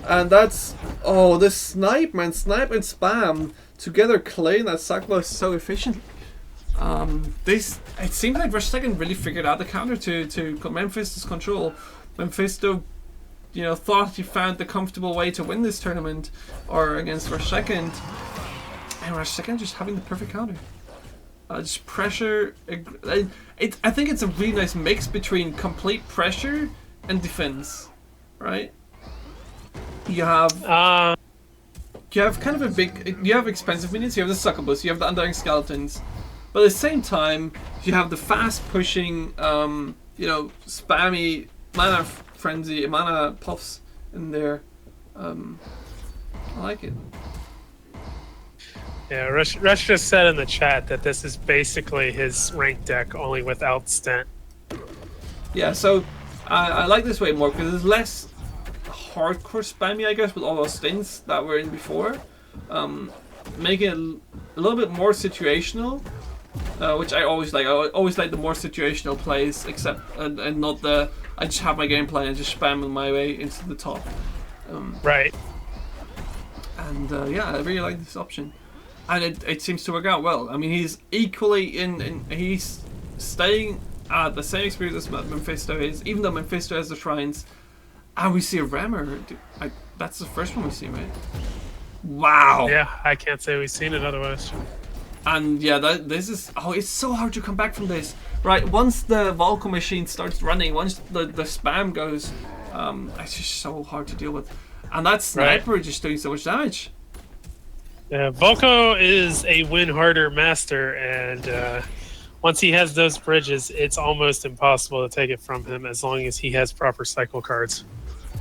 And that's... Oh, this snipe, man. Snipe and spam together clearing that Succubus so efficient. It seems like Rush Second really figured out the counter to Mephisto's control. Mephisto, you know, thought he found the comfortable way to win this tournament or against Rush Second. And Rush Second just having the perfect counter. Just pressure. I think it's a really nice mix between complete pressure and defense, right? You have kind of a big. You have expensive minions. You have the Succubus. You have the Undying Skeletons, but at the same time, you have the fast pushing, you know, spammy mana frenzy, mana puffs in there. I like it. Yeah, Rush just said in the chat that this is basically his ranked deck, only without Stint. Yeah, so I like this way more because it's less hardcore spammy, I guess, with all those stints that were in before. Making it a little bit more situational, which I always like. I always like the more situational plays, except and not the I just have my game plan and just spam my way into the top. Right. And yeah, I really like this option. And it seems to work out well. I mean, he's equally he's staying at the same experience as Mephisto is, even though Mephisto has the shrines. And we see a rammer. That's the first one we see, right? Wow. Yeah, I can't say we've seen it otherwise. And yeah, this is... Oh, it's so hard to come back from this. Right, once the Volko machine starts running, once the spam goes, it's just so hard to deal with. And that sniper just doing so much damage. Yeah, Volko is a win harder master, and once he has those bridges, it's almost impossible to take it from him as long as he has proper cycle cards.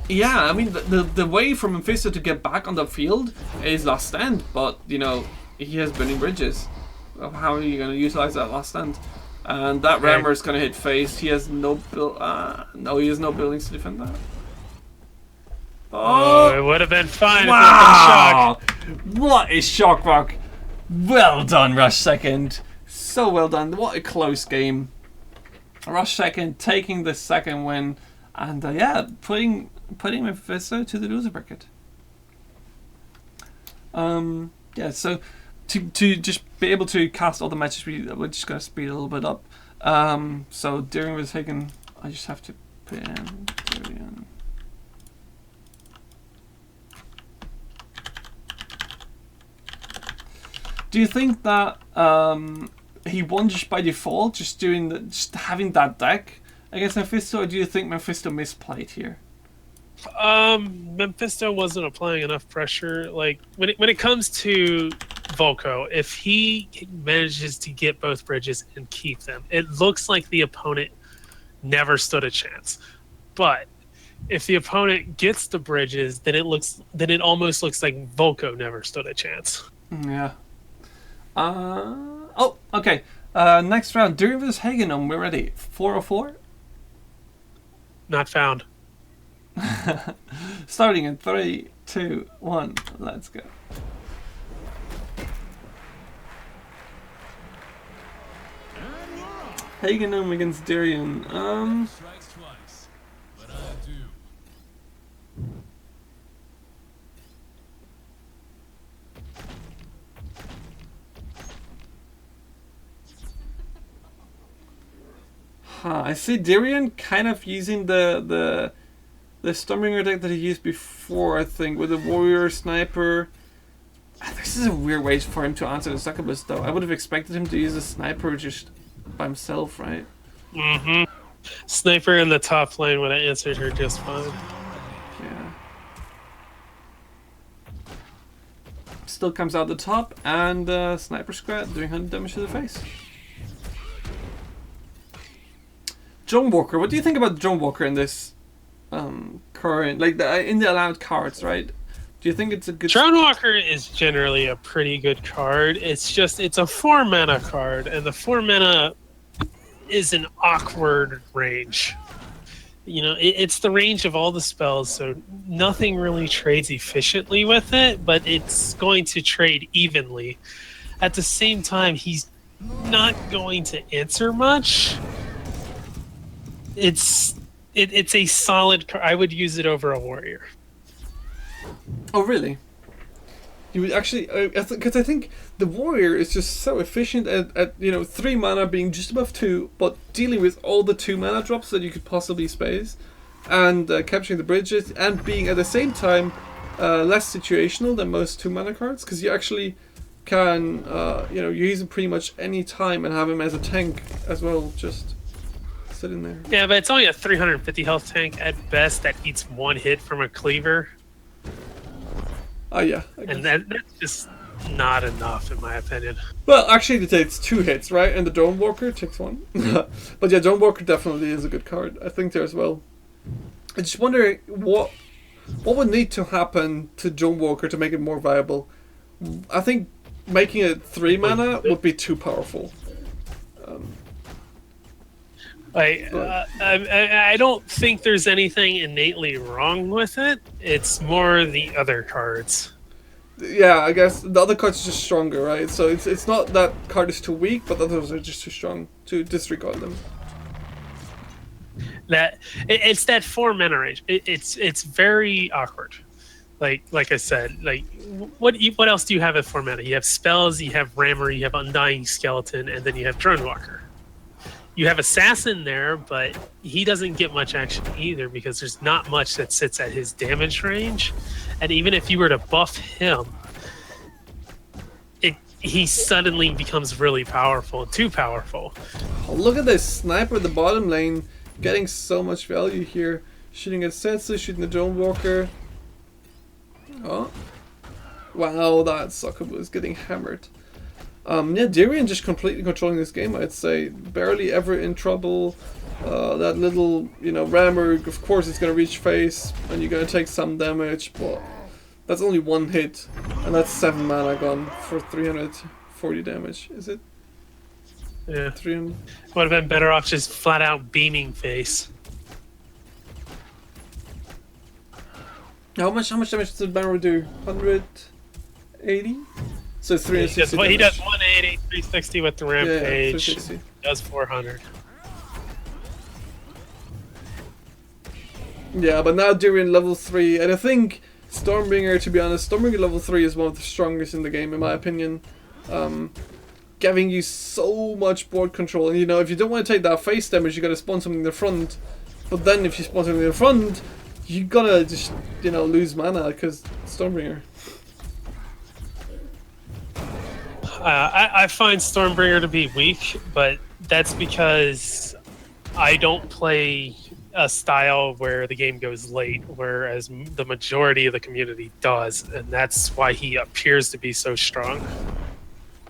Yeah, I mean, the way for Mephisto to get back on the field is last stand, but, you know, he has burning bridges. How are you going to utilize that last stand? And that rammer is going to hit face. He has no he has no buildings to defend that. Oh, it would have been fine wow. If it had been shock. What is shock rock? Well done, Rush Second. So well done. What a close game. Rush Second taking the second win, and yeah, putting Mephisto to the loser bracket. Yeah, so to just be able to cast all the matches, we're just gonna speed a little bit up. So during was taken, I just have to put it in. Darian. Do you think that he won just by default, just having that deck against Mephisto, or do you think Mephisto misplayed here? Mephisto wasn't applying enough pressure. Like when it comes to Volko, if he manages to get both bridges and keep them, it looks like the opponent never stood a chance. But if the opponent gets the bridges, then it almost looks like Volko never stood a chance. Yeah. Oh, okay. Next round, Durian vs. Hagenum. We're ready. 404. Not found. Starting in 3, 2, 1. Let's go. And we're off. Hagenum against Durian. Strikes twice, but I do. I see Durian kind of using the Stormbringer deck that he used before, I think, with the Warrior Sniper. This is a weird way for him to answer the Succubus, though. I would have expected him to use a Sniper just by himself, right? Mm-hmm. Sniper in the top lane would have answered her just fine. Yeah. Still comes out the top, and Sniper Scrat doing 100 damage to the face. Drone Walker, what do you think about Drone Walker in this current, like in the allowed cards, right? Do you think it's a good? Drone Walker is generally a pretty good card. It's a 4 mana card, and the 4 mana is an awkward range. You know, it's the range of all the spells, so nothing really trades efficiently with it, but it's going to trade evenly. At the same time, he's not going to answer much. It's a solid card. I would use it over a warrior. Oh, really? You would actually, because I think the warrior is just so efficient at 3 mana being just above 2, but dealing with all the 2 mana drops that you could possibly space, and capturing the bridges, and being at the same time less situational than most 2 mana cards, because you actually can you use him pretty much any time and have him as a tank as well. Just sit in there. Yeah, but it's only a 350 health tank at best that eats 1 hit from a Cleaver. Oh yeah, And that's just not enough, in my opinion. well, actually, it takes 2 hits, right? And the Drone Walker takes 1. But yeah, Drone Walker definitely is a good card. I think there as well. I just wonder what would need to happen to Drone Walker to make it more viable. I think making it 3 mana would be too powerful. I don't think there's anything innately wrong with it. It's more the other cards. Yeah, I guess the other cards are just stronger, right? So it's not that card is too weak, but the others are just too strong to disregard them. It's that 4 mana range. It's very awkward. Like I said, what else do you have at 4 mana? You have spells, you have Rammer, you have Undying Skeleton, and then you have Drone Walker. You have Assassin there, but he doesn't get much action either because there's not much that sits at his damage range. And even if you were to buff him, he suddenly becomes really powerful, too powerful. Oh, look at this Sniper at the bottom lane, getting so much value here. Shooting at Setsu, shooting the Drone Walker. Oh. Wow, that Succubus is getting hammered. Yeah, Durian just completely controlling this game, I'd say. Barely ever in trouble. That little, rammer, of course it's going to reach face, and you're going to take some damage, but that's only 1 hit, and that's 7 mana gone for 340 damage, is it? Yeah. 300. Would have been better off just flat out beaming face. How much damage did Barrow do? 180? So 360 He does 180, 360 with the Rampage. Yeah, 360. Does 400. Yeah, but now Durian level 3, and I think Stormbringer, to be honest, Stormbringer level 3 is one of the strongest in the game, in my opinion. Giving you so much board control, and if you don't want to take that face damage, you gotta spawn something in the front. But then if you spawn something in the front, you gotta just, lose mana, because Stormbringer. I find Stormbringer to be weak, but that's because I don't play a style where the game goes late, whereas the majority of the community does, and that's why he appears to be so strong.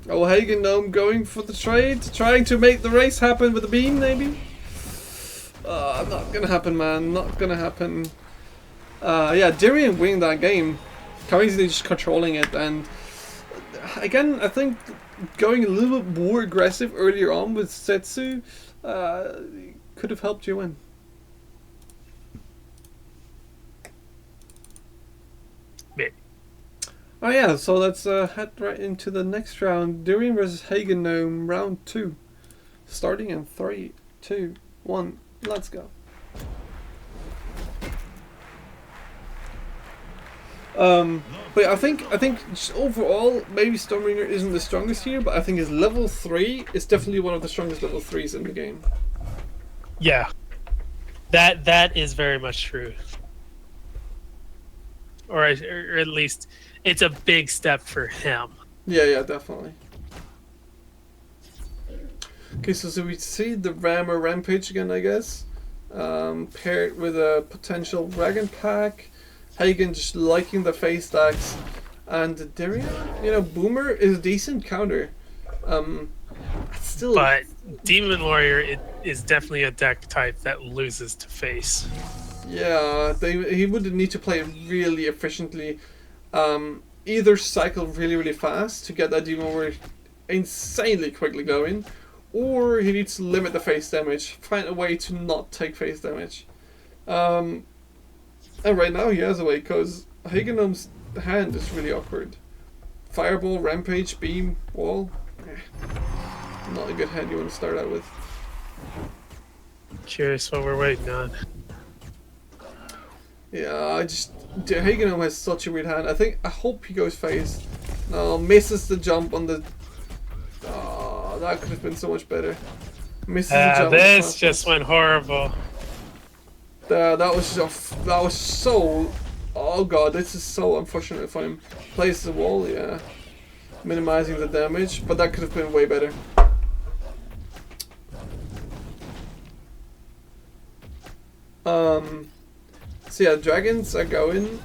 Oh, Hagen Gnome going for the trade, trying to make the race happen with the beam, maybe? Not gonna happen, man. Not gonna happen. Yeah, Darian winning that game. Currently just controlling it, and again, I think going a little bit more aggressive earlier on with Setsu could have helped you win. Yeah. Oh yeah, so let's head right into the next round. Darian versus Hagen Gnome, round 2. Starting in 3, 2, 1, let's go. But I think just overall, maybe Stormbringer isn't the strongest here, but I think his level 3 is definitely one of the strongest level 3s in the game. Yeah, that is very much true. Or at least it's a big step for him. Yeah, definitely. Okay, so we see the Rammer Rampage again, I guess. Paired with a potential Dragon Pack. Hagen just liking the face stacks. And Darian, Boomer is a decent counter. Still. But Demon Warrior is definitely a deck type that loses to face. Yeah, he would need to play really efficiently. Either cycle really fast to get that Demon Warrior insanely quickly going, or he needs to limit the face damage, find a way to not take face damage. And right now he has a way, because Hagen Gnome's hand is really awkward. Fireball, Rampage, Beam, Wall. Not a good hand you want to start out with. Curious what we're waiting on. Yeah, Hagen Gnome has such a weird hand. I hope he goes face. No, misses the jump on the... Oh, that could have been so much better. Misses the jump. This just went horrible. That was so... Oh god, this is so unfortunate for him. Plays the wall, yeah. Minimizing the damage, but that could have been way better. So yeah, dragons are going.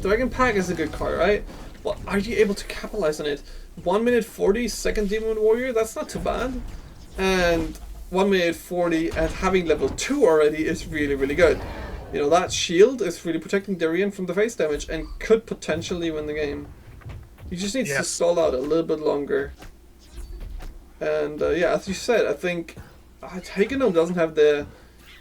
Dragon Pack is a good card, right? But are you able to capitalize on it? 1 minute 40, second Demon Warrior, that's not too bad. And 1 minute 40 and having level 2 already is really good. That shield is really protecting Darian from the face damage and could potentially win the game. He just needs to stall out a little bit longer. And yeah, as you said, I think Hagen Gnome doesn't have the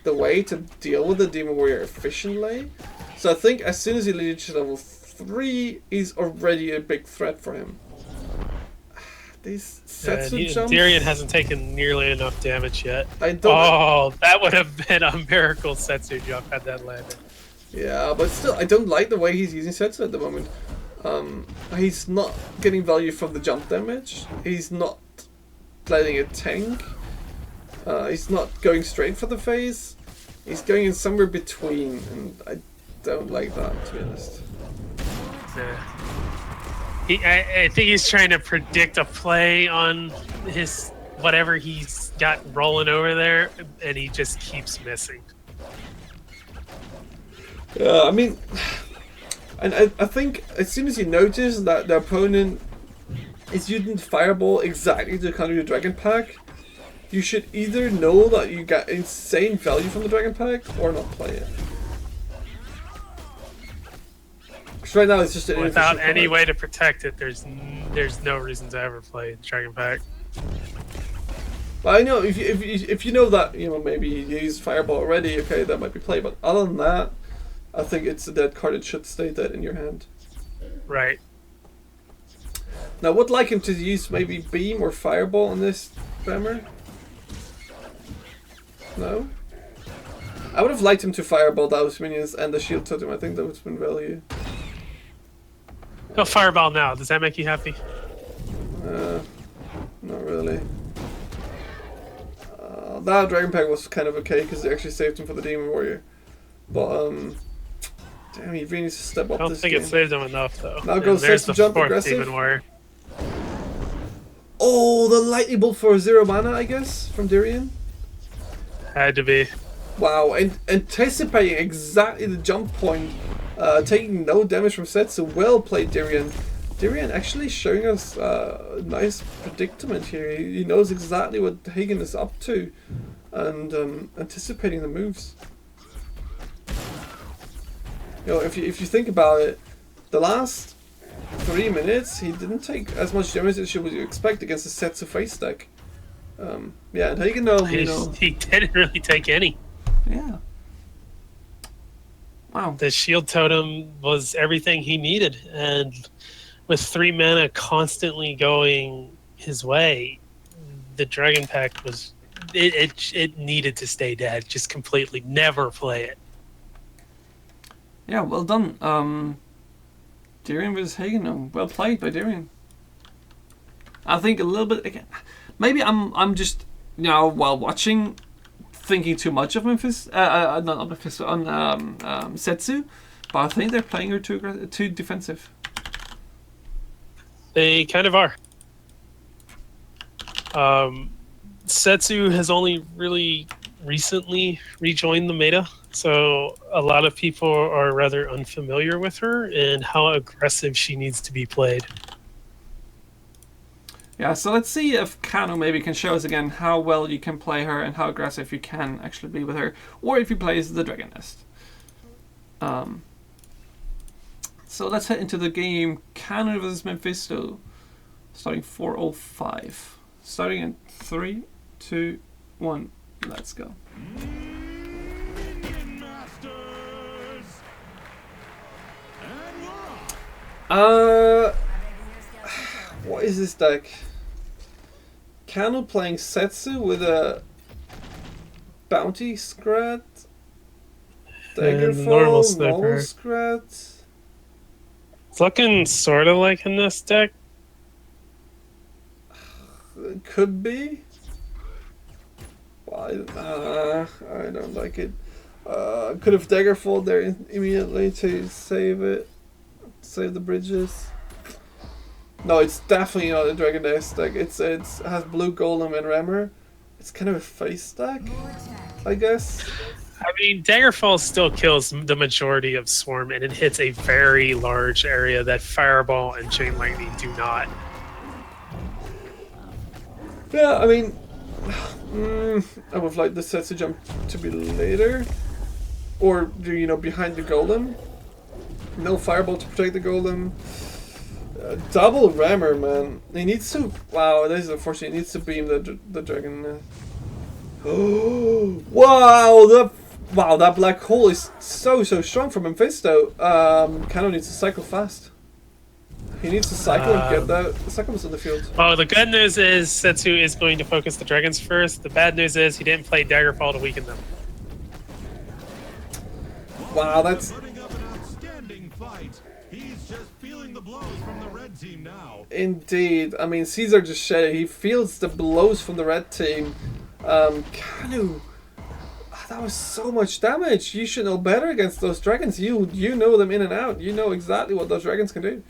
way to deal with the Demon Warrior efficiently. So I think as soon as he reaches level 3, he's already a big threat for him. These Setsu jumps... Darian hasn't taken nearly enough damage yet. That would have been a miracle Setsu jump had that landed. Yeah, but still, I don't like the way he's using Setsu at the moment. He's not getting value from the jump damage. He's not letting it tank. He's not going straight for the face. He's going in somewhere between, and I don't like that, to be honest. I think he's trying to predict a play on his whatever he's got rolling over there, and he just keeps missing. Yeah, I mean, and I think as soon as you notice that the opponent is using Fireball exactly to counter your Dragon Pack, you should either know that you get insane value from the Dragon Pack or not play it. Because right now it's just an without any way to protect it. There's no reason to ever play Dragon Pack. But I know if you know that maybe you used Fireball already, okay, that might be play. But other than that, I think it's a dead card. It should stay dead in your hand. Right. Now, I would like him to use maybe Beam or Fireball on this Rammer. No? I would have liked him to Fireball those minions and the Shield Totem. I think that would have been value. Go Fireball now. Does that make you happy? Not really. That Dragon Pack was kind of okay because they actually saved him for the Demon Warrior. But, damn, he really needs to step up this game. I don't think it saved him enough, though. Now go there's the the jump aggressive. Demon Warrior. Oh, the Lightning Bolt for 0 mana, I guess, from Darian. Had to be. Wow, and anticipating exactly the jump point, taking no damage from Setsu. Well played, Darian. Darian actually showing us a nice predicament here. He knows exactly what Hagen is up to. and anticipating the moves. You know, if you think about it, the last 3 minutes he didn't take as much damage as you would expect against a Setsu face deck. Yeah, and Hagenome, you know, He didn't really take any. yeah. Wow. The shield totem was everything he needed, and with 3 mana constantly going his way, the Dragon Pack was it needed to stay dead. Just completely never play it. Yeah, well done. Darian versus Hagenome. Well played by Darian. I think a little bit again. Maybe I'm just, you know, while watching, thinking too much of Memphis. Not Memphis on Setsu, but I think they're playing her too defensive. They kind of are. Setsu has only really recently rejoined the meta, so a lot of people are rather unfamiliar with her and how aggressive she needs to be played. Yeah, so let's see if Kano maybe can show us again how well you can play her and how aggressive you can actually be with her, or if he plays the Dragon Nest. So let's head into the game. Kano versus Mephisto, starting 4:05. Starting in 3, 2, 1. Let's go. Minion Masters. And we're off. What is this deck? Kano playing Setsu with a Bounty Scrat, Daggerfall, normal Sniper. normal Scrat. It's looking sort of like in this deck. It could be. I don't like it. Could have Daggerfall there immediately to save it, save the bridges. No, it's definitely not a Dragon Nest deck. It has Blue Golem and Rammer. It's kind of a face deck, I guess. I mean, Daggerfall still kills the majority of Swarm, and it hits a very large area that Fireball and Chain Lightning do not. Yeah, I mean, I would like the Setsu jump to be later, or behind the Golem. No Fireball to protect the Golem. Double Rammer, man. He needs to. Wow, this is unfortunate. He needs to beam the Dragon. Oh, wow! That black hole is so strong from Mephisto. Kano needs to cycle fast. He needs to cycle and get the seconds on the field. Well, the good news is Setsu is going to focus the dragons first. The bad news is he didn't play Daggerfall to weaken them. Wow, that's. Putting up an outstanding fight. He's just feeling the blows from the red team now. Indeed. I mean, Caesar just said it. He feels the blows from the red team. Kanu. That was so much damage. You should know better against those dragons. You know them in and out. You know exactly what those dragons can do.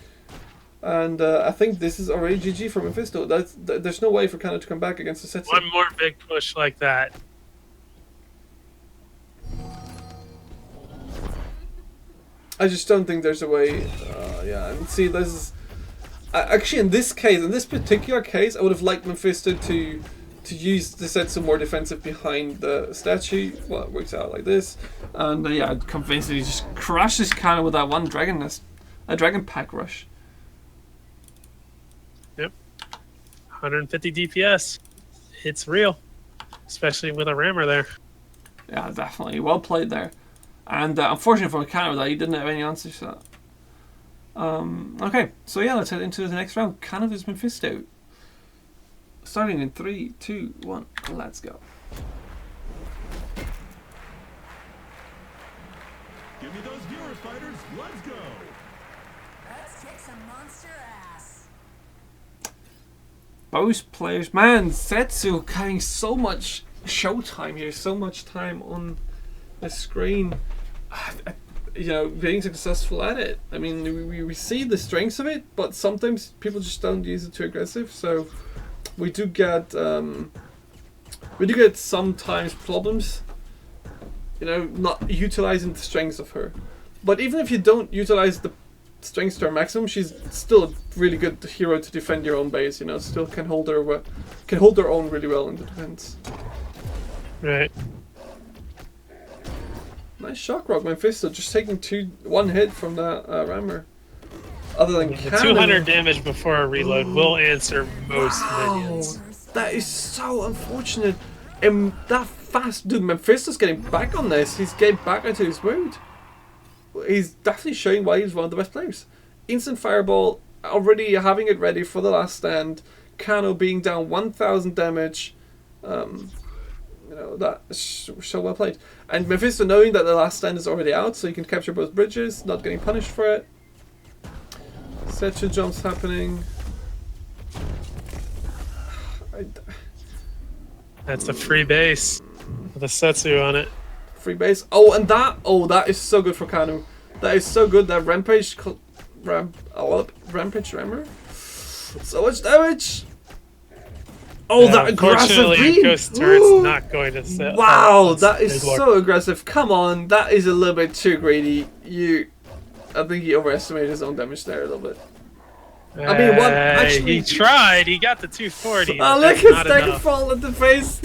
And I think this is already GG for Mephisto. There's no way for Kanu to come back against the Setsu. One more big push like that. I just don't think there's a way. Yeah, and see, this is actually in this case, in this particular case, I would have liked Mephisto to use the Setsu more defensive behind the statue. Well, it works out like this, and yeah, I'm convinced that he just crushes Kanu with that one Dragon Nest, a Dragon Pack rush. Yep, 150 DPS. It's real, especially with a rammer there. Yeah, definitely. Well played there. And unfortunately for Kanu that he didn't have any answers to that. Okay, so yeah, let's head into the next round. Kanu vs Mephisto. Starting in 3, 2, 1, let's go. Give me those viewers, fighters. Let's go. Let's kick some monster ass. Both players, man, Setsu getting so much showtime here, so much time on the screen. Being successful at it. I mean, we see the strengths of it, but sometimes people just don't use it too aggressive. So we do get sometimes problems. Not utilizing the strengths of her. But even if you don't utilize the strengths to her maximum, she's still a really good hero to defend your own base. Still can hold her own really well in the defense. Right. Nice shock rock, Mephisto just taking one hit from that rammer. Other than The Cannon. 200 damage before a reload will answer most minions. That is so unfortunate. That fast dude, Mephisto's getting back on this. He's getting back into his mood. He's definitely showing why he's one of the best players. Instant fireball, already having it ready for the last stand. Kano being down 1,000 damage. You know, that's so well played. And Mephisto knowing that the last stand is already out, so he can capture both bridges, not getting punished for it. Setsu jumps happening. That's a free base with a Setsu on it. Free base. Oh, and that is so good for Kanu. That is so good. That rampage, rampage rammer. So much damage. Oh, Yeah, that aggressive unfortunately, beam. Ghost Turret's not going to set. Wow, that's that is big so aggressive. Come on, that is a little bit too greedy. I think he overestimated his own damage there a little bit. I mean, what? Actually, he tried. He got the 240. oh, look, his dagger fall at the face.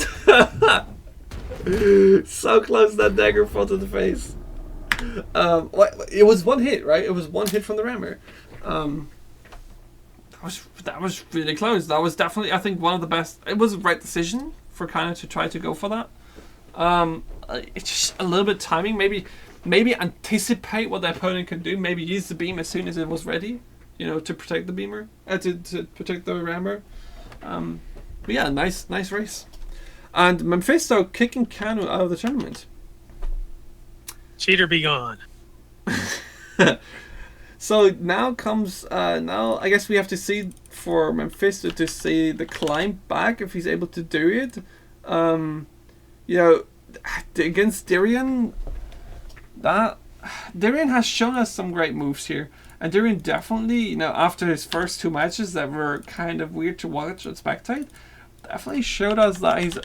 So close, that dagger fall to the face. It was one hit, right? It was one hit from the rammer. That was really close. That was definitely, I think, one of the best. It was the right decision for Kana to try to go for that. It's just a little bit timing. Maybe anticipate what the opponent can do. Maybe use the beam as soon as it was ready. You know, to protect the beamer, to protect the rammer. But yeah, nice race. And Mephisto kicking Kanu out of the tournament. Cheater be gone. So now comes now I guess we have to see for Mephisto to see the climb back if he's able to do it. You know, against Darian, Darian has shown us some great moves here. And Darian definitely, you know, after his first two matches that were kind of weird to watch and spectate, definitely showed us that he's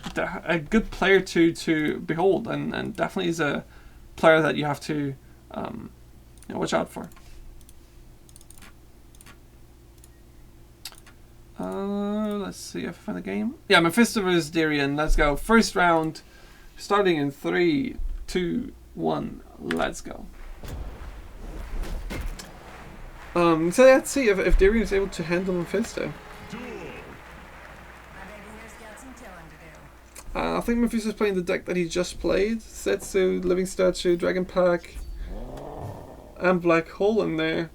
a good player to behold, and definitely is a player that you have to you know, watch out for. Let's see if I find the game. Yeah, Mephisto vs Darian. Let's go. First round, starting in 3, 2, 1. Let's go. So let's see if Darian is able to handle Mephisto. I think Mephisto's playing the deck that he just played. Setsu, Living Statue, Dragon Pack, and Black Hole in there.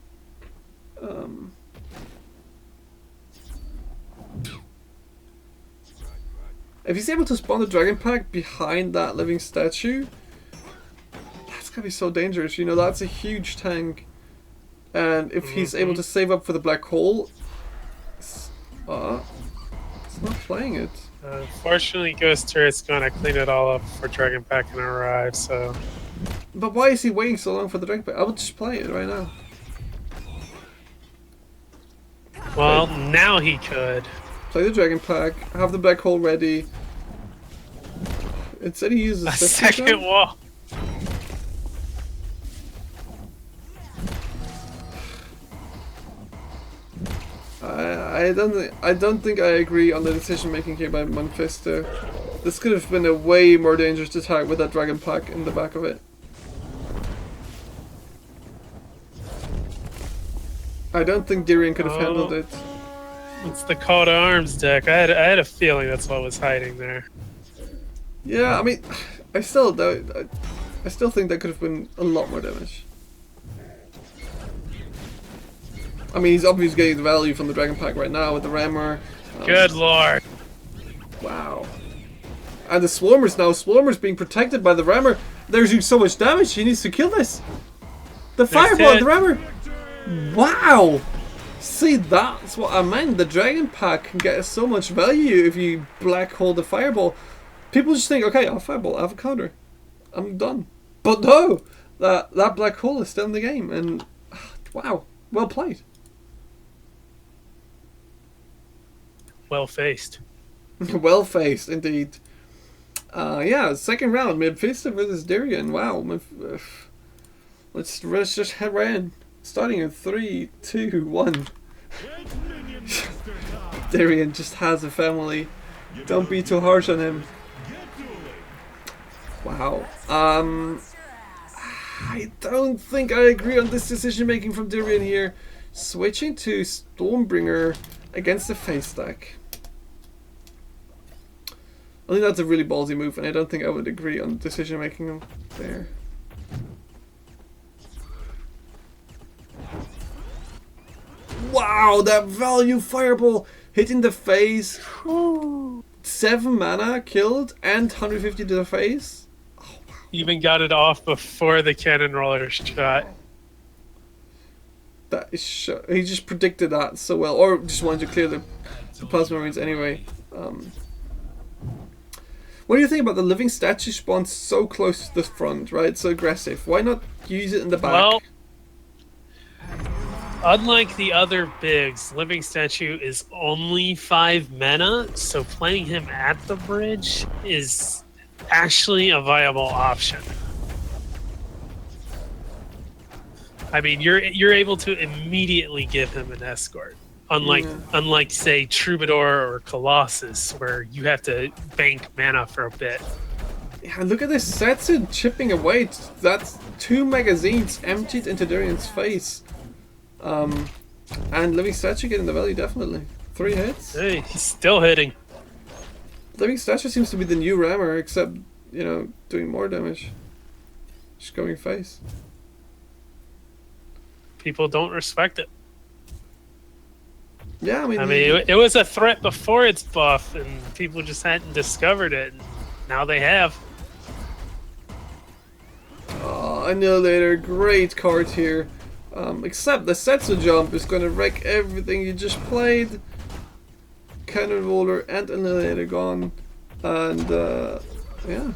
If he's able to spawn the Dragon Pack behind that Living Statue, that's gonna be so dangerous. You know, that's a huge tank. And if he's able to save up for the Black Hole, it's not playing it. Unfortunately, Ghost Turret's gonna clean it all up for Dragon Pack and arrive, so... But why is he waiting so long for the Dragon Pack? I would just play it right now. Well, now he could. Play the Dragon Pack, have the Black Hole ready. It said he uses A second wall. I don't think I agree on the decision making here by Mephisto. This could have been a way more dangerous attack with that Dragon Pack in the back of it. I don't think Darian could have handled it. It's the call to arms deck. I had a feeling that's what was hiding there. Yeah, I mean, I still think that could have been a lot more damage. I mean, he's obviously getting the value from the Dragon Pack right now with the rammer. Good lord. Wow. And the Swarmers now. Swarmers being protected by the rammer. They're doing so much damage. He needs to kill this. The fireball at the rammer. Wow. See, that's what I meant. The Dragon Pack can get so much value if you black hole the fireball. People just think, okay, I'll fireball, I have a counter. I'm done. But no. That black hole is still in the game. And wow. Well played. Well faced. Well faced, indeed. Yeah, second round, Mephisto versus Darian. Wow. Let's just head right in. Starting in 3, 2, 1. Darian just has a family. Don't be too harsh on him. Wow. Monster ass. I don't think I agree on this decision making from Durian here. Switching to Stormbringer against the face stack. I think that's a really ballsy move, and I don't think I would agree on decision making there. Wow, that value fireball hitting the face. 7 mana killed and 150 to the face. Even got it off before the cannon roller shot. That is he just predicted that so well, or just wanted to clear the plasma marines anyway. What do you think about the living statue spawn so close to the front, right? So aggressive. Why not use it in the back? Well, unlike the other bigs, living statue is only 5 mana, so playing him at the bridge is actually a viable option. I mean, you're able to immediately give him an escort, unlike say Troubadour or Colossus, where you have to bank mana for a bit. Yeah, look at this Setsu chipping away. That's 2 magazines emptied into Durian's face. And Living Statue getting the value, definitely. 3 hits. Hey, he's still hitting. Living Statue seems to be the new rammer, except, you know, doing more damage. Just going face. People don't respect it. Yeah, I mean, it was a threat before its buff, and people just hadn't discovered it. And now they have. Annihilator, great card here. Except the Setsu jump is going to wreck everything you just played. Cannon Roller and Annihilator gone. And, yeah.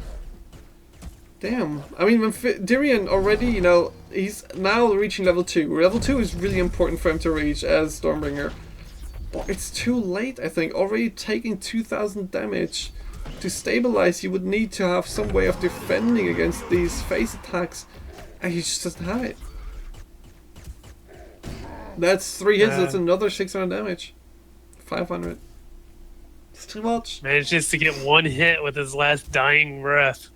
Damn. I mean, when Durian already, you know, he's now reaching level 2. Level 2 is really important for him to reach as Stormbringer. But it's too late, I think. Already taking 2000 damage. To stabilize, you would need to have some way of defending against these face attacks. And he just doesn't have it. That's 3 hits, that's another 600 damage. 500. It's too much. Manages to get 1 hit with his last dying breath.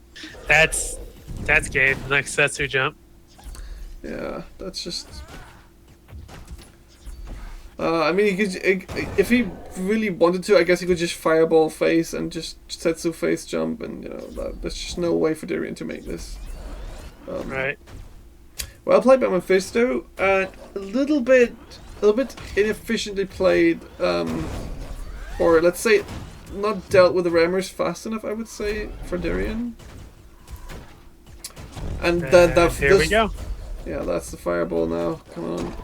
That's game. Next Setsu jump. Yeah, that's just. I mean, he could, if he really wanted to, I guess he could just fireball face and just Setsu face jump, and you know there's just no way for Durian to make this. Right. Well played by Mephisto. A little bit inefficiently played, or let's say, not dealt with the rammers fast enough. I would say for Durian. And here we go. Yeah, that's the fireball now. Come on.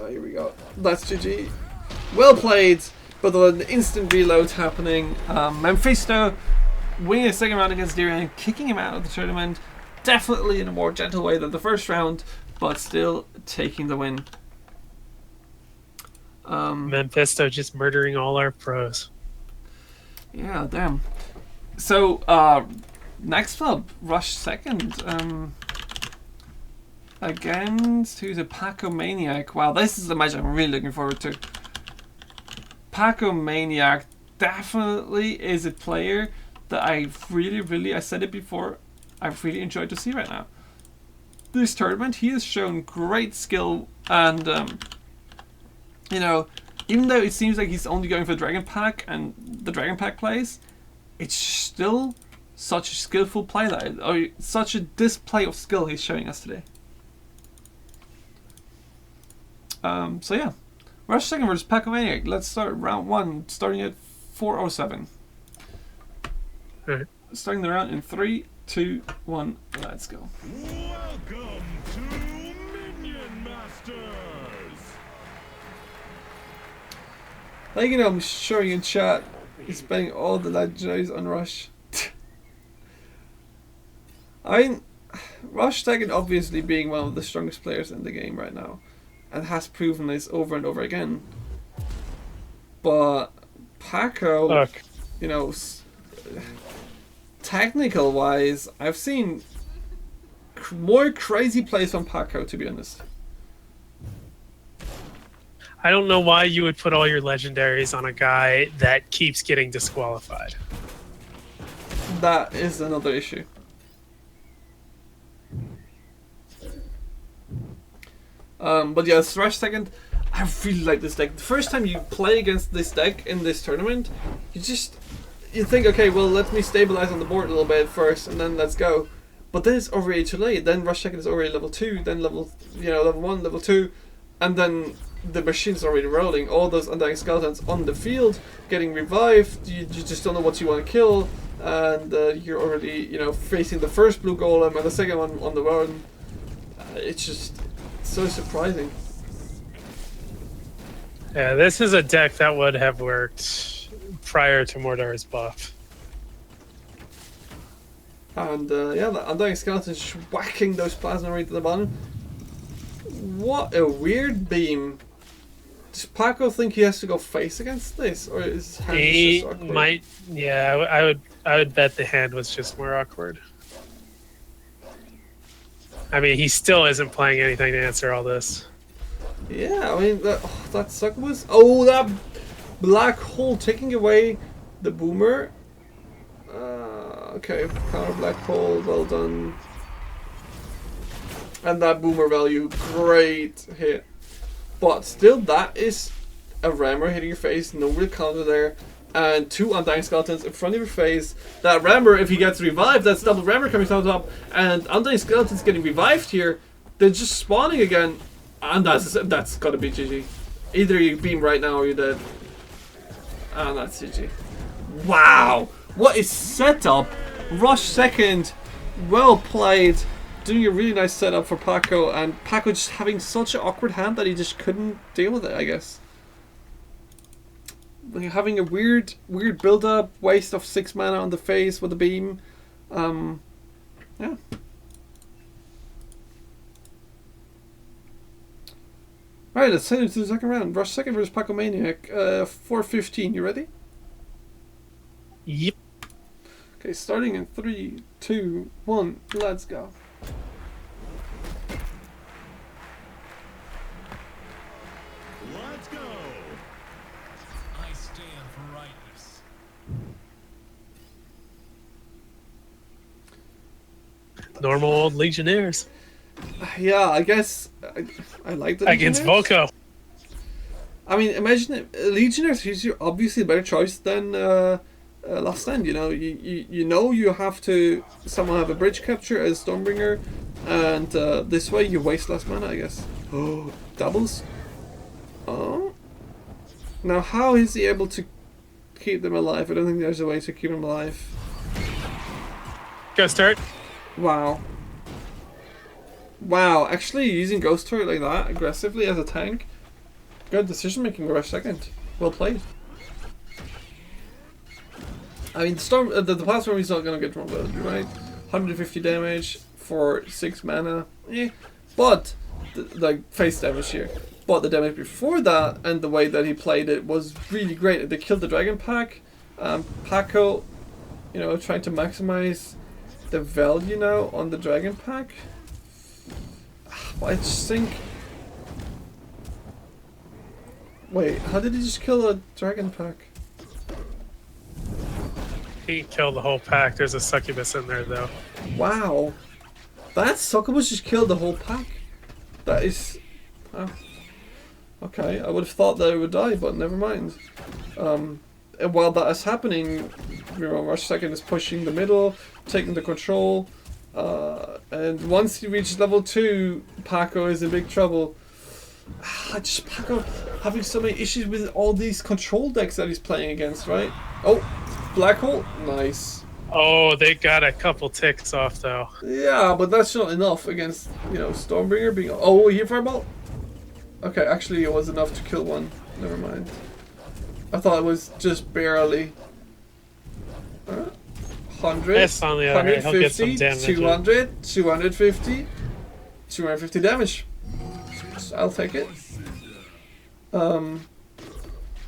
Here we go. That's GG. Well played, but an instant reload happening. Mephisto winning a second round against Durian, kicking him out of the tournament. Definitely in a more gentle way than the first round, but still taking the win. Mephisto just murdering all our pros. Yeah, damn. So, next club, Rush second. Against who's a Paco Maniac. Wow, this is the match I'm really looking forward to. Paco Maniac definitely is a player that I said it before, I've really enjoyed to see right now. This tournament, he has shown great skill, and you know, even though it seems like he's only going for Dragon Pack and the Dragon Pack plays, it's still such a skillful play or such a display of skill he's showing us today. So yeah, Rush second versus Paco Maniac. Let's start round 1, starting at 4:07. Right. Starting the round in 3, 2, 1. Let's go. Welcome to Minion Masters. Like, you know, I'm sure you in chat, he's spending all the legendaries on Rush. I mean, Rush second obviously being one of the strongest players in the game right now, and has proven this over and over again. But Paco, you know, technical wise, I've seen more crazy plays from Paco, to be honest. I don't know why you would put all your legendaries on a guy that keeps getting disqualified. that is another issue. But yeah, Thresh second. I really like this deck. The first time you play against this deck in this tournament, you think, okay, well, let me stabilize on the board a little bit first, and then let's go. But then it's already too late. Then Rush second is already level 2, then level 1, level 2, and then the machine's already rolling. All those Undying Skeletons on the field, getting revived. You just don't know what you want to kill, and you're already facing the first blue golem and the second one on the run. It's just so surprising. Yeah, this is a deck that would have worked prior to Mordar's buff. And yeah, the Undying Skeleton just whacking those plasma right to the bottom. What a weird beam. Does Paco think he has to go face against this, or is his hand He just awkward? might. Yeah, I would bet the hand was just more awkward. I mean, he still isn't playing anything to answer all this. Yeah, I mean that succubus. Oh, that black hole taking away the boomer. Okay, counter black hole, well done. And that boomer value, great hit. But still, that is a rammer hitting your face, no real counter there, and 2 Undying Skeletons in front of your face. That rammer, if he gets revived, that's double rammer coming on top, and Undying Skeletons getting revived here. They're just spawning again, and that's gotta be GG. Either you beam right now or you're dead. And that's GG. Wow, what is setup? Rush second, well played. Doing a really nice setup for Paco, and Paco just having such an awkward hand that he just couldn't deal with it, I guess. Like having a weird build up, waste of 6 mana on the face with a beam. Yeah. Alright, let's head into the second round. Rush second versus Paco Maniac. 4:15, you ready? Yep. Okay, starting in 3, 2, 1, let's go. Let's go. I stand for rightness. Normal old Legionnaires Yeah, I guess I like the against Legionnaires. Volko. I mean, imagine Legionnaires is obviously a better choice than Last Stand. You have to somehow have a bridge capture as Stormbringer, and this way you waste less mana, I guess. Oh, doubles. Oh. Now, how is he able to keep them alive? I don't think there's a way to keep them alive. Go start. Wow. Wow, actually using Ghost Turret like that aggressively as a tank. Good decision making, Rush second. Well played. I mean, the platform is not going to get wrong with it, right? 150 damage for 6 mana. But, like, face damage here. But the damage before that and the way that he played it was really great. They killed the Dragon Pack. Paco, trying to maximize the value now on the Dragon Pack. But I just think... Wait, how did he just kill a Dragon Pack? He killed the whole pack. There's a succubus in there, though. Wow. That succubus just killed the whole pack. That is... Oh. Okay, I would have thought that it would die, but never mind. And while that is happening, Rush second is pushing the middle, taking the control, and once he reaches level 2, Paco is in big trouble. Paco having so many issues with all these control decks that he's playing against, right? Oh, Black Hole, nice. Oh, they got a couple ticks off, though. Yeah, but that's not enough against, Stormbringer being... Oh, here Fireball? Okay, actually it was enough to kill one. Never mind. I thought it was just barely. 100, Yes, on the other hand, he'll get some 150, damage. 200, 250, 250 damage. So I'll take it. I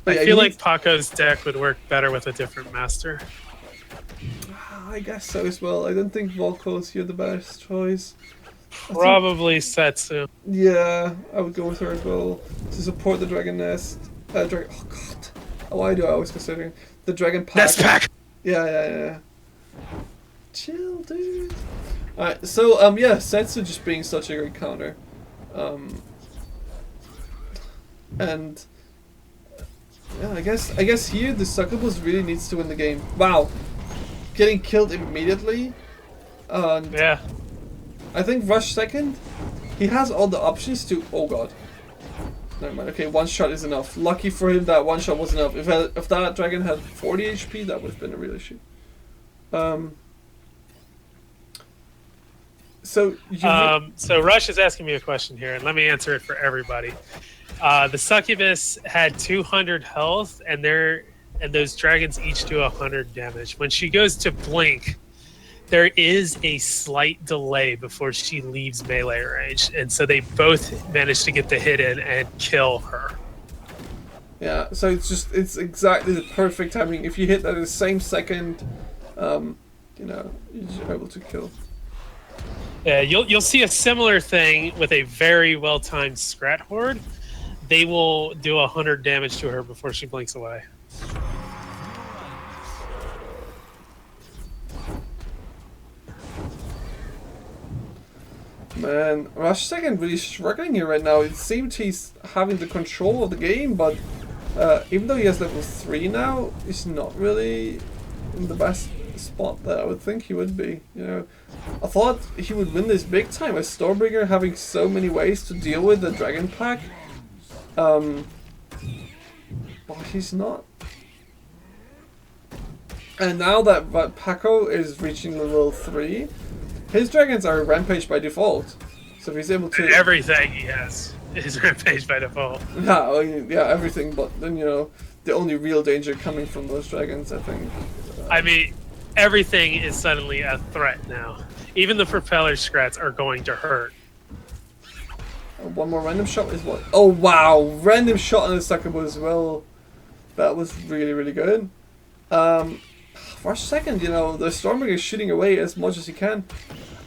yeah, feel like Paco's deck would work better with a different master. I guess so as well. I don't think Volko's here the best choice. Probably Setsu. Yeah, I would go with her as well to support the Dragon Nest. Oh god, why do I always consider the Dragon Pack? Nest pack. Yeah. chill, dude. Alright, so yeah, Setsu just being such a great counter. And yeah, I guess here the Succubus really needs to win the game. Wow. Getting killed immediately. Yeah. I think Rush second. He has all the options to. Oh god. Never mind. Okay, one shot is enough. Lucky for him that one shot was enough. If that dragon had 40 HP, that would have been a real issue. So Rush is asking me a question here, and let me answer it for everybody. The Succubus had 200 health, and those dragons each do 100 damage. When she goes to blink, there is a slight delay before she leaves melee range, and so they both manage to get the hit in and kill her. Yeah, so it's exactly the perfect timing. If you hit that at the same second, you're able to kill. Yeah, you'll see a similar thing with a very well timed Scrat Horde. They will do 100 damage to her before she blinks away. Man, Rush second really struggling here right now. It seems he's having the control of the game, but even though he has level 3 now, he's not really in the best spot that I would think he would be. I thought he would win this big time as Stormbringer, having so many ways to deal with the Dragon Pack. But he's not. And now that Paco is reaching level 3, his dragons are rampage by default. So if he's able to... Everything he has is rampage by default. Yeah, everything, but then, the only real danger coming from those dragons, I think. I mean, everything is suddenly a threat now. Even the propeller scrats are going to hurt. One more random shot is what? Oh wow, random shot on the Succubus as well. That was really, really good. Rush second, the Stormbringer is shooting away as much as he can.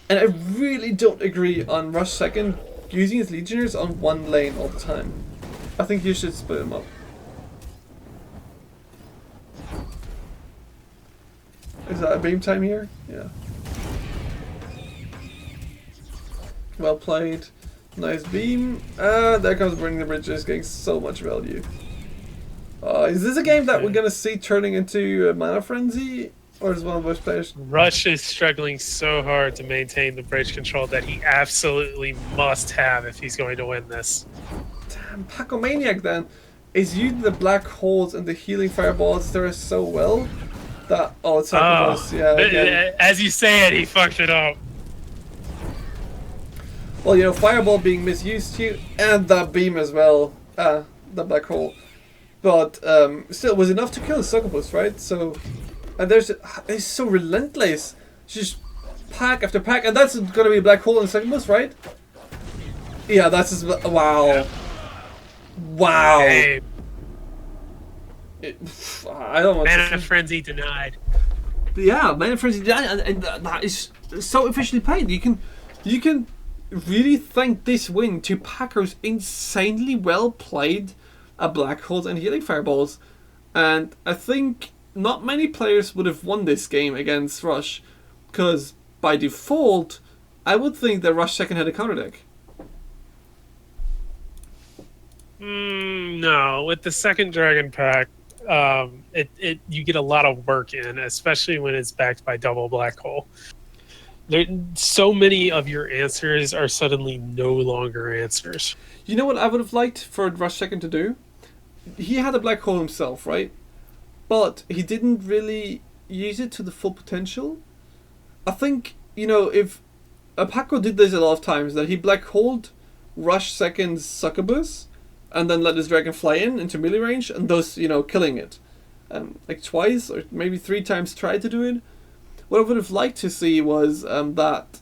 And I really don't agree on Rush second using his Legionnaires on one lane all the time. I think you should split them up. Is that a beam time here? Yeah. Well played. Nice beam. There comes Burning the Bridges, getting so much value. Is this a game that we're gonna see turning into a Mana Frenzy? Or is one of those players? Rush is struggling so hard to maintain the bridge control that he absolutely must have if he's going to win this. Damn, Pacomaniac then is using the black holes and the healing fireballs there so well that it's Succubus, yeah. Again. As you say it, he fucked it up. Well, Fireball being misused here, and that beam as well, the black hole. But still, it was enough to kill the Succubus, right? So, and it's so relentless. Just pack after pack, and that's gonna be a black hole in the Succubus, right? Yeah, that's wow. Yeah. Wow. Hey. I don't want Mana Frenzy denied. Yeah, Mana Frenzy denied, and that is so efficiently played. You can really thank this win to Paco's insanely well played black holes and healing fireballs, and I think not many players would have won this game against Rush, because by default I would think that Rush second had a counter deck. No, with the second Dragon Pack, you get a lot of work in, especially when it's backed by double black hole. So many of your answers are suddenly no longer answers. You know what I would have liked for Rush second to do? He had a black hole himself, right? But he didn't really use it to the full potential. I think, if Paco did this a lot of times, that he black holed Rush second's Succubus and then let his dragon fly into melee range and thus, killing it. Like twice or maybe 3 times tried to do it. What I would have liked to see was that,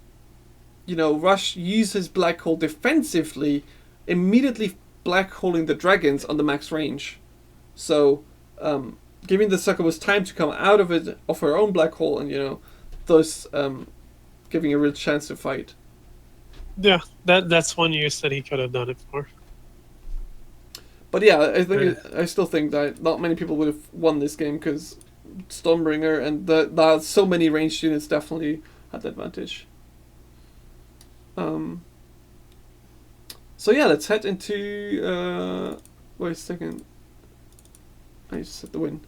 Rush used his black hole defensively, immediately black holing the dragons on the max range. So, giving the Succubus time to come out of her own black hole, and thus giving a real chance to fight. Yeah, that's one use that he could have done it for. But yeah, I still think that not many people would have won this game because Stormbringer, and that so many ranged units definitely had the advantage. So yeah, let's head into. Wait a second. I just set the win.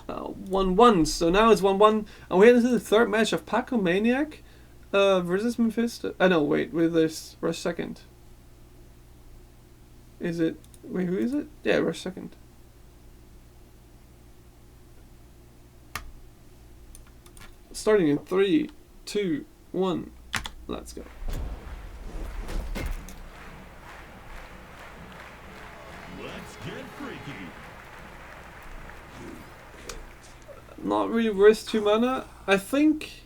1-1. So now it's 1-1, and we head into the third match of Pacomaniac versus Mephisto. No, wait, with this Rush Second. Is it? Wait, who is it? Yeah, Rush Second. Starting in 3, 2, 1. Let's go. Let's get freaky. Not really worth 2 mana. I think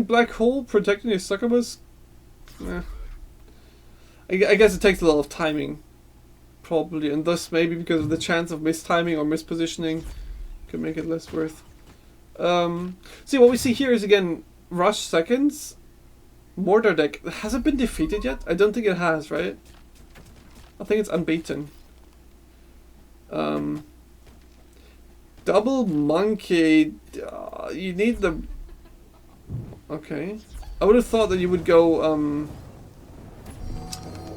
Black Hole protecting his succubus. I guess it takes a lot of timing, probably, and thus maybe because of the chance of mistiming or mispositioning, could make it less worth. See, what we see here is again Rush Seconds. Mortar deck. Has it been defeated yet? I don't think it has, right? I think it's unbeaten. Double Monkey. You need the. Okay. I would have thought that you would go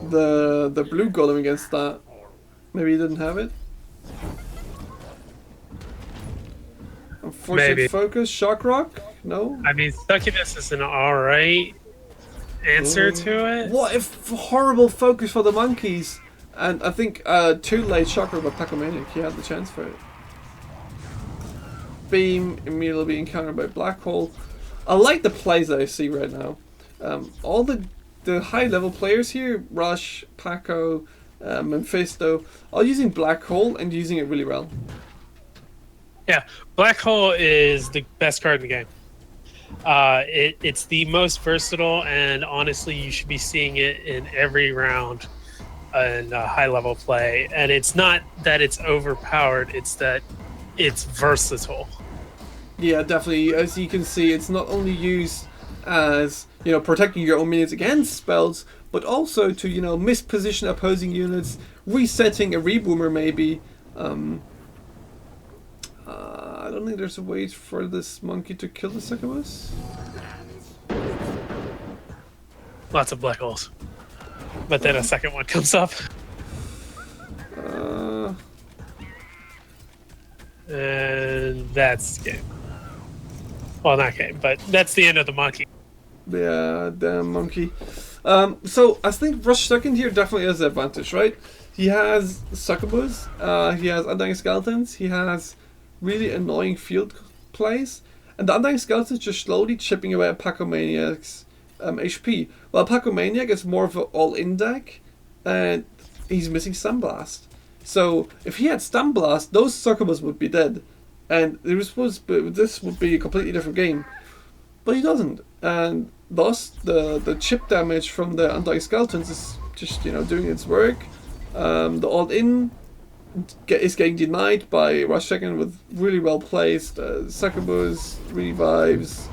the blue golem against that. Maybe you didn't have it. Unfortunate Maybe. focus. Shock Rock. No. I mean, Succubus is an alright answer to it. What if horrible focus for the monkeys? And I think too late Shock Rock by Pacomaniac. He had the chance for it. Beam immediately being countered by Black Hole. I like the plays that I see right now. All the high level players here, Rush, Paco, Mephisto, all using Black Hole and using it really well. Yeah, Black Hole is the best card in the game. It's the most versatile, and honestly, you should be seeing it in every round in high level play. And it's not that it's overpowered; it's that it's versatile. Yeah, definitely. As you can see, it's not only used as, you know, protecting your own minions against spells, but also to, you know, misposition opposing units, resetting a reboomer maybe. I don't think there's a way for this monkey to kill the succubus. Lots of black holes, but then a second one comes up, and that's game. Well, not game, but that's the end of the monkey. Yeah, damn monkey. So I think Rush Second here definitely has the advantage, right? He has succubus, he has undying skeletons, he has really annoying field plays, and the undying skeletons just slowly chipping away at Pacomaniac's HP. While Pacomaniac is more of an all-in deck, and he's missing Stun Blast. So if he had Stun Blast, those succubus would be dead, and this would be a completely different game. But he doesn't, and thus the chip damage from the undying skeletons is just, you know, doing its work. The all-in is getting denied by Rush Second with really well placed succubus, revives,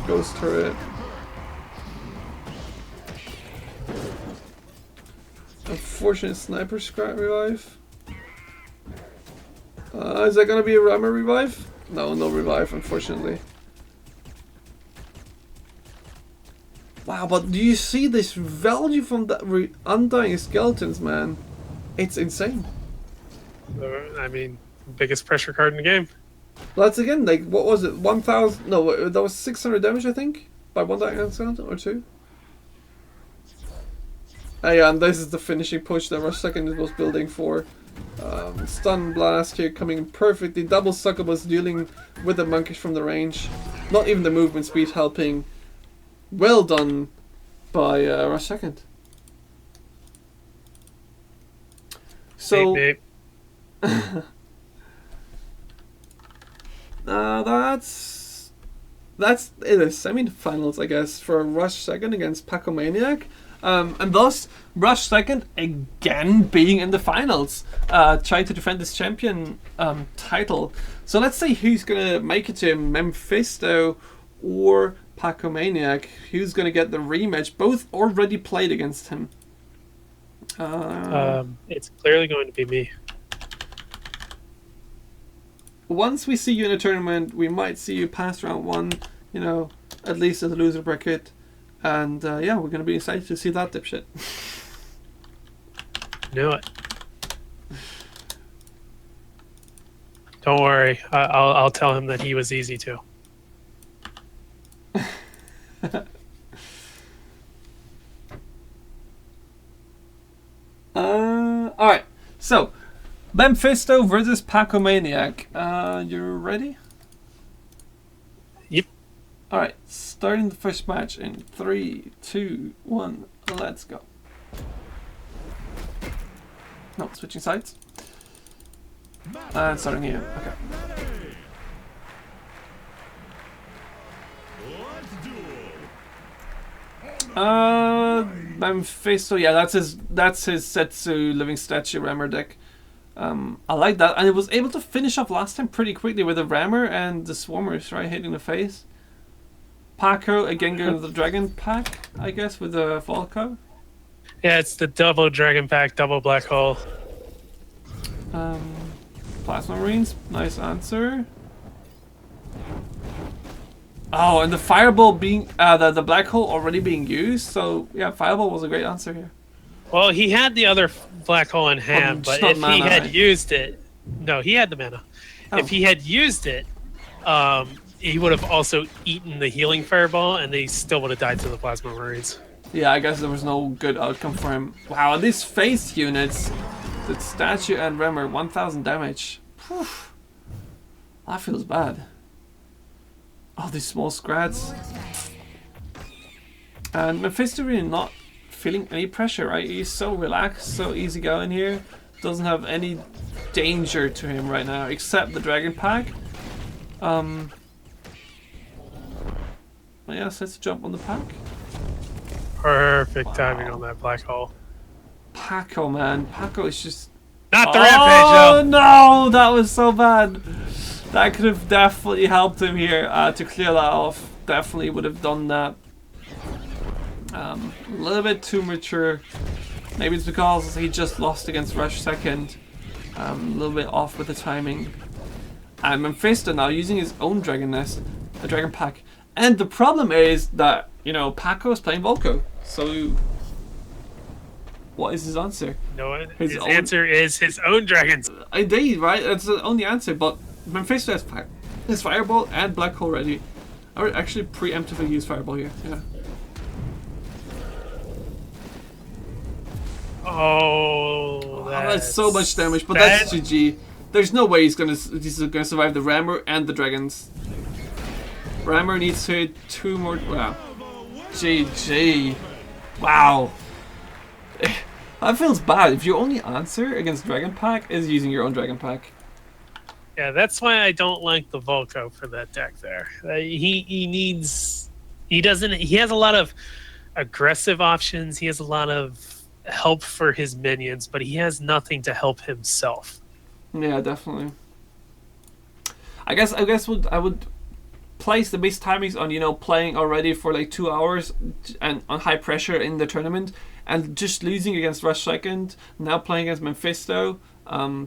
ghost turret. Unfortunate sniper scrap revive. Is that gonna be a rammer revive? No revive, unfortunately. Wow, but do you see this value from the undying skeletons, man? It's insane. I mean, biggest pressure card in the game. That's again, like, what was it? 1,000? No, that was 600 damage, I think, by one undying skeleton or two. Yeah, and this is the finishing push that Rush Second was building for. Stun Blast here coming perfectly. Double succubus dealing with the monkish from the range. Not even the movement speed helping. Well done by Rush Second. So Beep, beep. that's it is semi-finals, I guess, for Rush Second against Pacomaniac. And thus, Rush Second again being in the finals, trying to defend this champion title. So let's see who's going to make it to him, Mephisto or Pacomaniac. Who's going to get the rematch? Both already played against him. It's clearly going to be me. once we see you in a tournament, we might see you past round 1, you know, at least as a loser bracket. And yeah, we're going to be excited to see that dipshit. Knew it. Don't worry. I'll tell him that he was easy too. Alright, so Mephisto versus Pacomaniac. You ready? Yep. Alright, starting the first match in 3, 2, 1, let's go. No, switching sides. And starting here. Okay. Mephisto, yeah, that's his Setsu Living Statue Rammer deck. I like that, and it was able to finish off last time pretty quickly with the Rammer and the Swarmers, right, hitting the face. Paco again going to the Dragon Pack, I guess, with the Volco. Yeah, it's the double Dragon Pack, double Black Hole. Plasma Marines, nice answer. Oh, and the Fireball being the Black Hole already being used, so yeah, Fireball was a great answer here. Well, he had the other Black Hole in hand, but if mana, he had right? used it, no, he had the mana. Oh. If he had used it, he would have also eaten the healing Fireball, and they still would have died to the Plasma Marines. Yeah, I guess there was no good outcome for him. Wow, and these face units, the Statue and Rammer, 1000 damage. Whew. That feels bad. Oh, these small scrats. And Mephisto really not feeling any pressure, right? He's so relaxed, so easygoing here. Doesn't have any danger to him right now, except the Dragon Pack. Yeah, so let's jump on the pack. Perfect timing on that Black Hole. Paco, man. Paco is just... Not the Rampage, Oh though! no! That was so bad. That could have definitely helped him here to clear that off. Definitely would have done that. A little bit too mature. Maybe it's because he just lost against Rush second. A little bit off with the timing. And Mephisto now using his own Dragon Nest, a Dragon Pack. And the problem is that, you know, Paco is playing Volco. So, what is his answer? No, his answer is his own dragons. Indeed, right? That's the only answer, but Mephisto has his Fireball and Black Hole ready. I would actually preemptively use Fireball here, yeah. Oh, That's so much damage, but that's GG. There's no way he's gonna survive the Rammer and the Dragons. Rammer needs to hit 2 more. Wow. GG. Wow. That feels bad. If your only answer against Dragon Pack is using your own Dragon Pack. Yeah, that's why I don't like the Volco for that deck there. He has a lot of aggressive options. He has a lot of help for his minions, but he has nothing to help himself. Yeah, definitely. I guess I would place the best timings on, you know, playing already for like 2 hours and on high pressure in the tournament, and just losing against Rush second, now playing against Mephisto,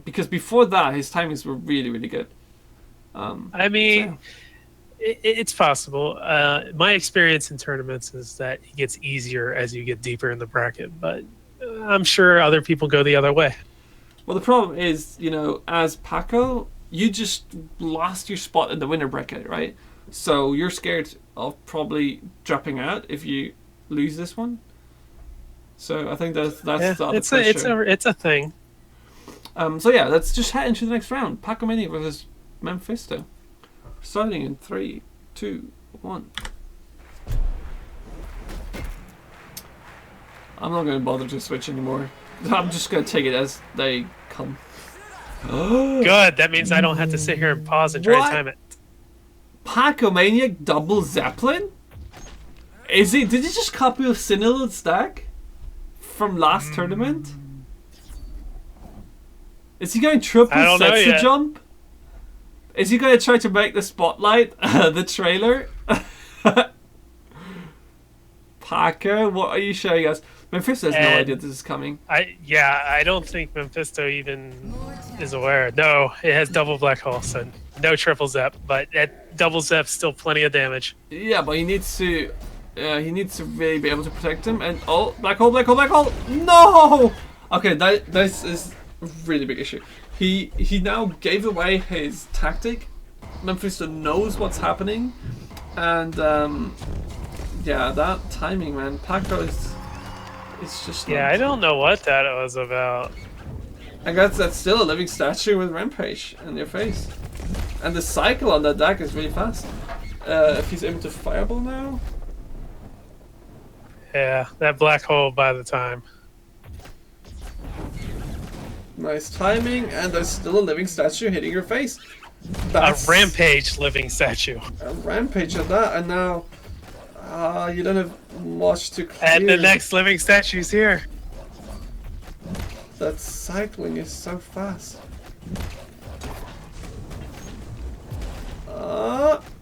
because before that his timings were really, really good. I mean, it's possible. My experience in tournaments is that it gets easier as you get deeper in the bracket, but I'm sure other people go the other way. Well, the problem is, you know, as Paco, you just lost your spot in the winner bracket, right? So you're scared of probably dropping out if you lose this one. So I think that's the other pressure. It's a thing. So yeah, let's just head into the next round. Paco Mini versus Mephisto. Starting in 3, 2, 1. I'm not going to bother to switch anymore. I'm just going to take it as they come. Good. That means I don't have to sit here and pause and try to time it. Pacomaniac double Zeppelin? Did he just copy a Sinilid stack from last tournament? Is he going triple Setsu jump? Is he going to try to make the Spotlight the trailer? Paco, what are you showing us? Mephisto has no idea this is coming. I don't think Mephisto even is aware. No, it has double Black Hole, so No triple zep, but at double zep, still plenty of damage. Yeah, but he needs to really be able to protect him. And oh, black hole, black hole, black hole! No! Okay, this is a really big issue. He now gave away his tactic. Memphis knows what's happening, and yeah, that timing, man. Paco is just. Yeah, I don't know what that was about. I guess that's still a living statue with Rampage in your face. And the cycle on that deck is really fast. If he's able to fireball now. Yeah, that black hole by the time. Nice timing, and there's still a living statue hitting your face. A rampage living statue. A rampage at that, and now you don't have much to clear. And the next living statue's here. That cycling is so fast.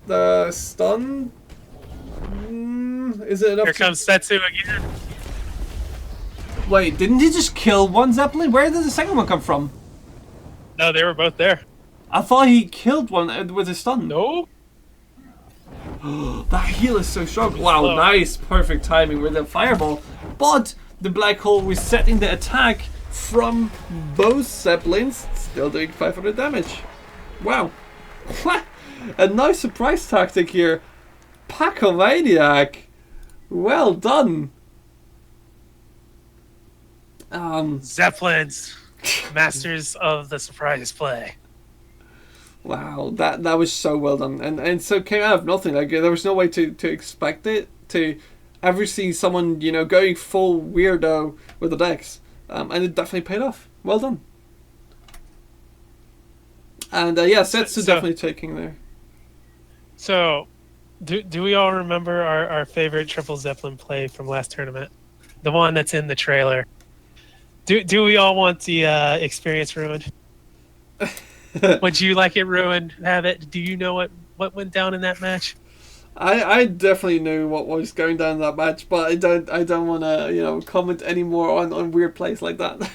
The stun. Is it enough? Here comes Setsu again. Wait, didn't he just kill one Zeppelin? Where did the second one come from? No, they were both there. I thought he killed one with his stun. No. That heal is so strong. Wow, Slow. nice, perfect timing with the fireball. But the black hole resetting the attack from both Zeppelins, still doing 500 damage. Wow. A nice surprise tactic here. Pacomaniac. Well done. Zeppelins, masters of the surprise play. Wow, that was so well done, and so came out of nothing. Like there was no way to expect it to ever see someone going full weirdo with the decks, and it definitely paid off. Well done. And yeah, Setsu definitely taking there. So, do we all remember our favorite triple Zeppelin play from last tournament? The one that's in the trailer. Do we all want the experience ruined? Would you like it ruined? Have it? Do you know what went down in that match? I definitely knew what was going down in that match, but I don't want to comment anymore on weird plays like that.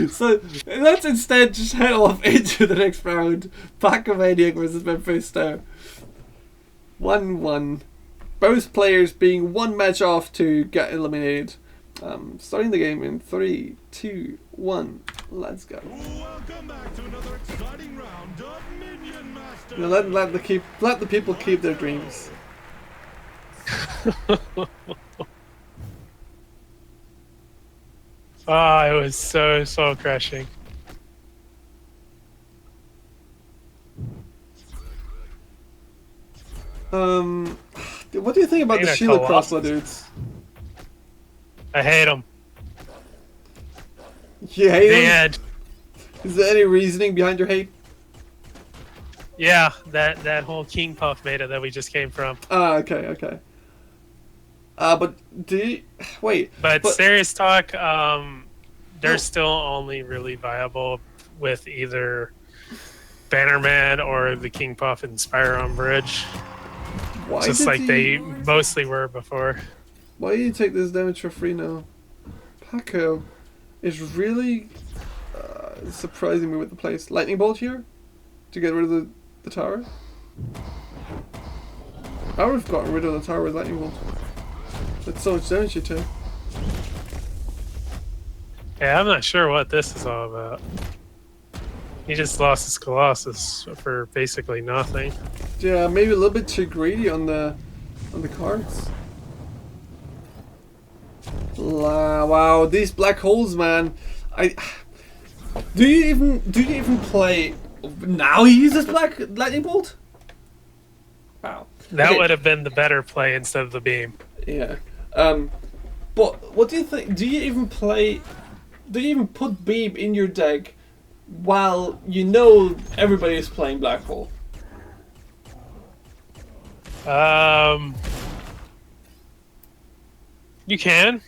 So let's instead just head off into the next round. Pacomaniac versus Mephisto. 1-1. Both players being one match off to get eliminated. Starting the game in 3, 2, 1. Let's go. Welcome back to another exciting round of Minion Master. Let the people keep their dreams. It was so soul crushing. What do you think about the Ain't a shield Colossus. crossbow dudes? I hate them. You hate them? And Is there any reasoning behind your hate? yeah, that whole King Puff meta that we just came from. Okay. But do you... Wait. But serious talk, they're still only really viable with either Bannerman or the King Puff and Spire on Bridge. Why Just did like you- they mostly were before. Why do you take this damage for free now? Paco is really surprising me with the place. Lightning bolt here to get rid of the tower. I would have gotten rid of the tower with lightning bolt. That's so much damage you take. Yeah, I'm not sure what this is all about. He just lost his Colossus for basically nothing. Yeah, maybe a little bit too greedy on the cards. Wow, these black holes, man. Do you even play? Now he uses black lightning bolt. Wow. That Okay. would have been the better play instead of the beam. Yeah. But what do you think? Do you even play? Do you even put beam in your deck while you know everybody is playing black hole? You can.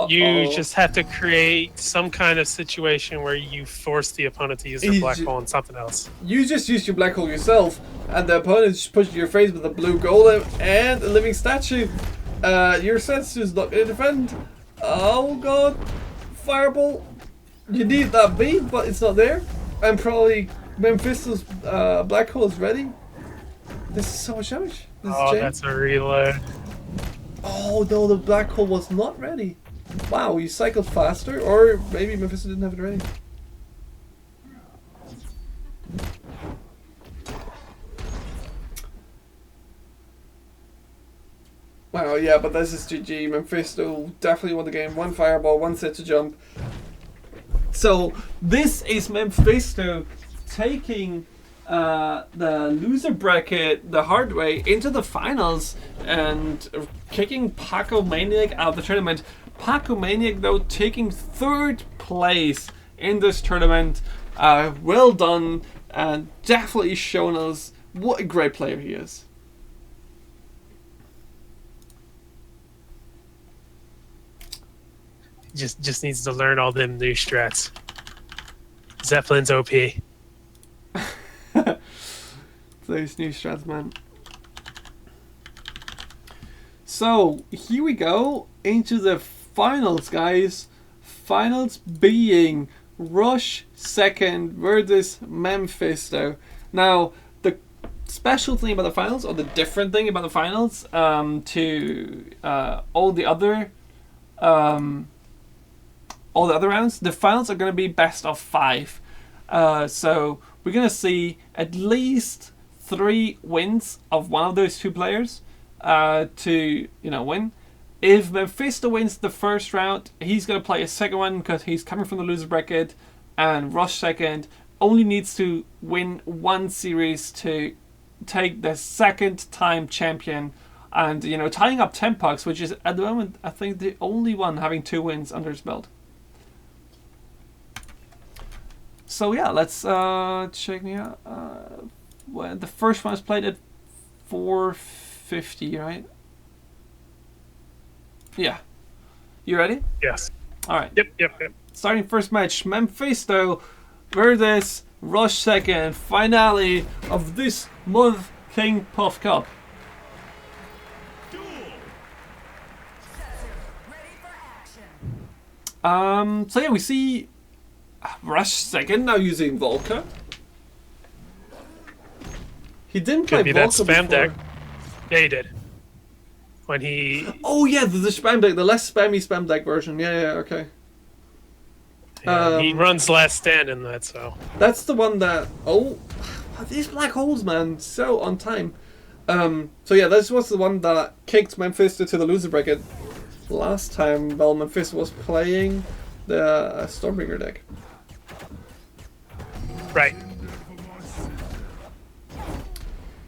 You Uh-oh. just have to create some kind of situation where you force the opponent to use their black hole on something else. You just use your black hole yourself, and the opponent just pushes your face with a blue golem and a living statue. Your Setsu's not gonna defend. Oh god. Fireball. You need that beam, but it's not there. And probably Mephisto's black hole is ready. This is so much damage. This Oh, is that's a reload. Oh no, the black hole was not ready. Wow, you cycled faster, or maybe Mephisto didn't have it ready. Wow, yeah, but this is GG. Mephisto definitely won the game. 1 fireball, 1 set to jump. So this is Mephisto taking the loser bracket the hard way into the finals and kicking Paco Maniac out of the tournament. Paco Maniac though taking 3rd place in this tournament. Well done, and definitely shown us what a great player he is. Just needs to learn all them new strats. Zeppelin's OP. Those new strats, man. So here we go into the finals, guys. Finals being Rush 2nd versus Mephisto. Now the special thing about the finals, or the different thing about the finals, to all the other rounds, the finals are going to be best of 5. So we're going to see at least 3 wins of one of those 2 players to win. If Mephisto wins the first round, he's going to play a second one because he's coming from the loser bracket, and Rush 2nd only needs to win 1 series to take the 2nd time champion, and tying up 10 pucks, which is at the moment I think the only one having 2 wins under his belt. So yeah, let's check me out. Well, the first one is played at 4:50, right? Yeah. You ready? Yes. All right. Yep. Starting first match, Mephisto versus Rush 2nd, finale of this month KingPuffCup. Ready for action. So yeah, we see Rush 2nd now using Volca. He didn't play Could be that Volca spam before. deck. Yeah, he did. When he... Oh yeah, the spam deck, the less spammy spam deck version. Yeah, okay. Yeah, he runs Last Stand in that, so... That's the one that... Oh, these black holes, man. So on time. So yeah, this was the one that kicked Mephisto to the loser bracket last time while Mephisto was playing the Stormbringer deck. Right.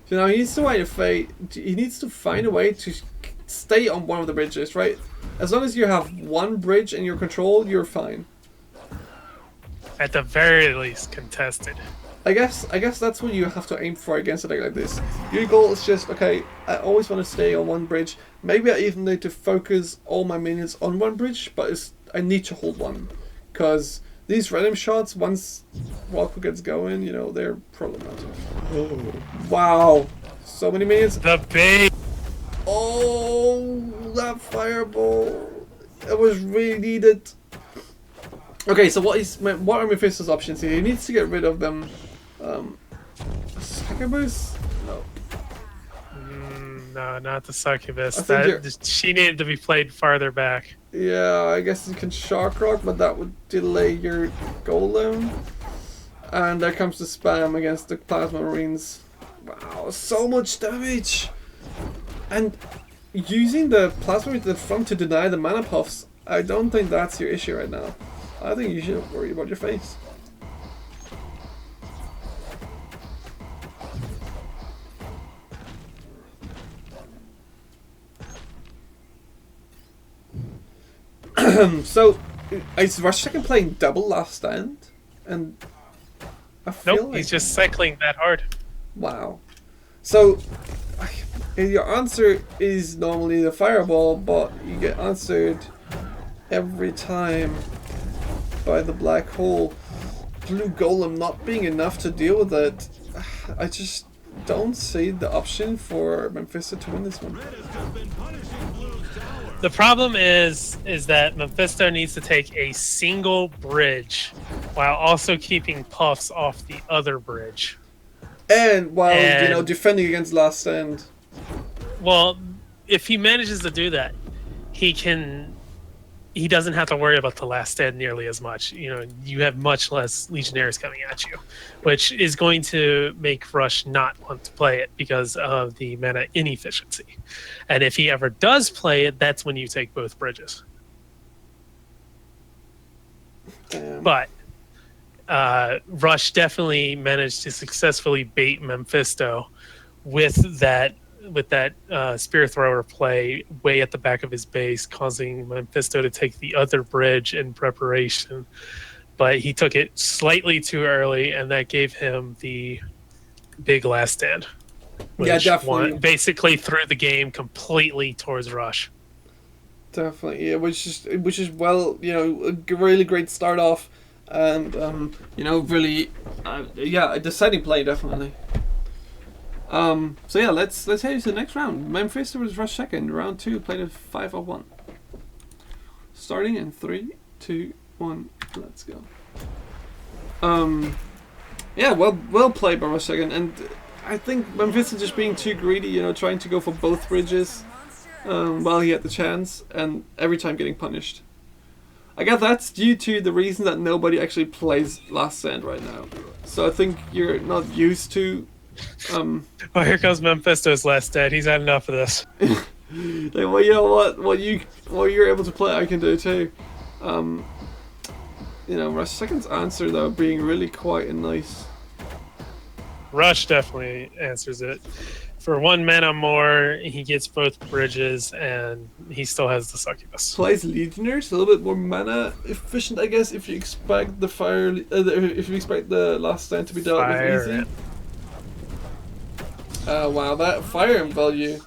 So now he needs to find a way to stay on one of the bridges, right? As long as you have 1 bridge in your control, you're fine. At the very least, contested. I guess that's what you have to aim for against a deck like this. Your goal is just, okay, I always want to stay on 1 bridge. Maybe I even need to focus all my minions on 1 bridge, but I need to hold 1. Because these random shots, once Walker gets going, they're problematic. Oh, wow. So many minions. The bait! Oh, that fireball. It was really needed. Okay, so what are Mephisto's options here? He needs to get rid of them. Succubus? No. No, not the Succubus. I think She needed to be played farther back. Yeah, I guess you can Shock Rock, but that would delay your Golem. And there comes the spam against the Plasma Marines. Wow, so much damage! And using the Plasma Marines at the front to deny the mana puffs, I don't think that's your issue right now. I think you should worry about your face. So, is Rush 2nd playing double Last Stand? And I feel Nope, like... he's just cycling that hard. Wow. So, your answer is normally the fireball, but you get answered every time by the black hole. Blue Golem not being enough to deal with it. I just don't see the option for Mephisto to win this one. The problem is that Mephisto needs to take a single bridge while also keeping Puffs off the other bridge. And while, you know, And- defending against last stand. Well, if he manages to do that, he doesn't have to worry about the last stand nearly as much. You know, you have much less Legionnaires coming at you, which is going to make Rush not want to play it because of the mana inefficiency. And if he ever does play it, that's when you take both bridges. Damn. But Rush definitely managed to successfully bait Mephisto with that Spear Thrower play way at the back of his base, causing Mephisto to take the other bridge in preparation. But he took it slightly too early, and that gave him the big last stand. Yeah, definitely. Basically threw the game completely towards Rush. Definitely, yeah, which is well, you know, a really great start off, and you know, really, yeah, a deciding play definitely. So yeah, let's head to the next round. Mephisto was Rush second. Round 2, played at 5-1. Starting in 3, 2, 1. Let's go. Yeah, well played by Rush second, and I think Mephisto just being too greedy, you know, trying to go for both bridges while he had the chance, and every time getting punished. I guess that's due to the reason that nobody actually plays Last Stand right now. So I think you're not used to. Oh, here comes Mephisto's last stand. He's had enough of this. Like, well, you know what you're able to play, I can do too. You know, Rush second's answer though being really quite nice. Rush definitely answers it. For 1 mana more, he gets both bridges, and he still has the succubus. Plays Legionnaires a little bit more mana efficient, I guess, if you expect the fire, if you expect the Last Stand to be dealt with easy. Wow, that Fire Imp value.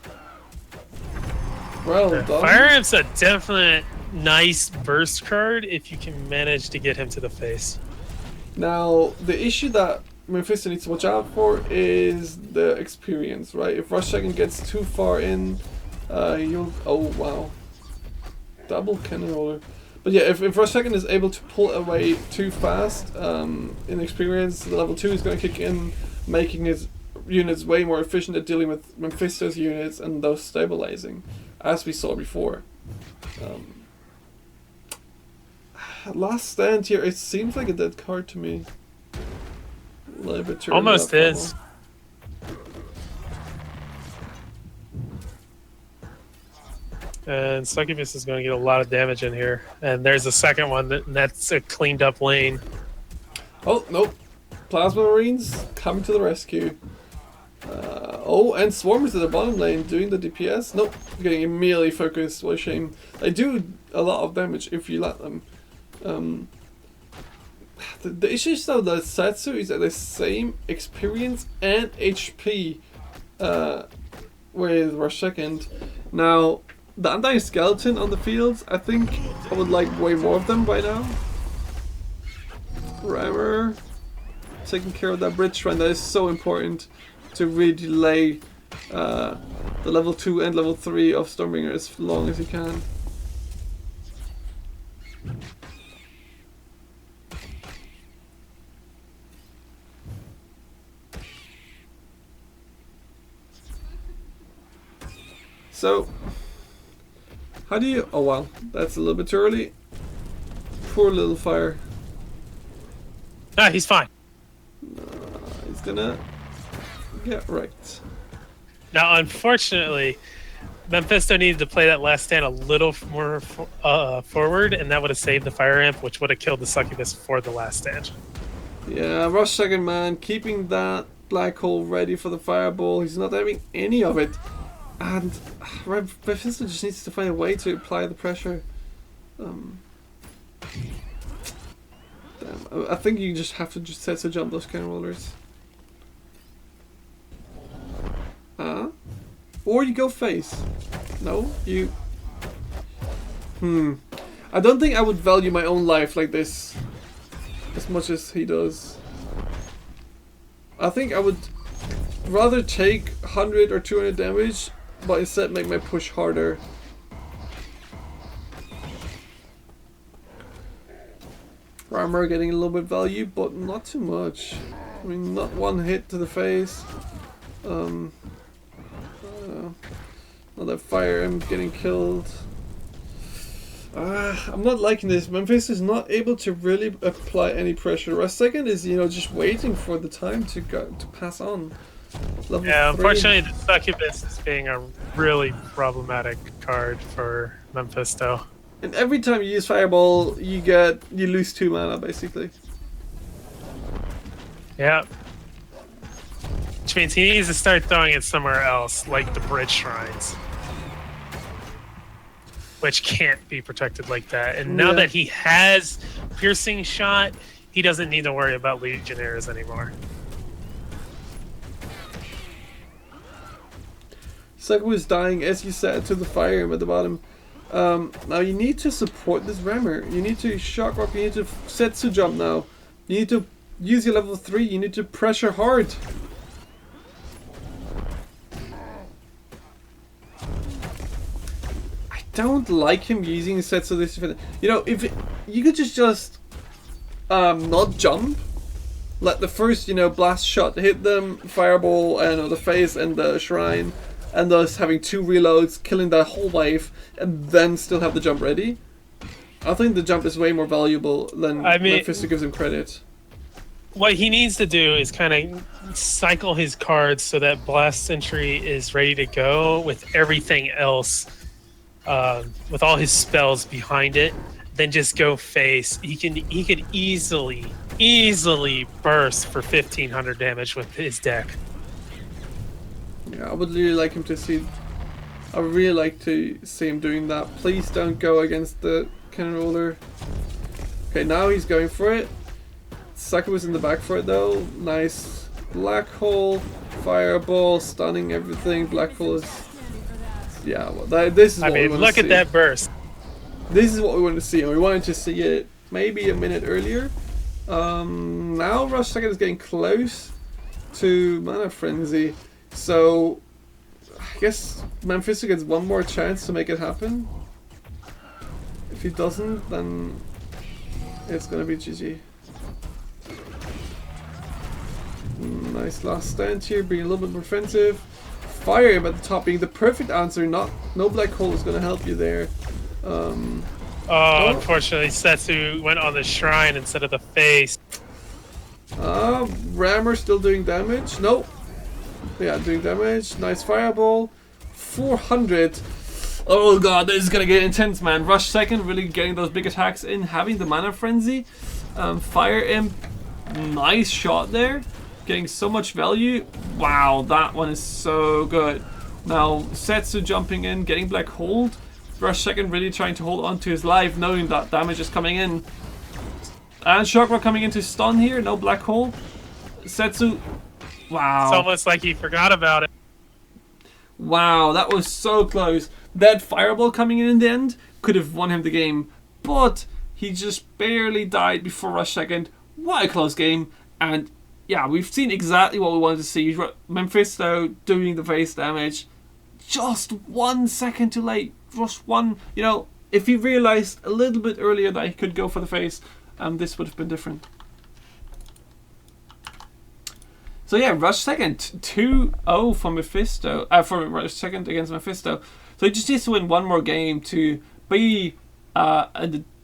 Well done. Fire Imp's a definite nice burst card if you can manage to get him to the face. Now, the issue that Mephisto needs to watch out for is the experience, right? If Rush second gets too far in, you'll... Oh, wow. Double cannon roller. But yeah, if Rush second is able to pull away too fast, in experience, the level 2 is going to kick in, making his units way more efficient at dealing with Mephisto's units and those stabilizing, as we saw before. Last Stand here, it seems like a dead card to me. A little bit too Almost is. And Succubus is going to get a lot of damage in here. And there's a second one, that's a cleaned up lane. Oh, nope. Plasma Marines coming to the rescue. Oh, and Swarmers at the bottom lane doing the DPS. Nope, getting immediately focused. What a shame. They do a lot of damage if you let them. The issue is though that Satsu is at the same experience and HP with Rush second. Now, the Undying Skeleton on the fields, I think I would like way more of them by now. Rammer taking care of that bridge run, that is so important to really delay the level 2 and level 3 of Stormbringer as long as you can. So, how do you... Oh wow, that's a little bit too early. Poor little fire. Ah, he's fine. He's gonna get right. Now, unfortunately, Mephisto needed to play that last stand a little more forward, and that would have saved the Fire Imp, which would have killed the Succubus for the last stand. Yeah, Rush second man, keeping that black hole ready for the fireball. He's not having any of it. And Mephisto just needs to find a way to apply the pressure. Damn, I think you just have to just set to jump those cannon rollers. Or you go face. No, you... I don't think I would value my own life like this as much as he does. I think I would rather take 100 or 200 damage, but instead make my push harder. Armor getting a little bit value, but not too much. I mean, not one hit to the face. Another fire Imp getting killed. I'm not liking this. Memphis is not able to really apply any pressure. Rush second is, just waiting for the time to pass on. Level 3. Unfortunately, the Succubus is being a really problematic card for Mephisto. And every time you use Fireball, you lose 2 mana basically. Yeah. Which means he needs to start throwing it somewhere else, like the Bridge Shrines. Which can't be protected like that. And now that he has Piercing Shot, he doesn't need to worry about Legionnaires anymore. Sucker was dying, as you said, to the Fire Imp at the bottom. Now you need to support this rammer. You need to Shock Rock, you need to Setsu jump now. You need to use your level 3, you need to pressure hard. I don't like him using Setsu this. If you could just not jump, let the first blast shot hit them, Fireball and the face and the shrine, and thus having 2 reloads, killing that whole wave, and then still have the jump ready. I think the jump is way more valuable than Mephisto gives him credit. What he needs to do is kind of cycle his cards so that Blast Sentry is ready to go with everything else, with all his spells behind it. Then just go face. He could easily burst for 1500 damage with his deck. Yeah, I would really like him to see. I would really like to see him doing that. Please don't go against the cannon roller. Okay, now he's going for it. Saka was in the back for it though. Nice black hole, fireball, stunning everything. Black hole is. Yeah, well, this is. What we want look to at see. that burst. This is what we want to see, and we wanted to see it maybe a minute earlier. Now Rush Second is getting close to Mana Frenzy. So, I guess Mephisto gets one more chance to make it happen. If he doesn't, then it's gonna be GG. Nice last stand here, being a little bit more defensive. Fire Imp at the top being the perfect answer. No black hole is gonna help you there. Unfortunately, Setsu went on the shrine instead of the face. Rammer still doing damage. Nope. Yeah, doing damage. Nice fireball. 400. Oh god, this is gonna get intense, man. Rush second, really getting those big attacks in, having the mana frenzy. Fire Imp, nice shot there. Getting so much value. Wow, that one is so good. Now, Setsu jumping in, getting black hold. Rush second really trying to hold on to his life, knowing that damage is coming in. And Chakra coming into stun here, no black hole. Setsu. Wow. It's almost like he forgot about it. Wow, that was so close. That fireball coming in the end could have won him the game, but he just barely died before Rush second. What a close game. And yeah, we've seen exactly what we wanted to see. Mephisto doing the face damage. Just 1 second too late. Just one. If he realized a little bit earlier that he could go for the face, this would have been different. So yeah, Rush second, 2-0 for Mephisto. For Rush second against Mephisto. So he just needs to win one more game to be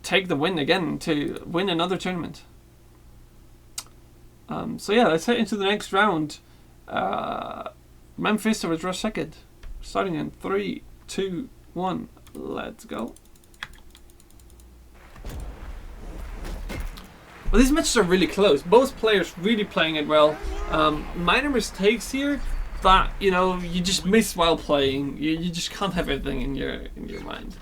take the win again, to win another tournament. So yeah, let's head into the next round. Mephisto with Rush second, starting in 3, 2, 1. Let's go. Well, these matches are really close. Both players really playing it well. Minor mistakes here that you just miss while playing. You just can't have everything in your mind.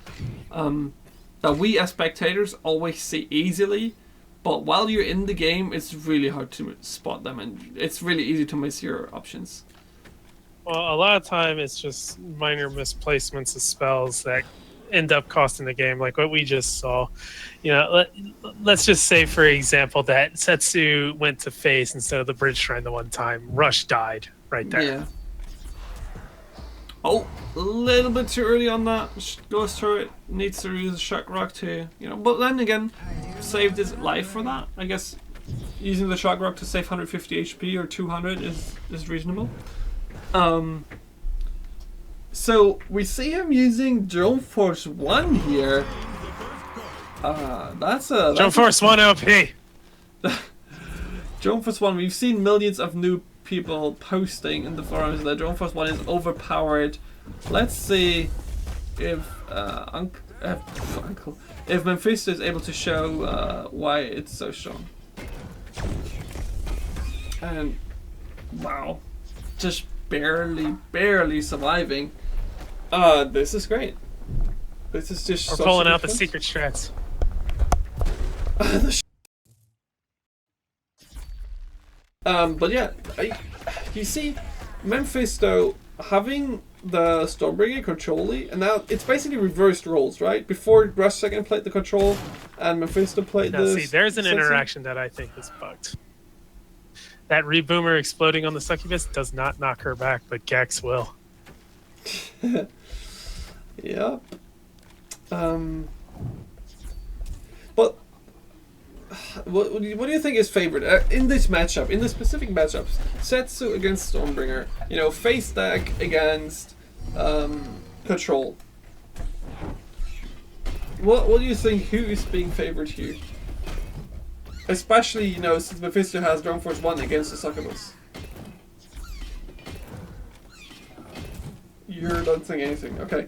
That we as spectators always see easily, but while you're in the game, it's really hard to spot them, and it's really easy to miss your options. Well, a lot of time it's just minor misplacements of spells that end up costing the game, like what we just saw. Let's just say, for example, that Setsu went to face instead of the Bridge Shrine the one time. Rush died right there. Yeah. Oh, a little bit too early on that. Ghost Turret needs to use Shock Rock too. But then again, saved his life for that. I guess using the shock rock to save 150 HP or 200 is reasonable. So we see him using Drone Force 1 here. That's Drone Force 1 OP. Drone Force 1, we've seen millions of new people posting in the forums that Drone Force 1 is overpowered. Let's see if if Mephisto is able to show why it's so strong. And wow, just barely surviving. This is great. This is just. We're pulling out the secret strats. But yeah, you see, Mephisto having the Stormbringer controlly, and now it's basically reversed roles, right? Before Rush second played the control, and Mephisto played Now, the. see, there's an sensor. interaction that I think is bugged. That reboomer exploding on the succubus does not knock her back, but Gex will. Yep. But what do you think is favored in this matchup? In the specific matchups, Setsu against Stormbringer. You know, face stack against control. What do you think? Who is being favored here? Especially, you know, since Mephisto has Drone Force 1 against the succubus. You don't think anything. Okay.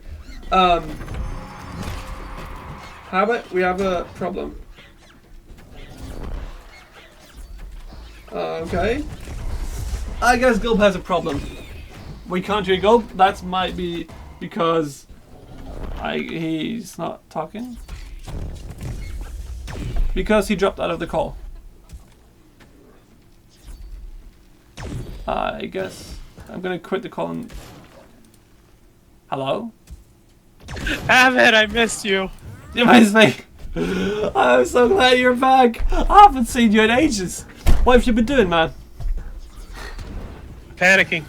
How about we have a problem? Okay. I guess Gulp has a problem. We can't hear Gulp. That might be because he's not talking. Because he dropped out of the call. I guess I'm gonna quit the call and... Hello? Avid, I missed you. You missed me. I'm so glad you're back. I haven't seen you in ages. What have you been doing, man? Panicking.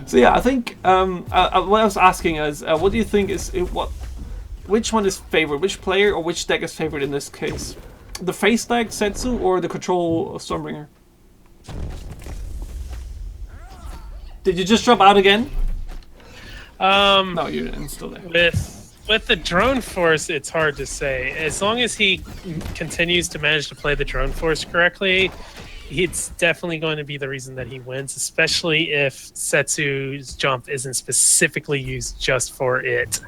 So yeah, I think what I was asking is, what do you think is which one is favored? Which player or which deck is favored in this case? The face deck Setsu or the control Stormbringer? Did you just drop out again? No, you're still there. With the drone force, it's hard to say. As long as he continues to manage to play the drone force correctly, it's definitely going to be the reason that he wins, especially if Setsu's jump isn't specifically used just for it.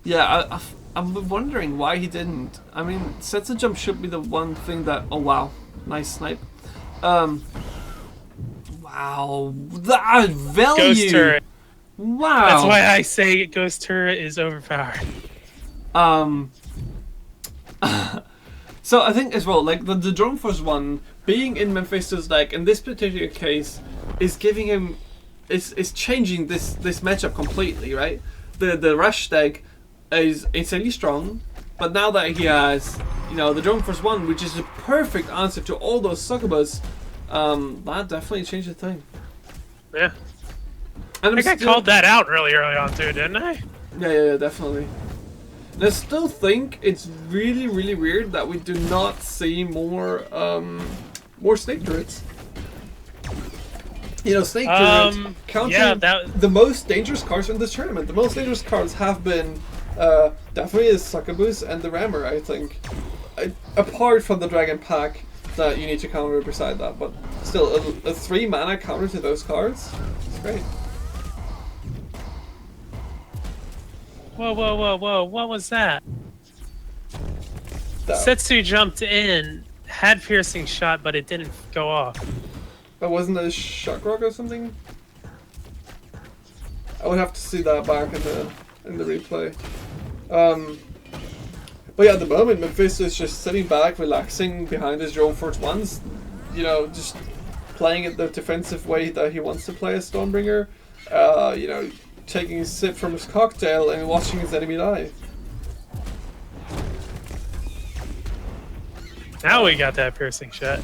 Yeah, I'm wondering why he didn't. I mean, Setsu jump should be the one thing that... Oh, wow. Nice snipe. Wow. That value! Ghost turret. Wow. That's why I say Ghost turret is overpowered. So I think as well, like the Drone Force 1 being in Mephisto's deck in this particular case is giving him... is changing this matchup completely, right? The Rush deck is insanely strong, but now that he has, you know, the Drone Force 1, which is the perfect answer to all those succubus, that definitely changed the thing. Yeah. And I think I called that out really early on too, didn't I? Yeah, definitely. And I still think it's really weird that we do not see more snake turrets. You know, snake turrets counting the most dangerous cards in this tournament. The most dangerous cards have been definitely the succubus and the rammer, I think. Apart from the dragon pack that you need to counter beside that, but still a 3 mana counter to those cards. It's great. Whoa, what was that? That. Setsu jumped in, had piercing shot, but it didn't go off. But wasn't it a shock rock or something? I would have to see that back in the replay. But yeah, at the moment, Mephisto is just sitting back, relaxing behind his Drone Force 1s. You know, just playing it the defensive way that he wants to play as Stormbringer. You know, taking a sip from his cocktail and watching his enemy die. Now we got that piercing shot.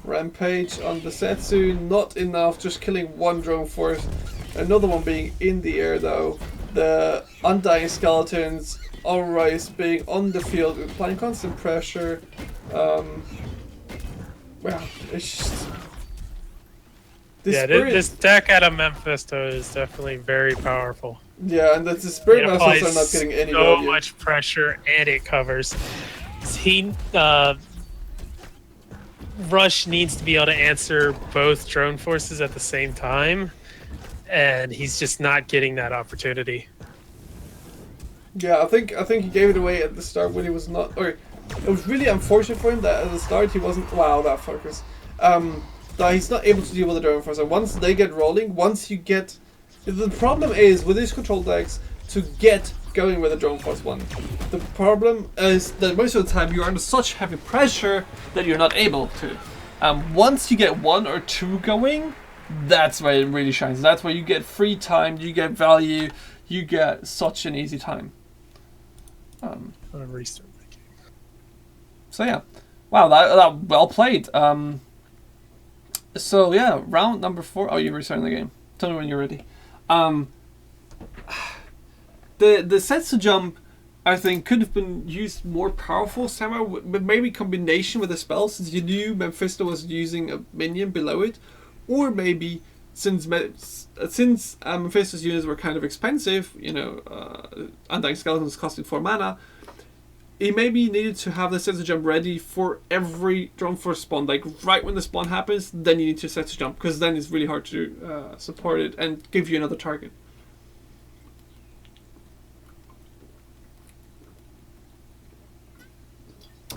Rampage on the Setsu, not enough, just killing one Drone Force. Another one being in the air though. the Undying Skeletons always being on the field, applying constant pressure. Well, it's just... This deck out of Memphis though is definitely very powerful. Yeah, and the Spirit It Masters are applies not getting any so value. much pressure, and it covers. Rush needs to be able to answer both drone forces at the same time, and he's just not getting that opportunity. Yeah, I think he gave it away at the start when he was not. Or it was really unfortunate for him that at the start he wasn't. Wow, that fuckers. That he's not able to deal with the drone force. And once they get rolling, once you get, the problem is with these control decks to get going with the drone force one. The problem is that most of the time you're under such heavy pressure that you're not able to. Once you get one or two going, that's where it really shines. That's where you get free time, you get value, you get such an easy time. I'm gonna restart my game. So yeah, wow, that well played. So yeah, round number 4. Oh, you're restarting the game. Tell me when you're ready. The Setsu jump, I think, could have been used more powerful somehow, but maybe combination with a spell, since you knew Mephisto was using a minion below it, or maybe since Mephisto's units were kind of expensive, you know, Undying Skeletons costing 4 mana. He maybe needed to have the Setsu jump ready for every drone force spawn. Like right when the spawn happens, then you need to Setsu jump, because then it's really hard to support it and give you another target.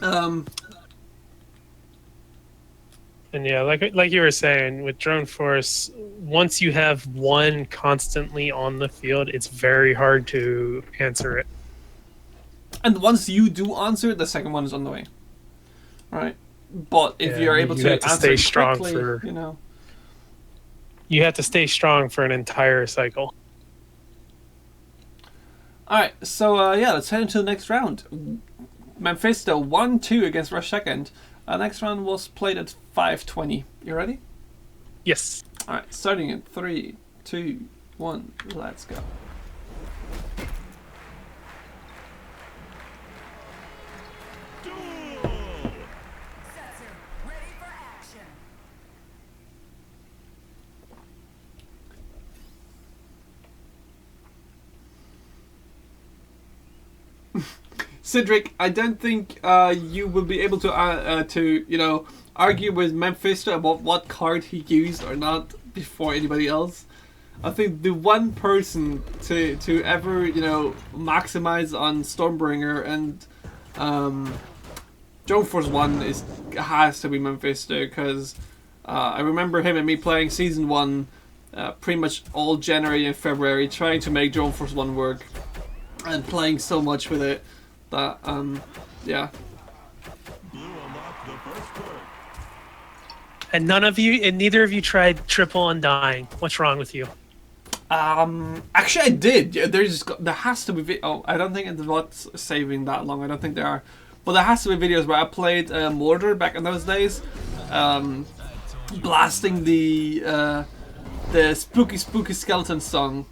And yeah, like you were saying, with drone force, once you have one constantly on the field, it's very hard to answer it. And once you do answer, the second one is on the way. Right? But if Yeah, you're able you to have to answer stay it strong quickly, for- you know. You have to stay strong for an entire cycle. Alright, so yeah, let's head into the next round. Mephisto 1-2 against Rush Second. Next round was played at 5:20. You ready? Yes. Alright, starting in 3, 2, 1, let's go. Duel! Setsu, ready for action. Cedric, I don't think you will be able to you know, argue with Mephisto about what card he used or not before anybody else. I think the one person to ever, you know, maximize on Stormbringer and Drone Force 1 has to be Mephisto, because I remember him and me playing Season 1 pretty much all January and February, trying to make Drone Force 1 work and playing so much with it that, yeah. Blue unlocked the first turret. And neither of you tried triple undying. What's wrong with you? Actually I did. Yeah, there has to be I don't think it's what's saving that long. I don't think there are. But there has to be videos where I played Mortar back in those days, blasting the spooky skeleton song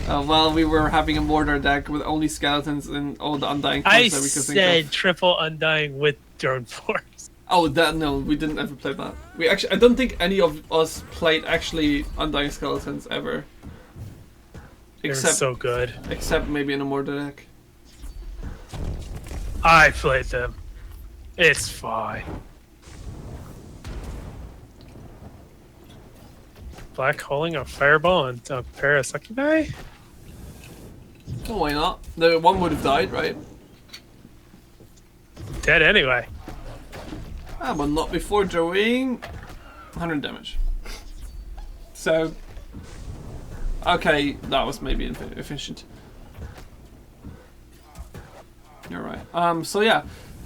while we were having a Mortar deck with only skeletons and all the undying I cards that we could think said of. triple undying with drone force. Oh, no, we didn't ever play that. I don't think any of us played actually undying skeletons ever. They're so good. Except maybe in a Mortar deck. I played them. It's fine. Black holing a fireball and a pair of succubi? Oh, why not? The one would have died, right? Dead anyway. But not before doing 100 damage. So, okay, that was maybe efficient. You're right. So yeah,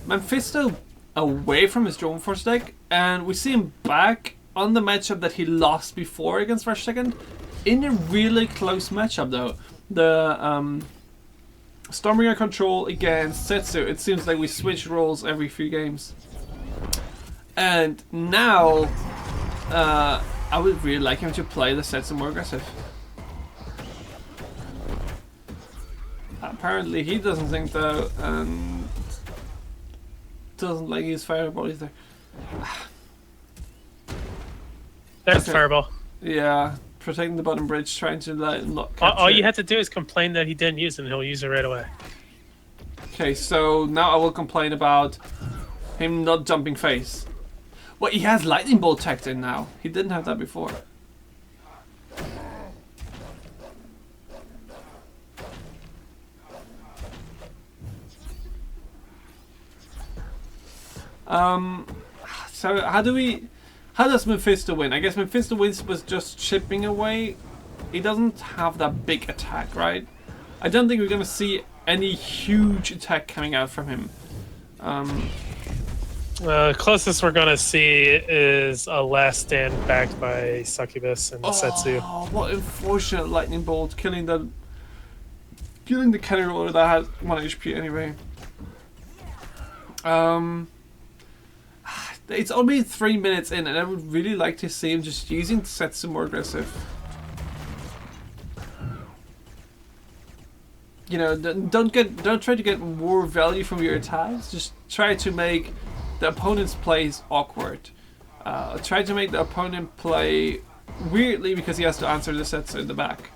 Mephisto away from his Drone Force deck, and we see him back on the matchup that he lost before against Rush Second, in a really close matchup though. The Stormbringer control against Setsu, it seems like we switch roles every few games. And now, I would really like him to play the Setsu more aggressive. apparently he doesn't think though, and doesn't like his fireball either. There's Okay. fireball. Yeah, protecting the bottom bridge, trying to not All you capture have to do is complain that he didn't use it, and he'll use it right away. Okay, so now I will complain about him not jumping face. Well, he has lightning bolt tacked in now. He didn't have that before. So how does Mephisto win? I guess Mephisto wins was just chipping away. He doesn't have that big attack, right? I don't think we're gonna see any huge attack coming out from him. Closest we're gonna see is a last stand backed by Succubus and Setsu. Oh, what unfortunate lightning bolt killing the cannon roller that has 1 HP anyway. It's only 3 minutes in, and I would really like to see him just using Setsu more aggressive. You know, don't try to get more value from your attacks. Just try to make the opponent's plays awkward. Try to make the opponent play weirdly because he has to answer the Setsu in the back.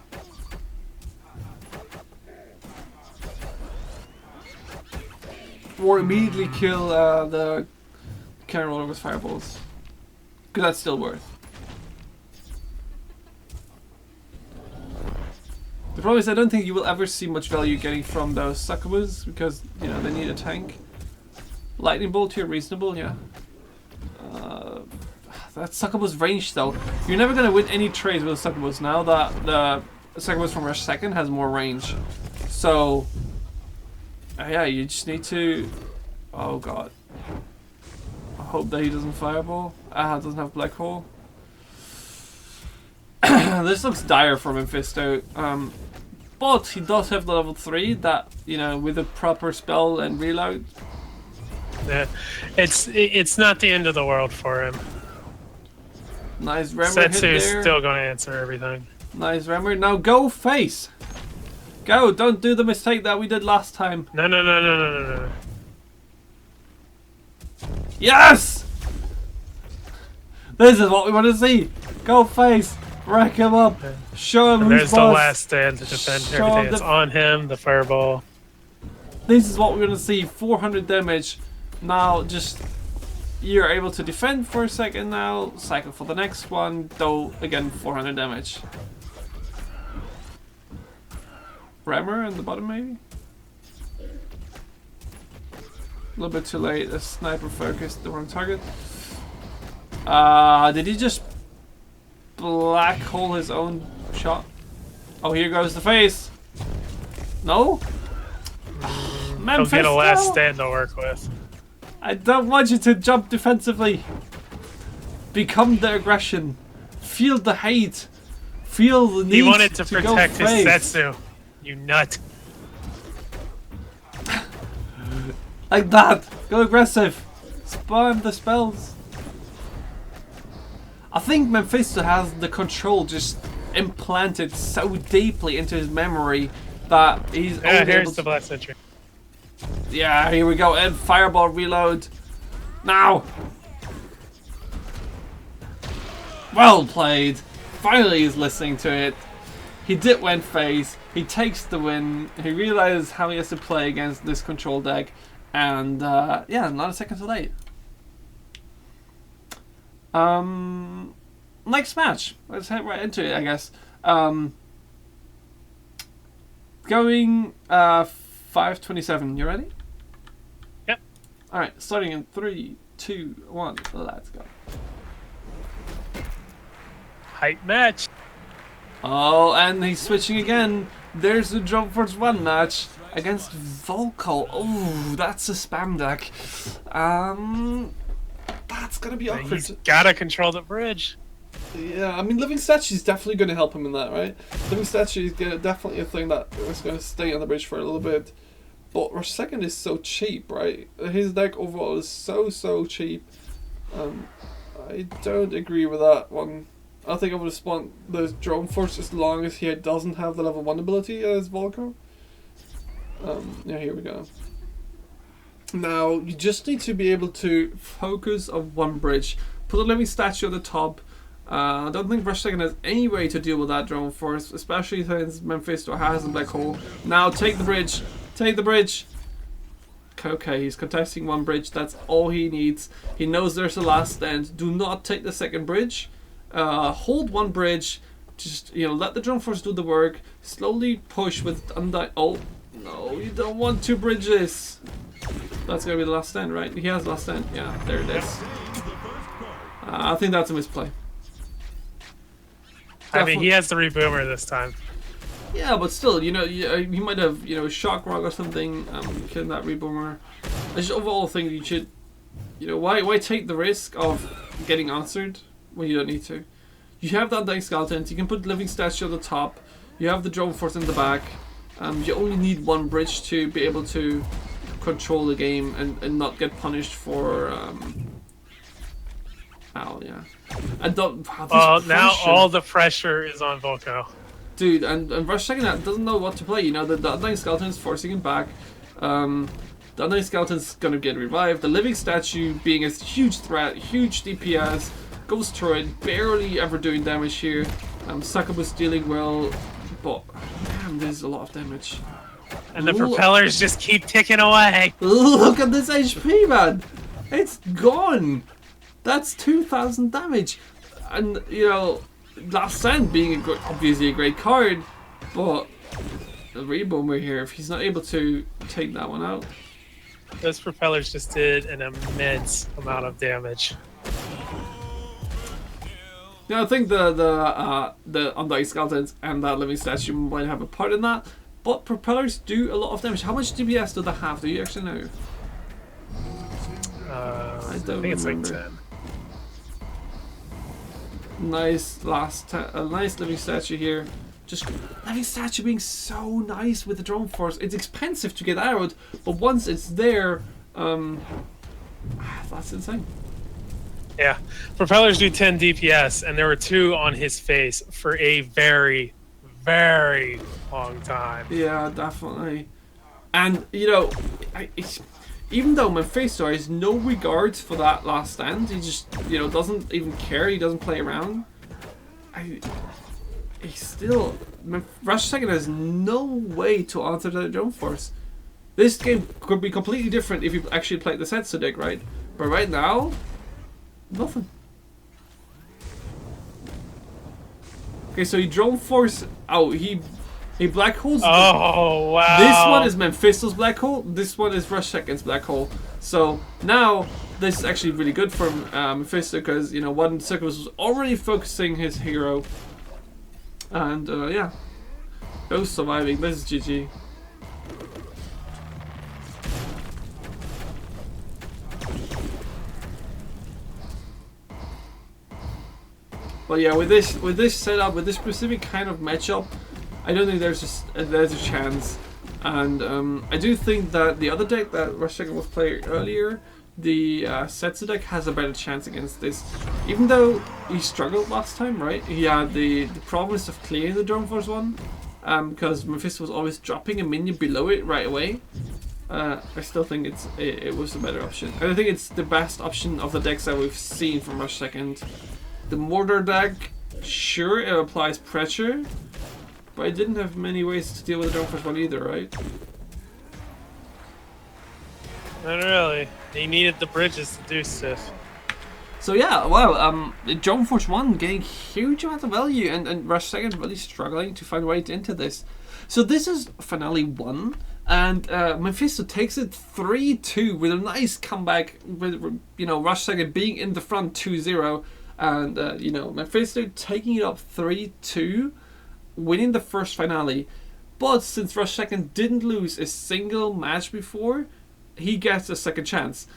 Or immediately kill the cannon roller with fireballs. Because that's still worth. The problem is I don't think you will ever see much value getting from those succubus because, you know, they need a tank. Lightning bolt here, reasonable, yeah. That succubus range though. You're never going to win any trades with succubus now that the succubus from Rush 2nd has more range. So, yeah, you just need to... Oh god. I hope that he doesn't fireball. Doesn't have black hole. This looks dire for Mephisto. But he does have the level 3 that, you know, with a proper spell and reload. Yeah, it's not the end of the world for him. Nice Remmer hit Setsu's there. still gonna answer everything. Nice Remmer. Now go face! Go! Don't do the mistake that we did last time. No. Yes! This is what we want to see. Go face! Rack him up! Show him And who's there's the boss. last stand to defend Show everything. him It's on him, the fireball. This is what we're gonna see. 400 damage. Now just you're able to defend for a second now. Cycle for the next one. Though again 400 damage. Rammer in the bottom maybe? A little bit too late. The sniper focused the wrong target. Did he just black hole his own shot? Oh, here goes the face. No? He'll get a last stand to work with. I don't want you to jump defensively. Become the aggression. Feel the hate. Feel the need He wanted to go protect his face. Setsu. You nut. Like that. Go aggressive. Spam the spells. I think Mephisto has the control just implanted so deeply into his memory that he's Yeah, only able here's to... the Black Sentry. Yeah, here we go. And fireball reload. Now. Well played. Finally he's listening to it. He did win face. He takes the win. He realizes how he has to play against this control deck. And yeah, not a second too late. Next match. Let's head right into it, I guess. Going 5:27. You ready? Yep. Alright, starting in 3, 2, 1. Let's go. Hype match. Oh, and he's switching again. There's the Drum Force 1 match against Volko. Oh, that's a spam deck. That's gonna be awkward. He's gotta control the bridge. Yeah, I mean, Living Statue is definitely going to help him in that, right? Living Statue is definitely a thing that is going to stay on the bridge for a little bit. But Rush 2nd is so cheap, right? His deck overall is so cheap. I don't agree with that one. I think I would have spawned the Drone Force as long as he doesn't have the level 1 ability as Volko. Yeah, here we go. Now, you just need to be able to focus on one bridge. Put a living statue at the top. I don't think Rush Second has any way to deal with that drone force, especially since Mephisto has a black hole. Now, take the bridge. Take the bridge. Okay, he's contesting one bridge. That's all he needs. He knows there's a last stand. Do not take the second bridge. Hold one bridge. Just, let the drone force do the work. Slowly push with oh, no, you don't want two bridges. That's gonna be the last stand, right? He has the last stand. Yeah, there it is. I think that's a misplay. I mean, he has the reboomer this time. Yeah, but still, he might have, shock rock or something, killing that reboomer. I just overall think you should, why take the risk of getting answered when you don't need to? You have the undying skeletons, you can put living statue on the top, you have the drone force in the back, you only need one bridge to be able to control the game and not get punished for, yeah. And don't, now all the pressure is on Volko. Dude, and Rush Second doesn't know what to play. The Undying Skeleton's forcing him back. The Undying Skeleton's gonna get revived. The Living Statue being a huge threat, huge DPS, goes through it, barely ever doing damage here. Succubus dealing well, but man, there's a lot of damage. And the propellers just keep ticking away. Look at this HP, man! It's gone! That's 2,000 damage. And, Last Stand being obviously a great card, but the Reboomer here, if he's not able to take that one out. Those propellers just did an immense amount of damage. Yeah, I think the Undying Skeletons and that Living Statue might have a part in that, but propellers do a lot of damage. How much DPS do they have? Do you actually know? I think it's like 10. Nice nice living statue here. Just living statue being so nice with the drone force. It's expensive to get out, but once it's there, that's insane. Yeah, propellers do 10 DPS, and there were 2 on his face for a very, very long time. Yeah, definitely. And even though Mephisto has no regards for that last stand, he just, doesn't even care, he doesn't play around. Rush Second has no way to answer the drone force. This game could be completely different if you actually played the Setsu deck, right? But right now, nothing. Okay, so he drone force out, he black holes. Oh, wow. This one is Mephisto's black hole. This one is Rush Second's black hole. So now this is actually really good for Mephisto because one Succubus was already focusing his hero, and yeah, those surviving. This is GG. But yeah, with this setup, with this specific kind of matchup, I don't think there's a chance, and I do think that the other deck that Rush Second was playing earlier, the Setsu deck, has a better chance against this. Even though he struggled last time, right? He had the promise of clearing the drone force one, because Mephisto was always dropping a minion below it right away. I still think it was a better option. I think it's the best option of the decks that we've seen from Rush Second. The Mortar deck, sure, it applies pressure, but it didn't have many ways to deal with the drone force one either, right? Not really. He needed the bridges to do stuff. So yeah, wow, drone force 1 getting huge amount of value, and Rush Second really struggling to find a way into this. So this is finale 1, and Mephisto takes it 3-2 with a nice comeback, with Rush Second being in the front 2-0, and Mephisto taking it up 3-2. Winning the first finale, but since Rush Second didn't lose a single match before, he gets a second chance.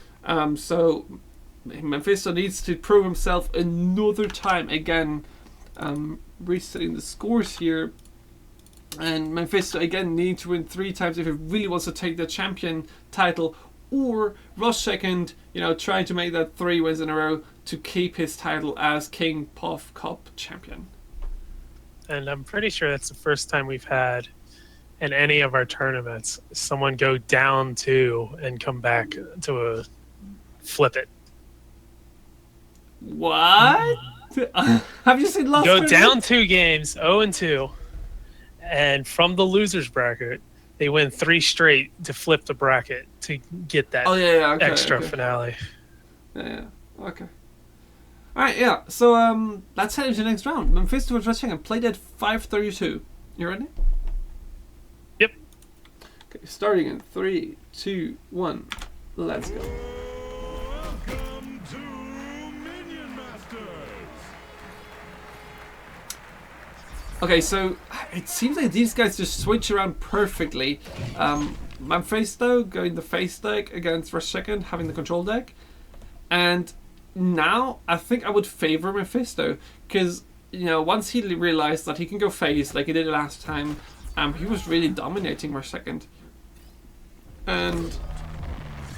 So Mephisto needs to prove himself another time again, resetting the scores here. And Mephisto again needs to win 3 times if he really wants to take the champion title, or Rush Second, trying to make that 3 wins in a row to keep his title as KingPuffCup champion. And I'm pretty sure that's the first time we've had in any of our tournaments, someone go down 2 and come back to a flip it. What? Have you seen last Go tournament? down 2 games, 0-2, and from the losers bracket, they win 3 straight to flip the bracket to get that Oh yeah, okay, extra okay. finale. Yeah, okay. Alright, yeah, so let's head into the next round. Mephisto vs. Rushing and played at 5:32. You ready? Yep. Okay, starting in 3, 2, 1. Let's go. Welcome to Minion Masters. Okay, so it seems like these guys just switch around perfectly. Mephisto going the face deck against Rushing having the control deck. And now I think I would favor Mephisto because, you know, once he realized that he can go face like he did last time, he was really dominating Rushing. And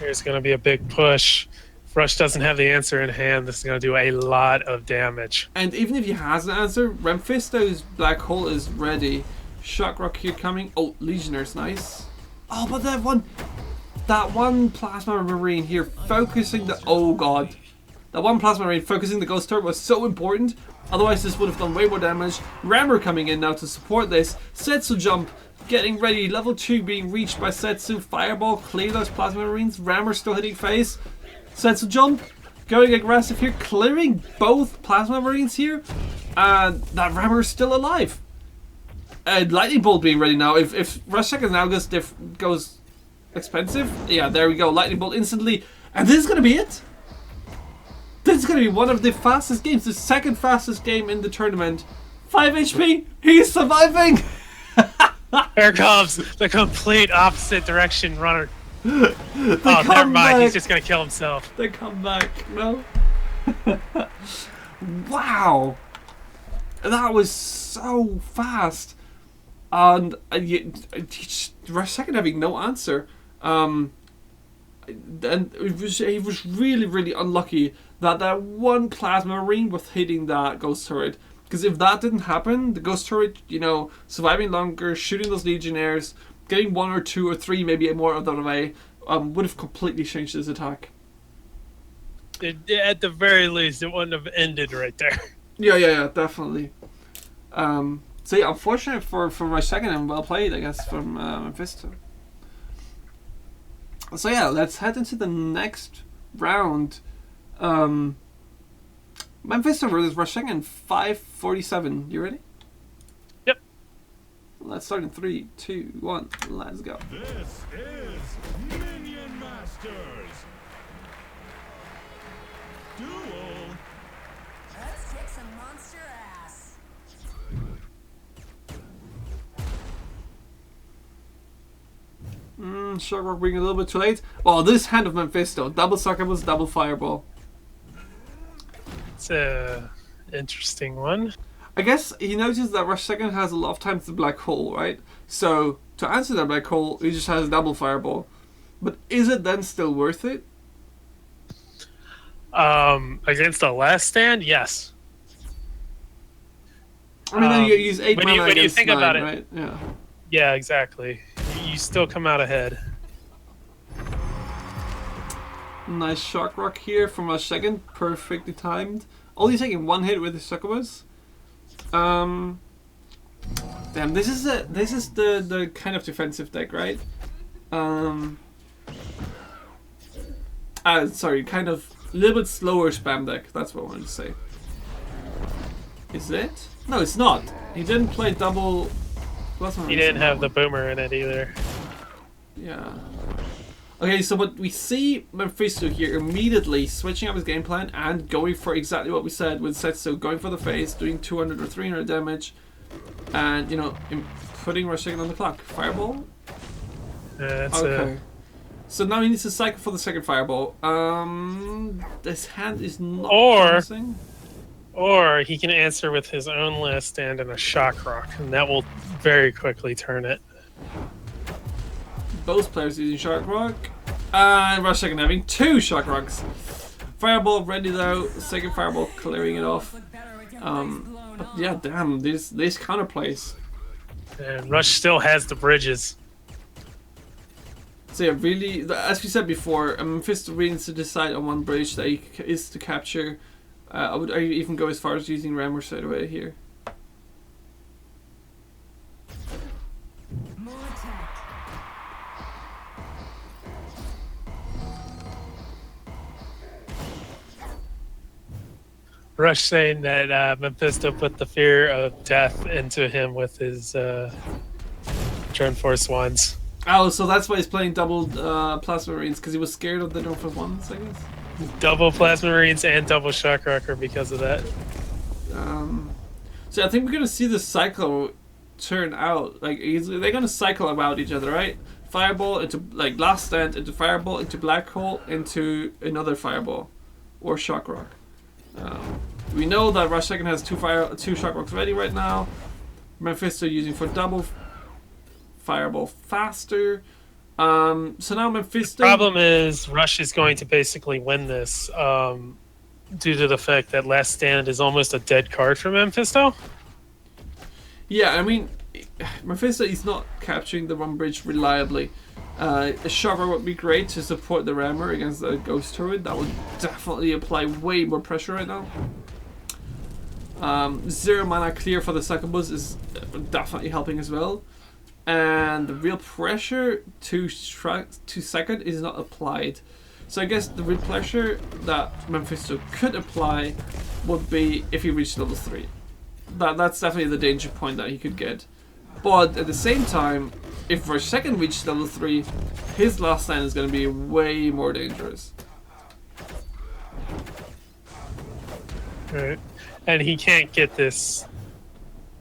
There's going to be a big push. If Rush doesn't have the answer in hand, this is going to do a lot of damage. And even if he has an answer, Mephisto's black hole is ready. Shock Rock here coming. Oh, Legionnaires, nice. Oh, but that one Plasma Marine here focusing the... Oh, God. That one Plasma Marine focusing the Ghost Turret was so important. Otherwise, this would have done way more damage. Rammer coming in now to support this. Setsu jump getting ready. Level 2 being reached by Setsu. Fireball, clear those Plasma Marines. Rammer still hitting face. Setsu jump, going aggressive here, clearing both Plasma Marines here. And that Rammer is still alive. And Lightning Bolt being ready now. If Rushing now goes expensive, yeah, there we go. Lightning Bolt instantly. And this is going to be it. This is going to be one of the fastest games, the second fastest game in the tournament. 5 HP, he's surviving. Here comes the complete opposite direction runner. Oh, never mind. back. He's just going to kill himself. They come back, no? Wow. That was so fast. And Rushing having no answer. And he was really, really unlucky that one Plasma Marine was hitting that Ghost Turret. Because if that didn't happen, the Ghost Turret, you know, surviving longer, shooting those Legionnaires, getting 1 or 2 or 3 maybe more out of the way, would have completely changed his attack. At the very least, it wouldn't have ended right there. Yeah, definitely. So yeah, unfortunate for Rushing and well played, I guess, from Mephisto. So yeah, let's head into the next round. Mephisto versus Rushing in 5:47. You ready? Yep. Let's start in 3, 2, 1. Let's go. This is Minion Masters. Duel. Let's kick some monster ass. Shock Rock being a little bit too late. Oh, this hand of Mephisto. Double Succumbus, double Fireball. It's a interesting one. I guess he noticed that Rushing has a lot of times the black hole, right? So to answer that black hole, he just has a double Fireball. But is it then still worth it? Against the last stand, yes. I mean, then you use 8 when mana you against think 9, about it- right? Yeah. Yeah, exactly. You still come out ahead. Nice Shock Rock here from Rushing, perfectly timed. Only taking 1 hit with the Succubus. Damn, this is the kind of defensive deck, right? Sorry, kind of a little bit slower spam deck. That's what I wanted to say. Is it? No, it's not. He didn't play double. He didn't have the boomer in it either. Yeah. Okay, so what we see Mephisto here immediately switching up his game plan and going for exactly what we said with Setsu, going for the face, doing 200 or 300 damage, and, you know, putting Rushing on the clock. Fireball? That's Okay. So now he needs to cycle for the second Fireball. This hand is not promising. Or he can answer with his own last stand and a Shock Rock, and that will very quickly turn it. Both players using Shock Rock. And Rushing having 2 Shock Rocks. Fireball ready though. Second Fireball clearing it off. Look better with your face But blown yeah, off. damn, these counterplays. And Rush still has the bridges. So yeah, really, as we said before, Mephisto really needs to decide on one bridge that he is to capture. I would even go as far as using Rammer straight away here. More attack. Rush saying that Mephisto put the fear of death into him with his Drone Force ones. Oh, so that's why he's playing double Plasma Marines, because he was scared of the Drone Force ones, I guess. Double Plasma Marines and double Shock Rocker because of that. So I think we're gonna see the cycle turn out like they're gonna cycle about each other, right? Fireball into like Last Stand into Fireball into Black Hole into another Fireball, or Shock Rock. We know that Rush Second has two Shock Rocks ready right now. Mephisto using for double Fireball faster. So now Mephisto. Problem is, Rush is going to basically win this due to the fact that Last Stand is almost a dead card for Mephisto. Yeah, I mean, Mephisto is not capturing the one bridge reliably. A Shocker would be great to support the Rammer against the Ghost Turret. That would definitely apply way more pressure right now. 0 mana clear for the second buzz is definitely helping as well. And the real pressure to second is not applied. So I guess the real pressure that Mephisto could apply would be if he reached level 3. That's definitely the danger point that he could get. But at the same time, if Rush Second reaches level 3, his Last Stand is going to be way more dangerous. Right. And he can't get this.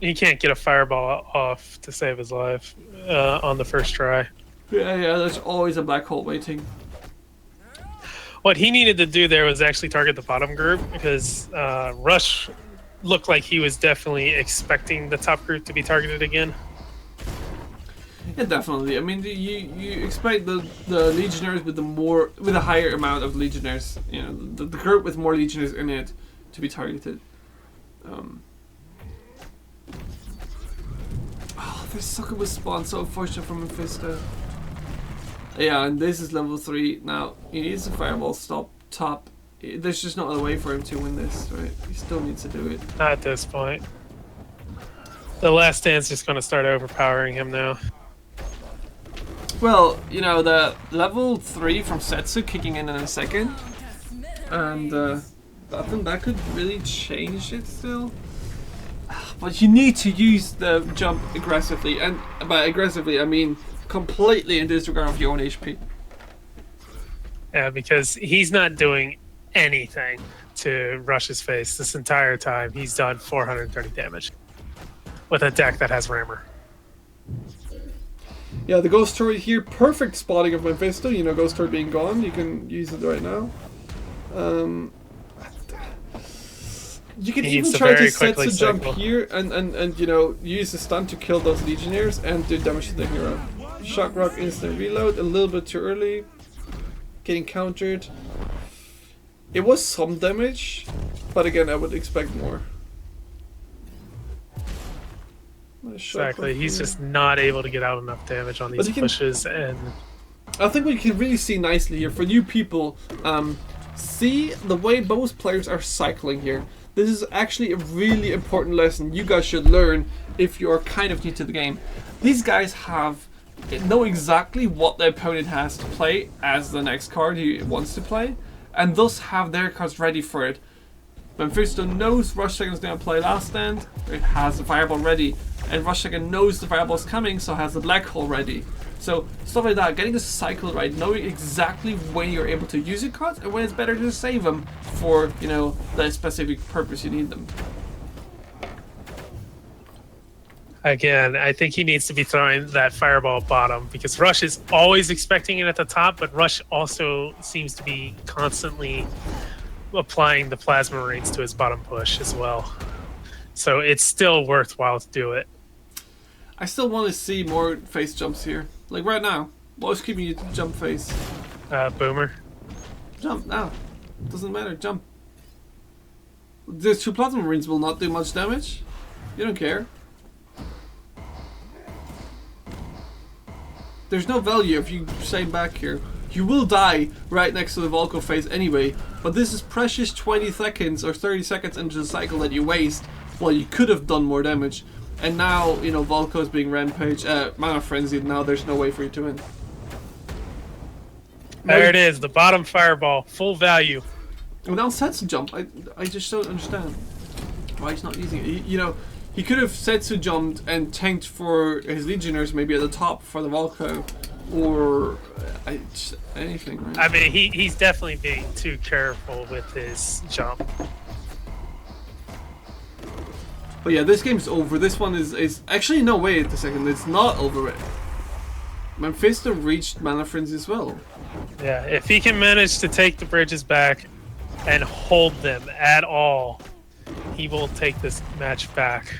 He can't get a Fireball off to save his life on the first try. Yeah, there's always a Black Hole waiting. What he needed to do there was actually target the bottom group, because Rush looked like he was definitely expecting the top group to be targeted again. Yeah, definitely. I mean, you expect the Legionnaires with a higher amount of Legionnaires, you know, the group with more Legionnaires in it to be targeted. Oh, this sucker was spawned, so unfortunate for Mephisto. Yeah, and this is level 3. Now, he needs a Fireball stop top. There's just no other way for him to win this, right? He still needs to do it. Not at this point. The Last Stand's just going to start overpowering him now. Well, you know, the level 3 from Setsu kicking in a second. And I think that could really change it still. But you need to use the jump aggressively. And by aggressively, I mean completely in disregard of your own HP. Yeah, because he's not doing anything to Rush's face this entire time. He's done 430 damage with a deck that has Rammer. Yeah, the Ghost Turret here, perfect spotting of Mephisto. You know, Ghost Turret being gone, you can use it right now. You can even try to set the jump here and you know, use the stun to kill those Legionnaires and do damage to the hero. Shock Rock instant reload, a little bit too early. Getting countered. It was some damage, but again, I would expect more. Exactly, he's just not able to get out enough damage on these pushes, and I think what you can really see nicely here for new people, see the way both players are cycling here. This is actually a really important lesson you guys should learn if you're kind of new to the game. These guys know exactly what the opponent has to play as the next card he wants to play, and thus have their cards ready for it. Mephisto knows Rush Second is going to play Last Stand, it has the Fireball ready, and Rush Second knows the Fireball's coming, so has the Black Hole ready. So stuff like that, getting the cycle right, knowing exactly when you're able to use your cards and when it's better to save them for, you know, the specific purpose you need them. again, I think he needs to be throwing that Fireball bottom, because Rush is always expecting it at the top, but Rush also seems to be constantly applying the Plasma Marines to his bottom push as well. So it's still worthwhile to do it. I still want to see more face jumps here. Like right now, what's keeping you to jump face? Boomer. Jump now. Doesn't matter, jump. These two Plasma Marines will not do much damage. You don't care. there's no value if you stay back here. You will die right next to the Volko phase anyway, but this is precious 20 seconds or 30 seconds into the cycle that you waste. Well, you could have done more damage. And now, you know, Volko is being rampage, mana frenzied. Now there's no way for you to win. There it is, the bottom fireball, full value. And now Setsu jump. I just don't understand why he's not using it. You know, he could have Setsu jumped and tanked for his Legionnaires maybe at the top for the Volko, or just anything. Right? I mean, he's definitely being too careful with his jump. But yeah, this game's over. This one is actually no wait a second. It's not over it. Mephisto reached mana frenzy as well. Yeah, if he can manage to take the bridges back and hold them at all, he will take this match back.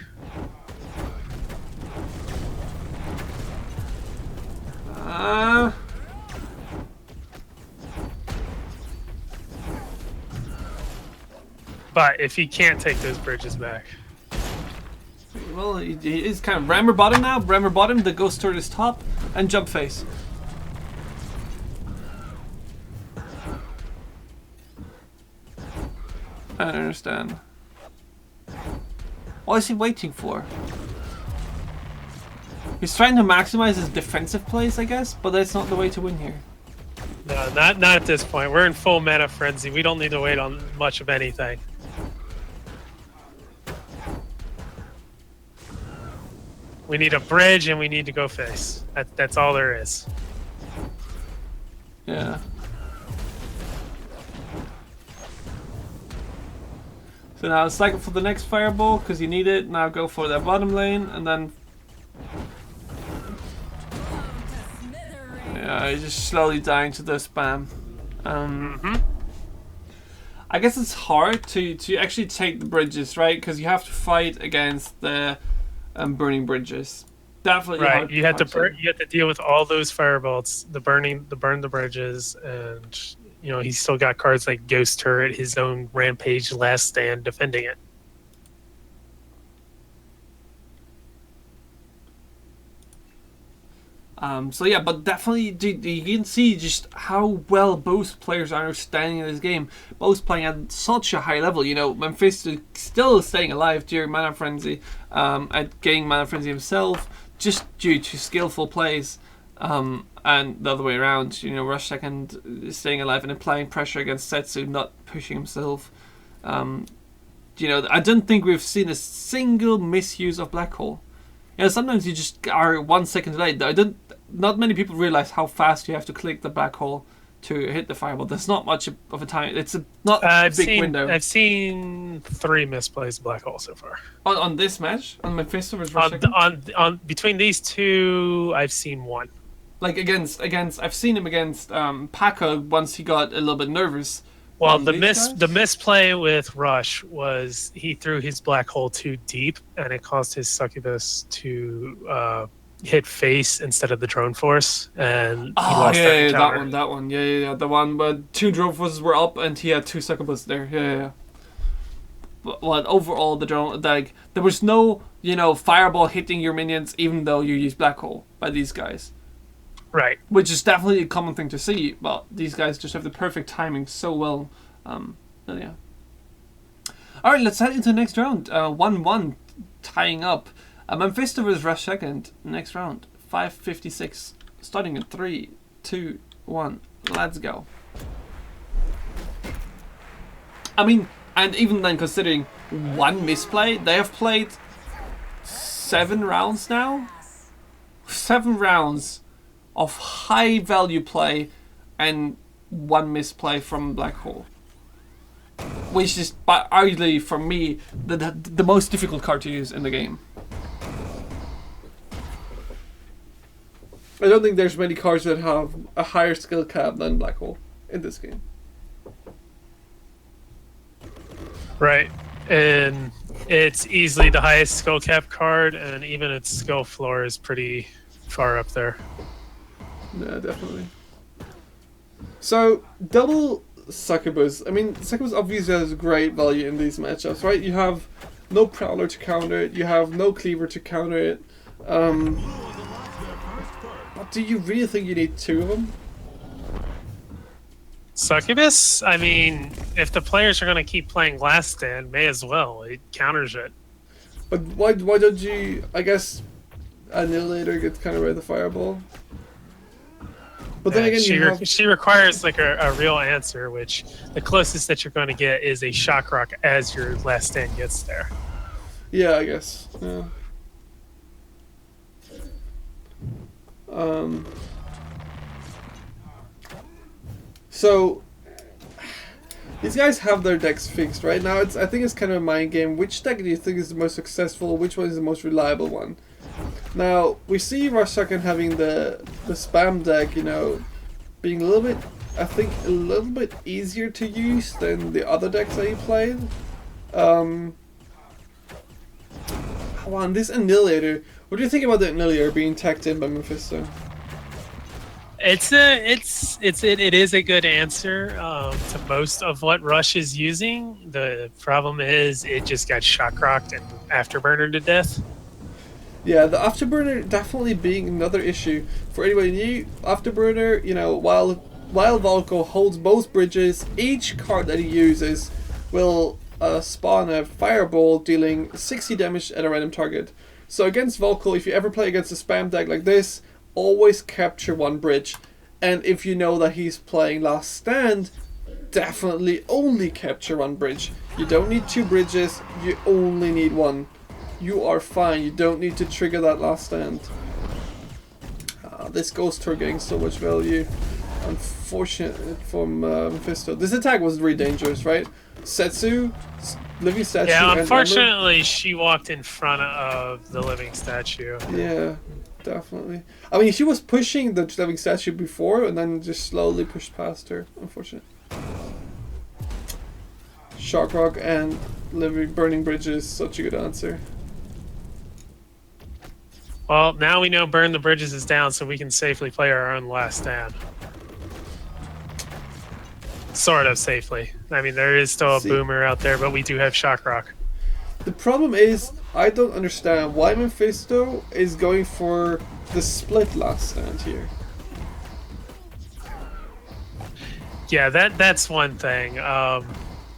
But if he can't take those bridges back. Well, he is kind of rammer bottom now. Rammer bottom, the ghost turret is top, and jump face. I don't understand. What is he waiting for? He's trying to maximize his defensive plays, I guess, but that's not the way to win here. No, not at this point. We're in full mana frenzy. We don't need to wait on much of anything. We need a bridge and we need to go face. That's all there is. Yeah. So now cycle for the next fireball because you need it. Now go for that bottom lane and then. Yeah, he's just slowly dying to the spam. I guess it's hard to actually take the bridges, right? Because you have to fight against the burning bridges. Definitely right. hard, You have to deal with all those firebolts, burn the bridges, and you know he's still got cards like Ghost Turret, his own Rampage, Last Stand, defending it. So yeah, but definitely you can see just how well both players are standing in this game. Both playing at such a high level. You know, Mephisto still staying alive during Mana Frenzy, at getting Mana Frenzy himself, just due to skillful plays. And the other way around, you know, Rush Second is staying alive and applying pressure against Setsu, not pushing himself. You know, I don't think we've seen a single misuse of Black Hole. You know, sometimes you just are 1 second delayed. Not many people realize how fast you have to click the Black Hole to hit the fireball. There's not much of a time. It's not a big window. I've seen 3 misplays Black Hole so far. On this match? On Mephisto versus on between these two, I've seen 1. Like against I've seen him against Paco once he got a little bit nervous. Well, the misplay with Rush was he threw his Black Hole too deep, and it caused his Succubus to hit face instead of the Drone Force, and he lost that one. Yeah, the one where 2 Drone Forces were up and he had 2 Succubus there. Yeah. But overall, the drone, like, there was no, you know, fireball hitting your minions, even though you use Black Hole by these guys. Right. Which is definitely a common thing to see, but these guys just have the perfect timing so well. Yeah. Alright, let's head into the next round. 1-1 tying up. Mephisto versus Rush Second. Next round. 5:56. Starting in 3, 2, 1. Let's go. I mean, and even then considering 1 misplay, they have played 7 rounds now. 7 rounds of high value play and 1 misplay from Black Hole, which is arguably for me the most difficult card to use in the game. I don't think there's many cards that have a higher skill cap than Black Hole in this game. Right, and it's easily the highest skill cap card, and even its skill floor is pretty far up there. Yeah, definitely. So, double Succubus. I mean, Succubus obviously has great value in these matchups, right? You have no Prowler to counter it, you have no Cleaver to counter it. But do you really think you need 2 of them? Succubus? I mean, if the players are going to keep playing Last Stand, may as well. It counters it. But why don't you... I guess Annihilator gets kind of rid of the fireball. But then again, she requires like a real answer, which the closest that you're going to get is a shock rock as your Last Stand gets there. Yeah, I guess. Yeah. So these guys have their decks fixed right now. I think it's kind of a mind game. Which deck do you think is the most successful? Which one is the most reliable one? Now we see Rushakan having the spam deck, you know, being a little bit, I think, a little bit easier to use than the other decks that he played. Oh, and this Annihilator. What do you think about the Annihilator being tacked in by Mephisto? It is a good answer to most of what Rush is using. The problem is it just got shock rocked and afterburner to death. Yeah, the afterburner definitely being another issue for anybody new. Afterburner, you know, while Volko holds both bridges, each card that he uses will spawn a fireball dealing 60 damage at a random target. So against Volko, if you ever play against a spam deck like this, always capture 1 bridge. And if you know that he's playing Last Stand, definitely only capture 1 bridge. You don't need 2 bridges, you only need 1. You are fine, you don't need to trigger that Last Stand. This Ghost Tour getting so much value. Unfortunate from Mephisto. This attack was really dangerous, right? Setsu, living statue. Yeah, unfortunately, she walked in front of the living statue. Yeah, definitely. I mean, she was pushing the living statue before, and then just slowly pushed past her. Unfortunate. Shock Rock and living burning bridges, such a good answer. Well, now we know Burn the Bridges is down, so we can safely play our own Last Stand. Sort of safely. I mean, there is still a boomer out there, but we do have Shock Rock. The problem is, I don't understand why Mephisto is going for the split Last Stand here. Yeah, that's one thing.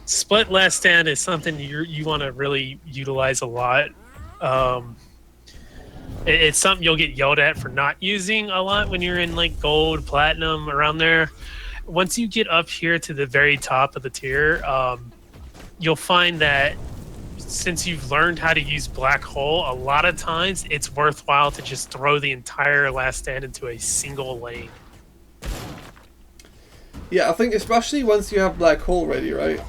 Split Last Stand is something you want to really utilize a lot. It's something you'll get yelled at for not using a lot when you're in like gold, platinum, around there. Once you get up here to the very top of the tier, you'll find that since you've learned how to use Black Hole, a lot of times it's worthwhile to just throw the entire Last Stand into a single lane. Yeah, I think especially once you have Black Hole ready, right?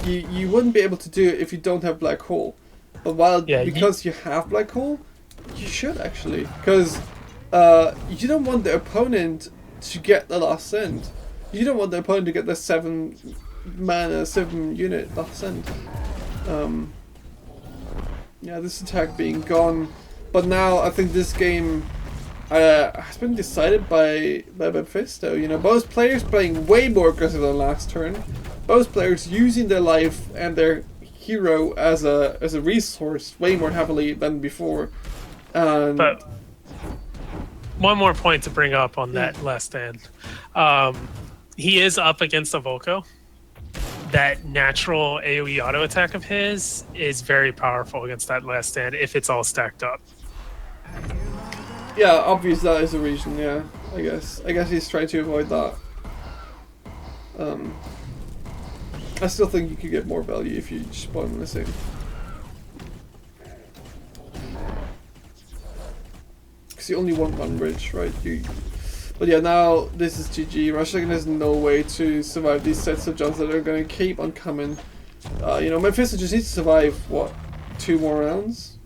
You wouldn't be able to do it if you don't have Black Hole. But because you have Black Hole, you should actually. Because you don't want the opponent to get the Last Stand. You don't want the opponent to get the 7 mana, 7 unit Last Stand. Yeah, this attack being gone. But now I think this game has been decided by Mephisto. You know, both players playing way more aggressive than last turn. Both players using their life and their hero as a resource way more heavily than before. But one more point to bring up on that Last Stand. He is up against a Volko. That natural AoE auto attack of his is very powerful against that Last Stand if it's all stacked up. Yeah, obviously that is the reason, yeah. I guess he's trying to avoid that. I still think you could get more value if you spawn in the same. Because you only want 1 bridge, right? But yeah, now this is GG. Rushakan has no way to survive these sets of jumps that are going to keep on coming. You know, Mephisto just needs to survive, what, 2 more rounds?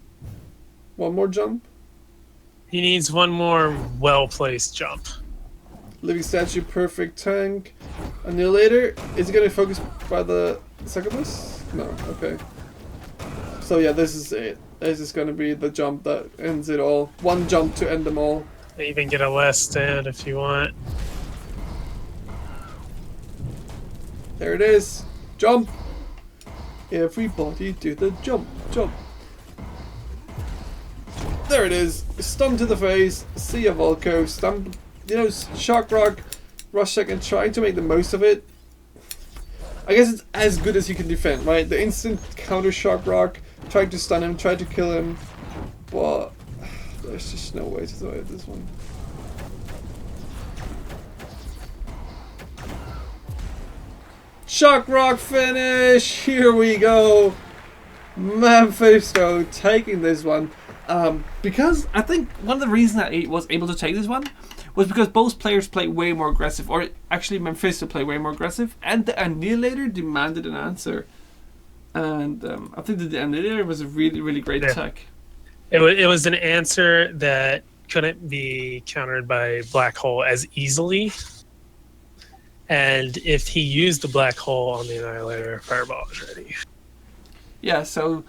1 more jump? He needs 1 more well-placed jump. Living Statue, perfect tank. Annihilator, is he going to focus by the succubus? No, okay. So yeah, this is it. This is going to be the jump that ends it all. 1 jump to end them all. Even get a Last Stand if you want. There it is. Jump. Everybody do the jump. Jump. There it is. Stun to the face. See ya, Volko. Stun. You know, Shock Rock. Rush Second trying to make the most of it. I guess it's as good as you can defend, right? The instant counter Shock Rock. Trying to stun him. Try to kill him. But there's just no way to survive this one. Shock Rock finish! Here we go! Mephisto taking this one. Because I think one of the reasons that he was able to take this one was because both players played way more aggressive, or actually Mephisto played way more aggressive, and the Annihilator demanded an answer. And I think that the Annihilator was a really, really great attack. It was an answer that couldn't be countered by Black Hole as easily. And if he used the Black Hole on the Annihilator, Fireball is ready. Yeah, so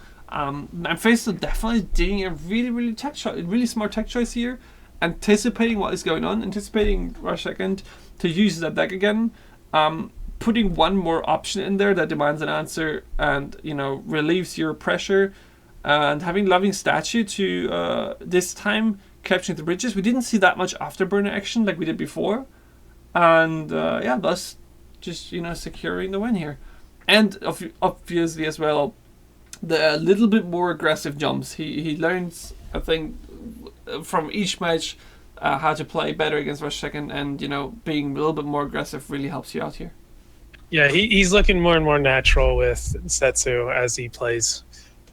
Mephisto definitely doing a really smart tech choice here, anticipating what is going on, anticipating Rush Second to use that deck again, putting one more option in there that demands an answer and, you know, relieves your pressure, and having Loving Statue to this time capturing the bridges. We didn't see that much afterburner action like we did before, and yeah, thus just, you know, securing the win here. And obviously as well, the little bit more aggressive jumps. He learns, I think, from each match how to play better against Rush Second, and, you know, being a little bit more aggressive really helps you out here. Yeah, he's looking more and more natural with Setsu as he plays.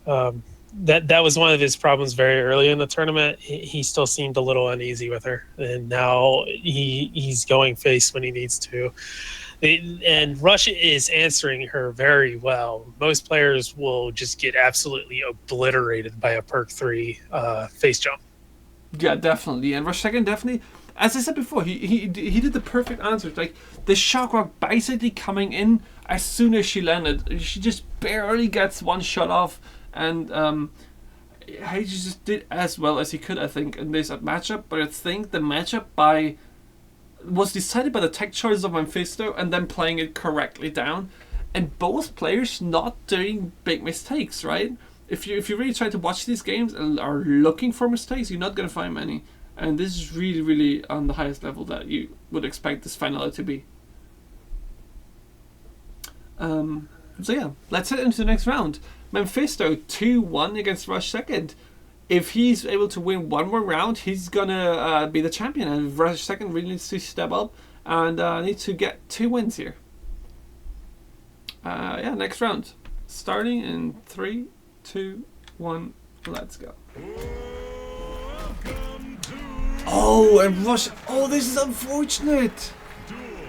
That was one of his problems very early in the tournament. He still seemed a little uneasy with her, and now he's going face when he needs to. And Rush is answering her very well. Most players will just get absolutely obliterated by a perk 3 face jump. Yeah, definitely. And Rush Second definitely, as I said before, he did the perfect answer. Like the Shock Rock basically coming in as soon as she landed. She just barely gets one shot off, and he just did as well as he could, I think, in this matchup. But I think the matchup was decided by the tech choices of Mephisto and then playing it correctly down, and both players not doing big mistakes, right? If you really try to watch these games and are looking for mistakes, you're not going to find many. And this is really, really on the highest level that you would expect this finale to be. So yeah, let's head into the next round. Mephisto 2-1 against Rush Second. If he's able to win one more round, he's gonna be the champion, and Rush Second really needs to step up and needs to get 2 wins here. Yeah, next round, starting in 3, 2, 1. Let's go. Oh, and Rush. Oh, this is unfortunate.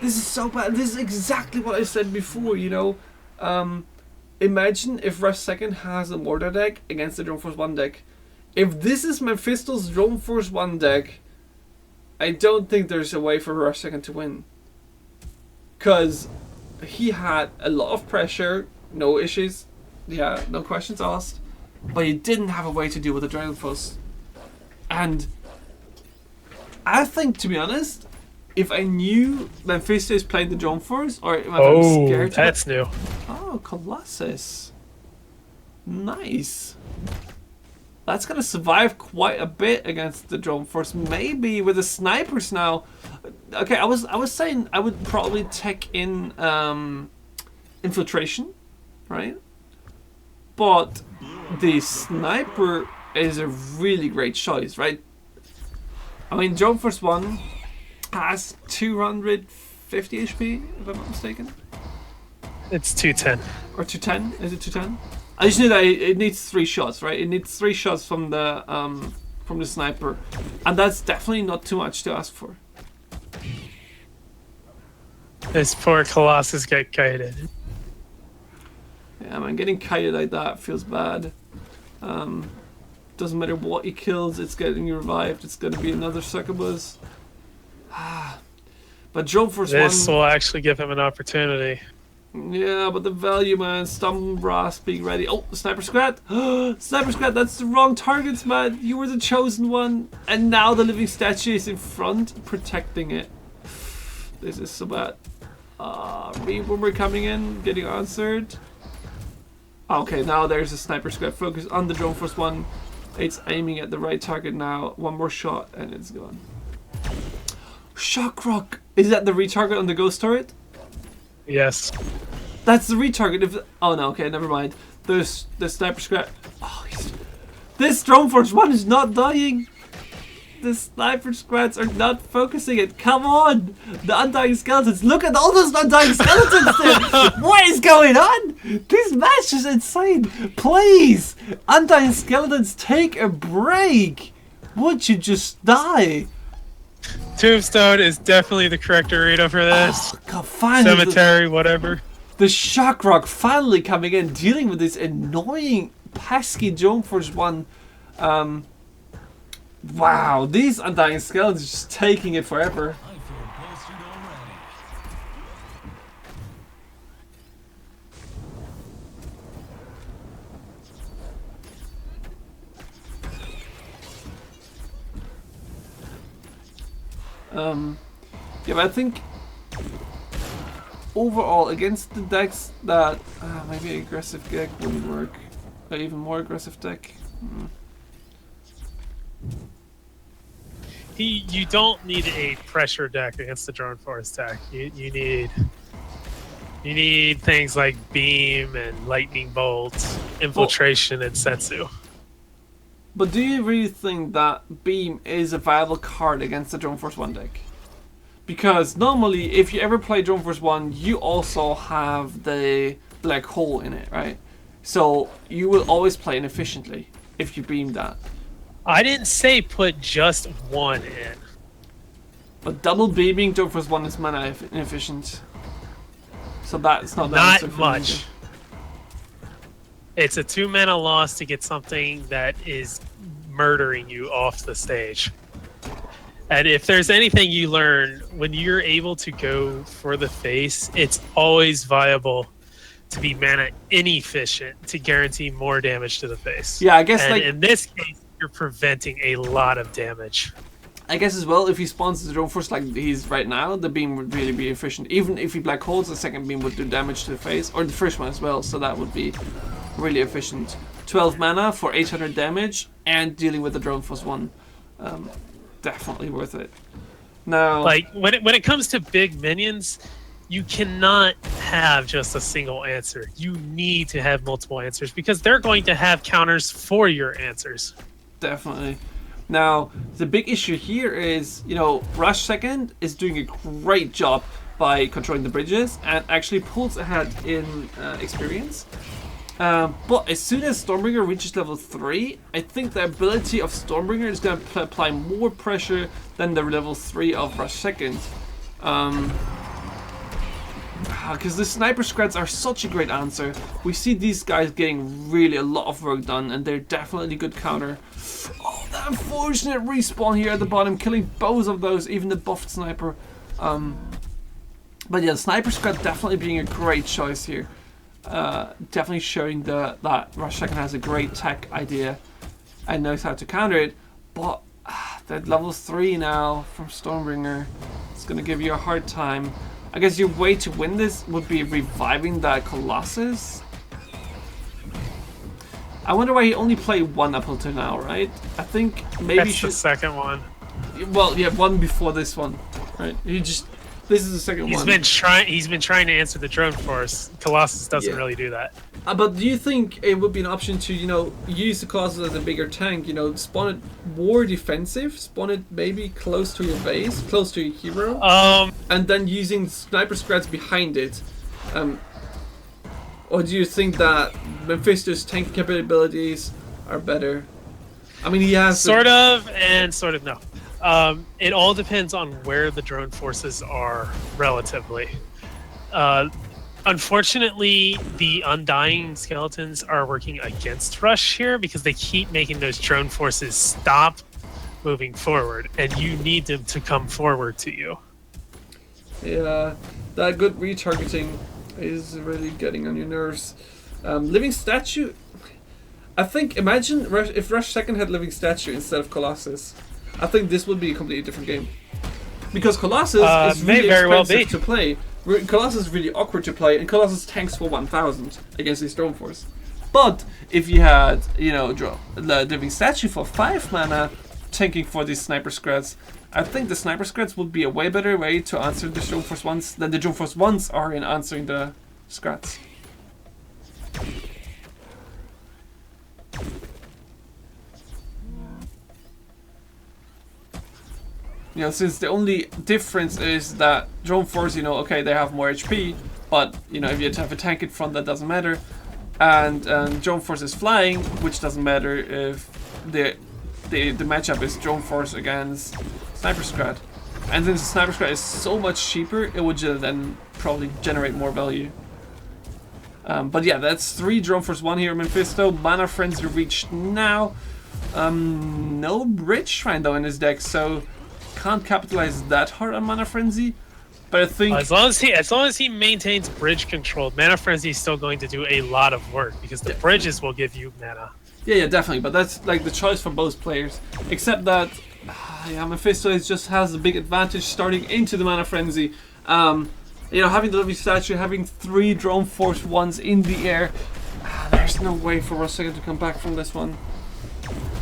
This is so bad. This is exactly what I said before. You know, imagine if Rush Second has a Mortar deck against the Drone Force 1 deck. If this is Mephisto's Drone Force 1 deck, I don't think there's a way for Rush Second to win. Because he had a lot of pressure, no issues, yeah, no questions asked, but he didn't have a way to deal with the Drone Force. And I think, to be honest, if I knew Mephisto is playing the Drone Force, or if I'm scared to... that's new. Oh, Colossus. Nice. That's going to survive quite a bit against the Drone Force. Maybe with the snipers now. Okay, I was saying I would probably take in Infiltration, right? But the sniper is a really great choice, right? I mean, Drone Force 1 has 250 HP, if I'm not mistaken. It's 210. Or 210? Is it 210? I just knew that it needs 3 shots, right? It needs 3 shots from the sniper, and that's definitely not too much to ask for. This poor Colossus got kited. Yeah, man, getting kited like that feels bad. Doesn't matter what he kills, it's getting revived. It's going to be another succubus. But Drone Force 1... This will actually give him an opportunity. Yeah, but the value, man. Stumble Brass being ready. Oh, Sniper Scrat! Sniper Scrat, that's the wrong targets, man. You were the chosen one. And now the living statue is in front, protecting it. This is so bad. Reboomer coming in, getting answered. Okay, now there's a Sniper Scrat focus on the Drone Force 1. It's aiming at the right target now. One more shot and it's gone. Shock Rock! Is that the retarget on the ghost turret? Yes. That's the retarget. If oh no, okay, never mind. There's the sniper scrap. Oh, this Drone Force 1 is not dying. The sniper squads are not focusing it. Come on! The undying skeletons. Look at all those undying skeletons there! What is going on? This match is insane. Please! Undying skeletons, take a break! Would you just die? Tombstone is definitely the correct arena for this. Oh, God, finally. Cemetery, whatever. The Shock Rock finally coming in, dealing with this annoying, pesky Drone Force 1. Wow, these undying skeletons are just taking it forever. I feel posted already. Yeah, but I think overall against the decks that maybe an aggressive deck wouldn't work. An even more aggressive deck. You don't need a pressure deck against the Drone Force deck. You need things like Beam and Lightning Bolt, Infiltration, and Setsu. But do you really think that Beam is a viable card against the Drone Force 1 deck? Because normally, if you ever play Drone Force 1, you also have the black hole in it, right? So you will always play inefficiently if you beam that. I didn't say put just one in. But double beaming Drone Force 1 is mana inefficient. So that's not Not much. It's a 2 mana loss to get something that is murdering you off the stage. And if there's anything you learn, when you're able to go for the face, it's always viable to be mana inefficient to guarantee more damage to the face. Yeah, I guess and like in this case, you're preventing a lot of damage. I guess as well, if he spawns the Drone Force like he's right now, the beam would really be efficient. Even if he black holes, the second beam would do damage to the face, or the first one as well, so that would be really efficient. 12 mana for 800 damage and dealing with the Drone Force 1. Definitely worth it. Now, like when it comes to big minions, you cannot have just a single answer. You need to have multiple answers because they're going to have counters for your answers. Definitely. Now, the big issue here is, you know, Rush Second is doing a great job by controlling the bridges and actually pulls ahead in experience. But as soon as Stormbringer reaches level 3, I think the ability of Stormbringer is going to apply more pressure than the level 3 of Rush Second. Because the sniper squads are such a great answer. We see these guys getting really a lot of work done, and they're definitely good counter. Oh, the unfortunate respawn here at the bottom, killing both of those, even the buffed sniper. But yeah, the sniper squad definitely being a great choice here. Definitely showing that Rush Second has a great tech idea and knows how to counter it. But that level 3 now from Stormbringer, it's going to give you a hard time. I guess your way to win this would be reviving that Colossus. I wonder why he only played one up until now, right? I think maybe That's the second one. Well, yeah, one before this one, right? This is the second one. He's been trying to answer the Drone Force. Colossus doesn't really do that. But do you think it would be an option to, you know, use the Colossus as a bigger tank? You know, spawn it more defensive, spawn it maybe close to your base, close to your hero, and then using sniper squads behind it. Or do you think that Mephisto's tank capabilities are better? I mean, he has sort of and sort of no. It all depends on where the drone forces are relatively. Unfortunately, the Undying Skeletons are working against Rush here because they keep making those drone forces stop moving forward, and you need them to come forward to you. Yeah, that good retargeting is really getting on your nerves. Living Statue, I think, imagine if Rush Second had Living Statue instead of Colossus. I think this would be a completely different game. Because Colossus is really expensive to play. Colossus is really awkward to play, and Colossus tanks for 1000 against the Stormforce. But if you had, draw the Living Statue for 5 mana, tanking for these Sniper Scrats, I think the Sniper Scrats would be a way better way to answer the Drone Force ones than the Drone Force ones are in answering the Scrats. Since the only difference is that Drone Force, okay, they have more HP, but, if you have a tank in front, that doesn't matter. And Drone Force is flying, which doesn't matter if the matchup is Drone Force against Sniper Scrat. And since the Sniper Scrat is so much cheaper, it would then probably generate more value. But yeah, that's 3 Drone Force 1 here, Mephisto. Mana Frenzy reached now. No Bridge Shrine though in his deck, so can't capitalize that hard on Mana Frenzy. But I think as long as he maintains bridge control, Mana Frenzy is still going to do a lot of work because the bridges will give you mana. Yeah, definitely. But that's like the choice for both players. Except that, Mephisto just has a big advantage starting into the Mana Frenzy. Having the Living Statue, having 3 Drone Force 1s in the air, there's no way for Russell to come back from this one.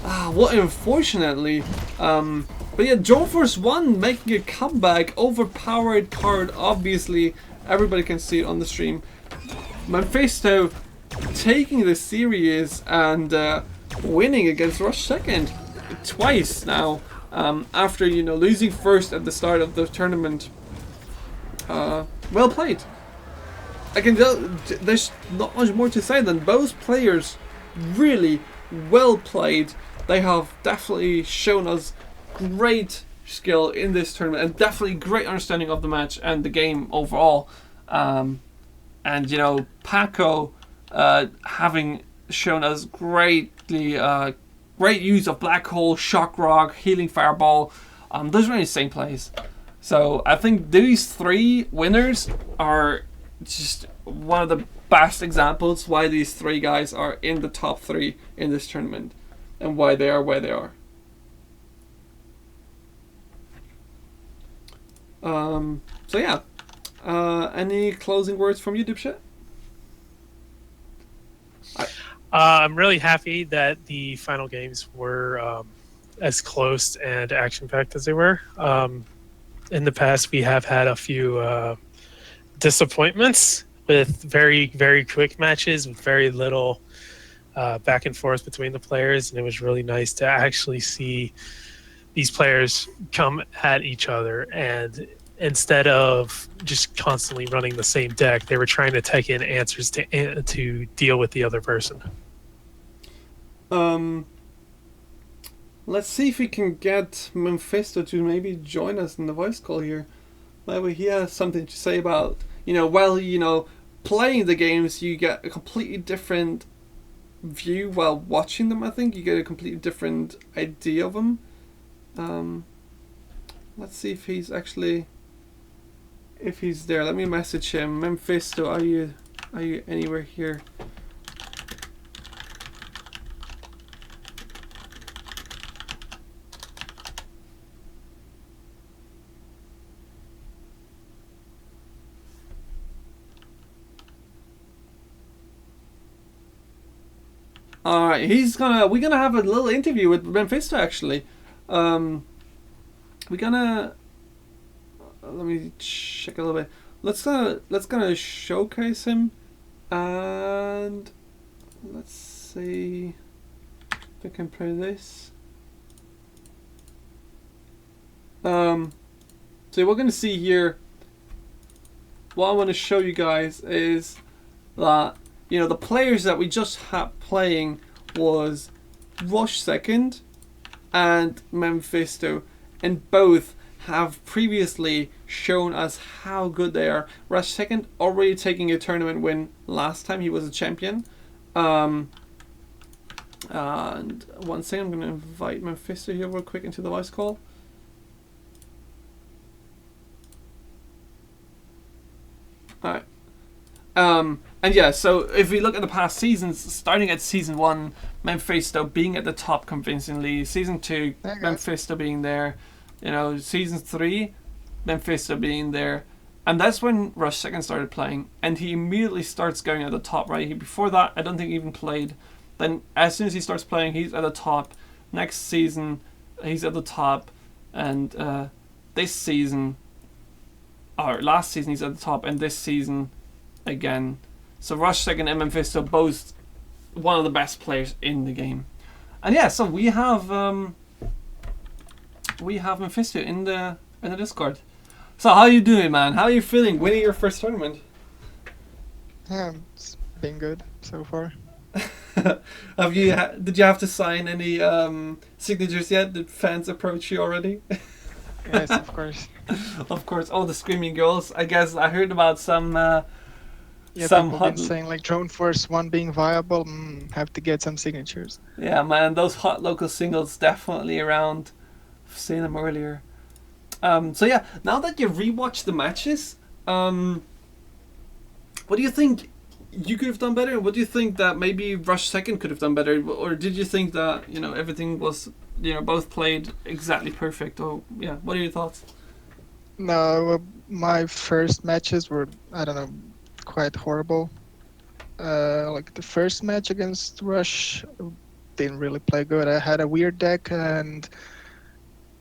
Unfortunately. But yeah, Drone Force 1 making a comeback, overpowered card, obviously. Everybody can see it on the stream. Mephisto taking this series and winning against Rush second twice now. After, losing first at the start of the tournament. Well played. There's not much more to say than both players really well played. They have definitely shown us great skill in this tournament and definitely great understanding of the match and the game overall. And Paco having shown us great use of Black Hole, Shock Rock, Healing Fireball. Those are in the same plays. So I think these 3 winners are just one of the best examples why these 3 guys are in the top 3 in this tournament and why they are where they are. So yeah, any closing words from you, Dipshit? I'm really happy that the final games were as close and action-packed as they were. In the past, we have had a few disappointments with very, very quick matches with very little back and forth between the players, and it was really nice to actually see these players come at each other, and instead of just constantly running the same deck, they were trying to take in answers to deal with the other person. Let's see if we can get Mephisto to maybe join us in the voice call here. Maybe he has something to say about, while, playing the games, you get a completely different view while watching them. I think you get a completely different idea of them. Let's see if he's there. Let me message him. Mephisto, are you anywhere here? Alright, we're gonna have a little interview with Mephisto actually. Let me check a little bit. Let's gonna showcase him, and let's see if I can play this. So we're gonna see here. What I want to show you guys is that the players that we just had playing was Rush second and Mephisto, and both have previously shown us how good they are. Rush second already taking a tournament win last time he was a champion. And one second, I'm going to invite Mephisto here real quick into the voice call. Alright. And yeah, so if we look at the past seasons, starting at season 1, Mephisto being at the top convincingly, season 2, Mephisto being there, season 3, Mephisto being there, And that's when Rush Second started playing, and he immediately starts going at the top, right? Before that, I don't think he even played. Then, as soon as he starts playing, he's at the top. Next season, he's at the top. And this season, or last season, he's at the top, and this season, again. So Rush Second and Mephisto, both one of the best players in the game. And yeah, so we have Mephisto in the Discord. So how you doing, man? How are you feeling winning your first tournament? Yeah, it's been good so far. Did you have to sign any signatures yet? Did fans approach you already? Yes, of course. Of course, all the screaming girls. I guess I heard about some. Yeah, some people hot. been saying like Drone Force 1 being viable, have to get some signatures. Yeah, man, those hot local singles definitely around. I've seen them earlier. So yeah, now that you've rewatched the matches, what do you think you could have done better? What do you think that maybe Rush Second could have done better? Or did you think that, everything was, both played exactly perfect? Or yeah, what are your thoughts? No, my first matches were, I don't know, quite horrible. Like the first match against Rush, didn't really play good. I had a weird deck, and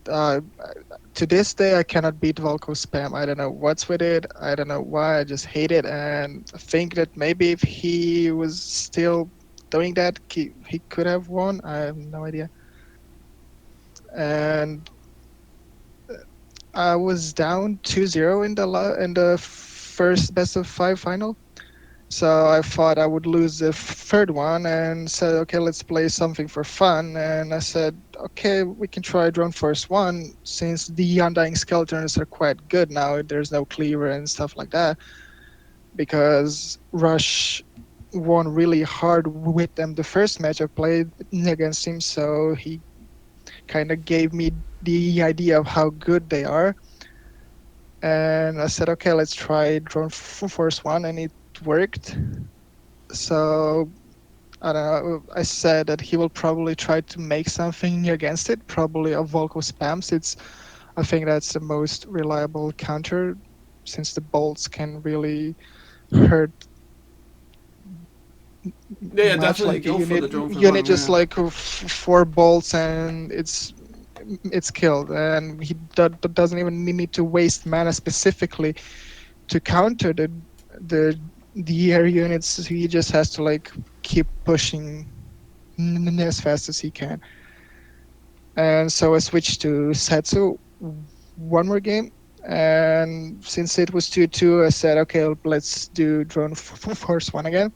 to this day I cannot beat Volko spam. I don't know what's with it. I don't know why. I just hate it, and I think that maybe if he was still doing that, he could have won. I have no idea. And I was down 2-0 in the first best of 5 final. So I thought I would lose the third one and said, okay, let's play something for fun. And I said, okay, we can try Drone Force 1 since the Undying Skeletons are quite good now. There's no Cleaver and stuff like that. Because Rush won really hard with them the first match I played against him. So he kind of gave me the idea of how good they are. And I said, okay, let's try Drone Force 1, and it worked. So I don't know, I said that he will probably try to make something against it, probably a Volko spams. I think that's the most reliable counter, since the bolts can really hurt. Yeah, much. definitely Like go for the Drone Force you 1, need just yeah. like 4 bolts and it's killed, and he doesn't even need to waste mana specifically to counter the air units. He just has to like keep pushing as fast as he can. And so I switched to Setsu one more game, and since it was 2-2, I said, okay, let's do Drone Force 1 again,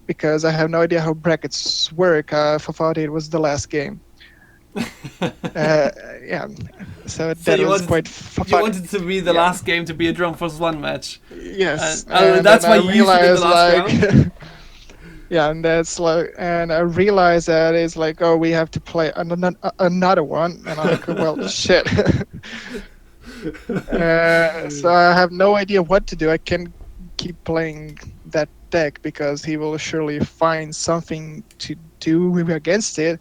because I have no idea how brackets work. I thought it was the last game. Yeah, so that was quite fun. You wanted to be the last game to be a Drone Force 1 match. Yes, and that's why you usually win the last round. Yeah, and that's like, and I realized that it's like, oh, we have to play another one, and I'm like, well, shit. So I have no idea what to do. I can keep playing that deck because he will surely find something to do against it.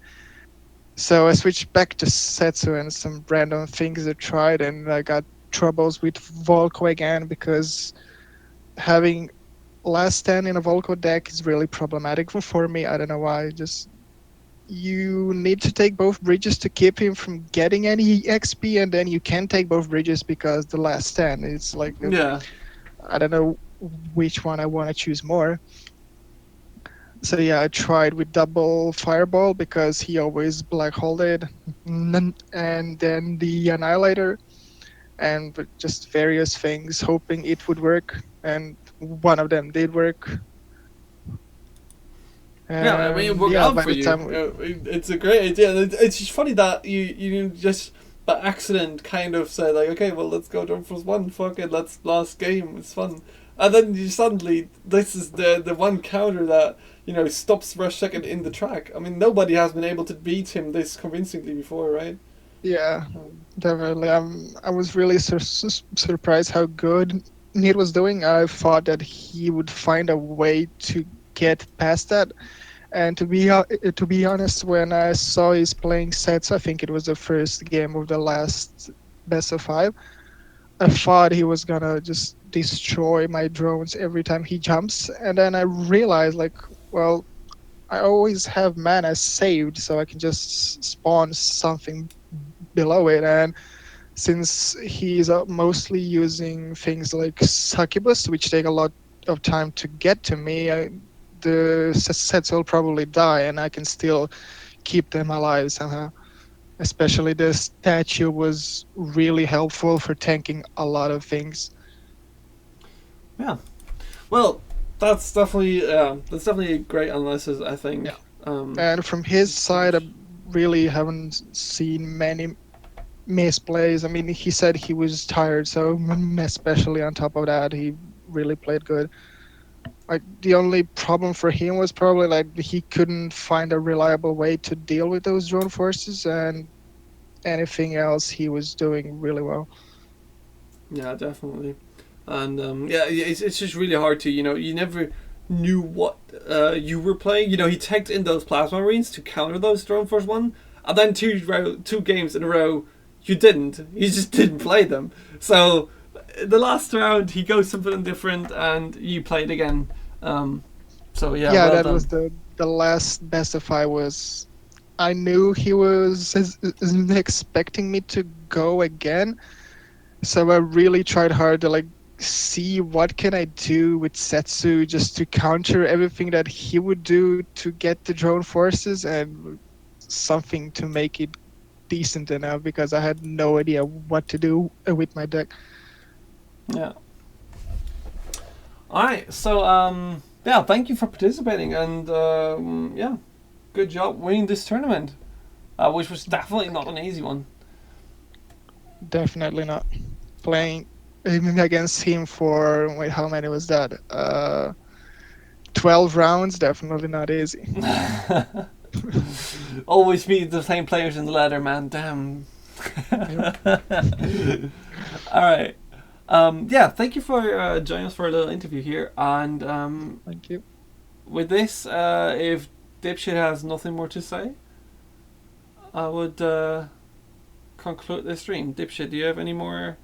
So I switched back to Setsu and some random things I tried, and I got troubles with Volko again because having last stand in a Volko deck is really problematic for me. I don't know why. Just you need to take both bridges to keep him from getting any XP, and then you can take both bridges because the last stand is like I don't know which one I want to choose more. So yeah, I tried with double fireball because he always black holded, and then the annihilator, and with just various things, hoping it would work, and one of them did work. Yeah, I mean, it worked out for you. It's a great idea. It's just funny that you just by accident kind of said like, okay, well, let's go Drone Force 1. Fuck it, let's last game. It's fun. And then you suddenly, this is the one counter that, stops Rush Second in the track. I mean, nobody has been able to beat him this convincingly before, right? Yeah, definitely. I was really surprised how good Nid was doing. I thought that he would find a way to get past that. And to be honest, when I saw he's playing sets, I think it was the first game of the last best of 5. I thought he was gonna just destroy my drones every time he jumps, and then I realized like, well, I always have mana saved, so I can just spawn something below it. And since he's mostly using things like succubus, which take a lot of time to get to me, the sets will probably die, and I can still keep them alive somehow. Especially the statue was really helpful for tanking a lot of things. Yeah. Well, that's definitely a great analysis, I think. Yeah. Um, And from his side, I really haven't seen many misplays. I mean, he said he was tired, so especially on top of that, he really played good. Like the only problem for him was probably like he couldn't find a reliable way to deal with those drone forces, and anything else he was doing really well. yeah, definitely. And yeah, it's just really hard to, you never knew what you were playing. He tagged in those plasma marines to counter those drone force one, and then two games in a row you didn't. You just didn't play them. So the last round he goes something different, and you played again. So yeah, Yeah, well that done. was the last best of I was. I knew he was expecting me to go again, so I really tried hard to like see what can I do with Setsu just to counter everything that he would do to get the drone forces, and something to make it decent enough, because I had no idea what to do with my deck. Yeah. All right. So yeah, thank you for participating, and yeah, good job winning this tournament, which was definitely not an easy one. Definitely not. Playing against him for, wait, how many was that? 12 rounds, definitely not easy. Always meet the same players in the ladder, man. Damn. All right. Yeah, thank you for joining us for a little interview here. And Thank you. with this, if Dipshit has nothing more to say, I would conclude the stream. Dipshit, do you have any more?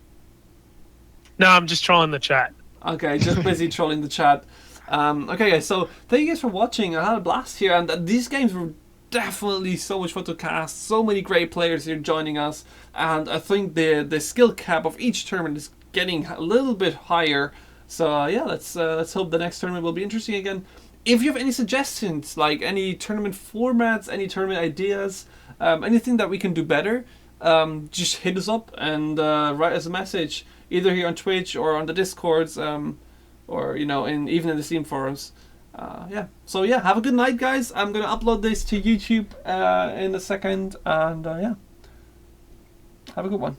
No, I'm just trolling the chat. Okay, just busy trolling the chat. Okay, guys, so thank you guys for watching. I had a blast here, and these games were definitely so much fun to cast. So many great players here joining us, and I think the skill cap of each tournament is getting a little bit higher. So yeah, let's hope the next tournament will be interesting again. If you have any suggestions, like any tournament formats, any tournament ideas, anything that we can do better, just hit us up and write us a message, either here on Twitch or on the Discords, or even in the Steam forums. Yeah. So yeah, have a good night, guys. I'm gonna upload this to YouTube in a second, and yeah, have a good one.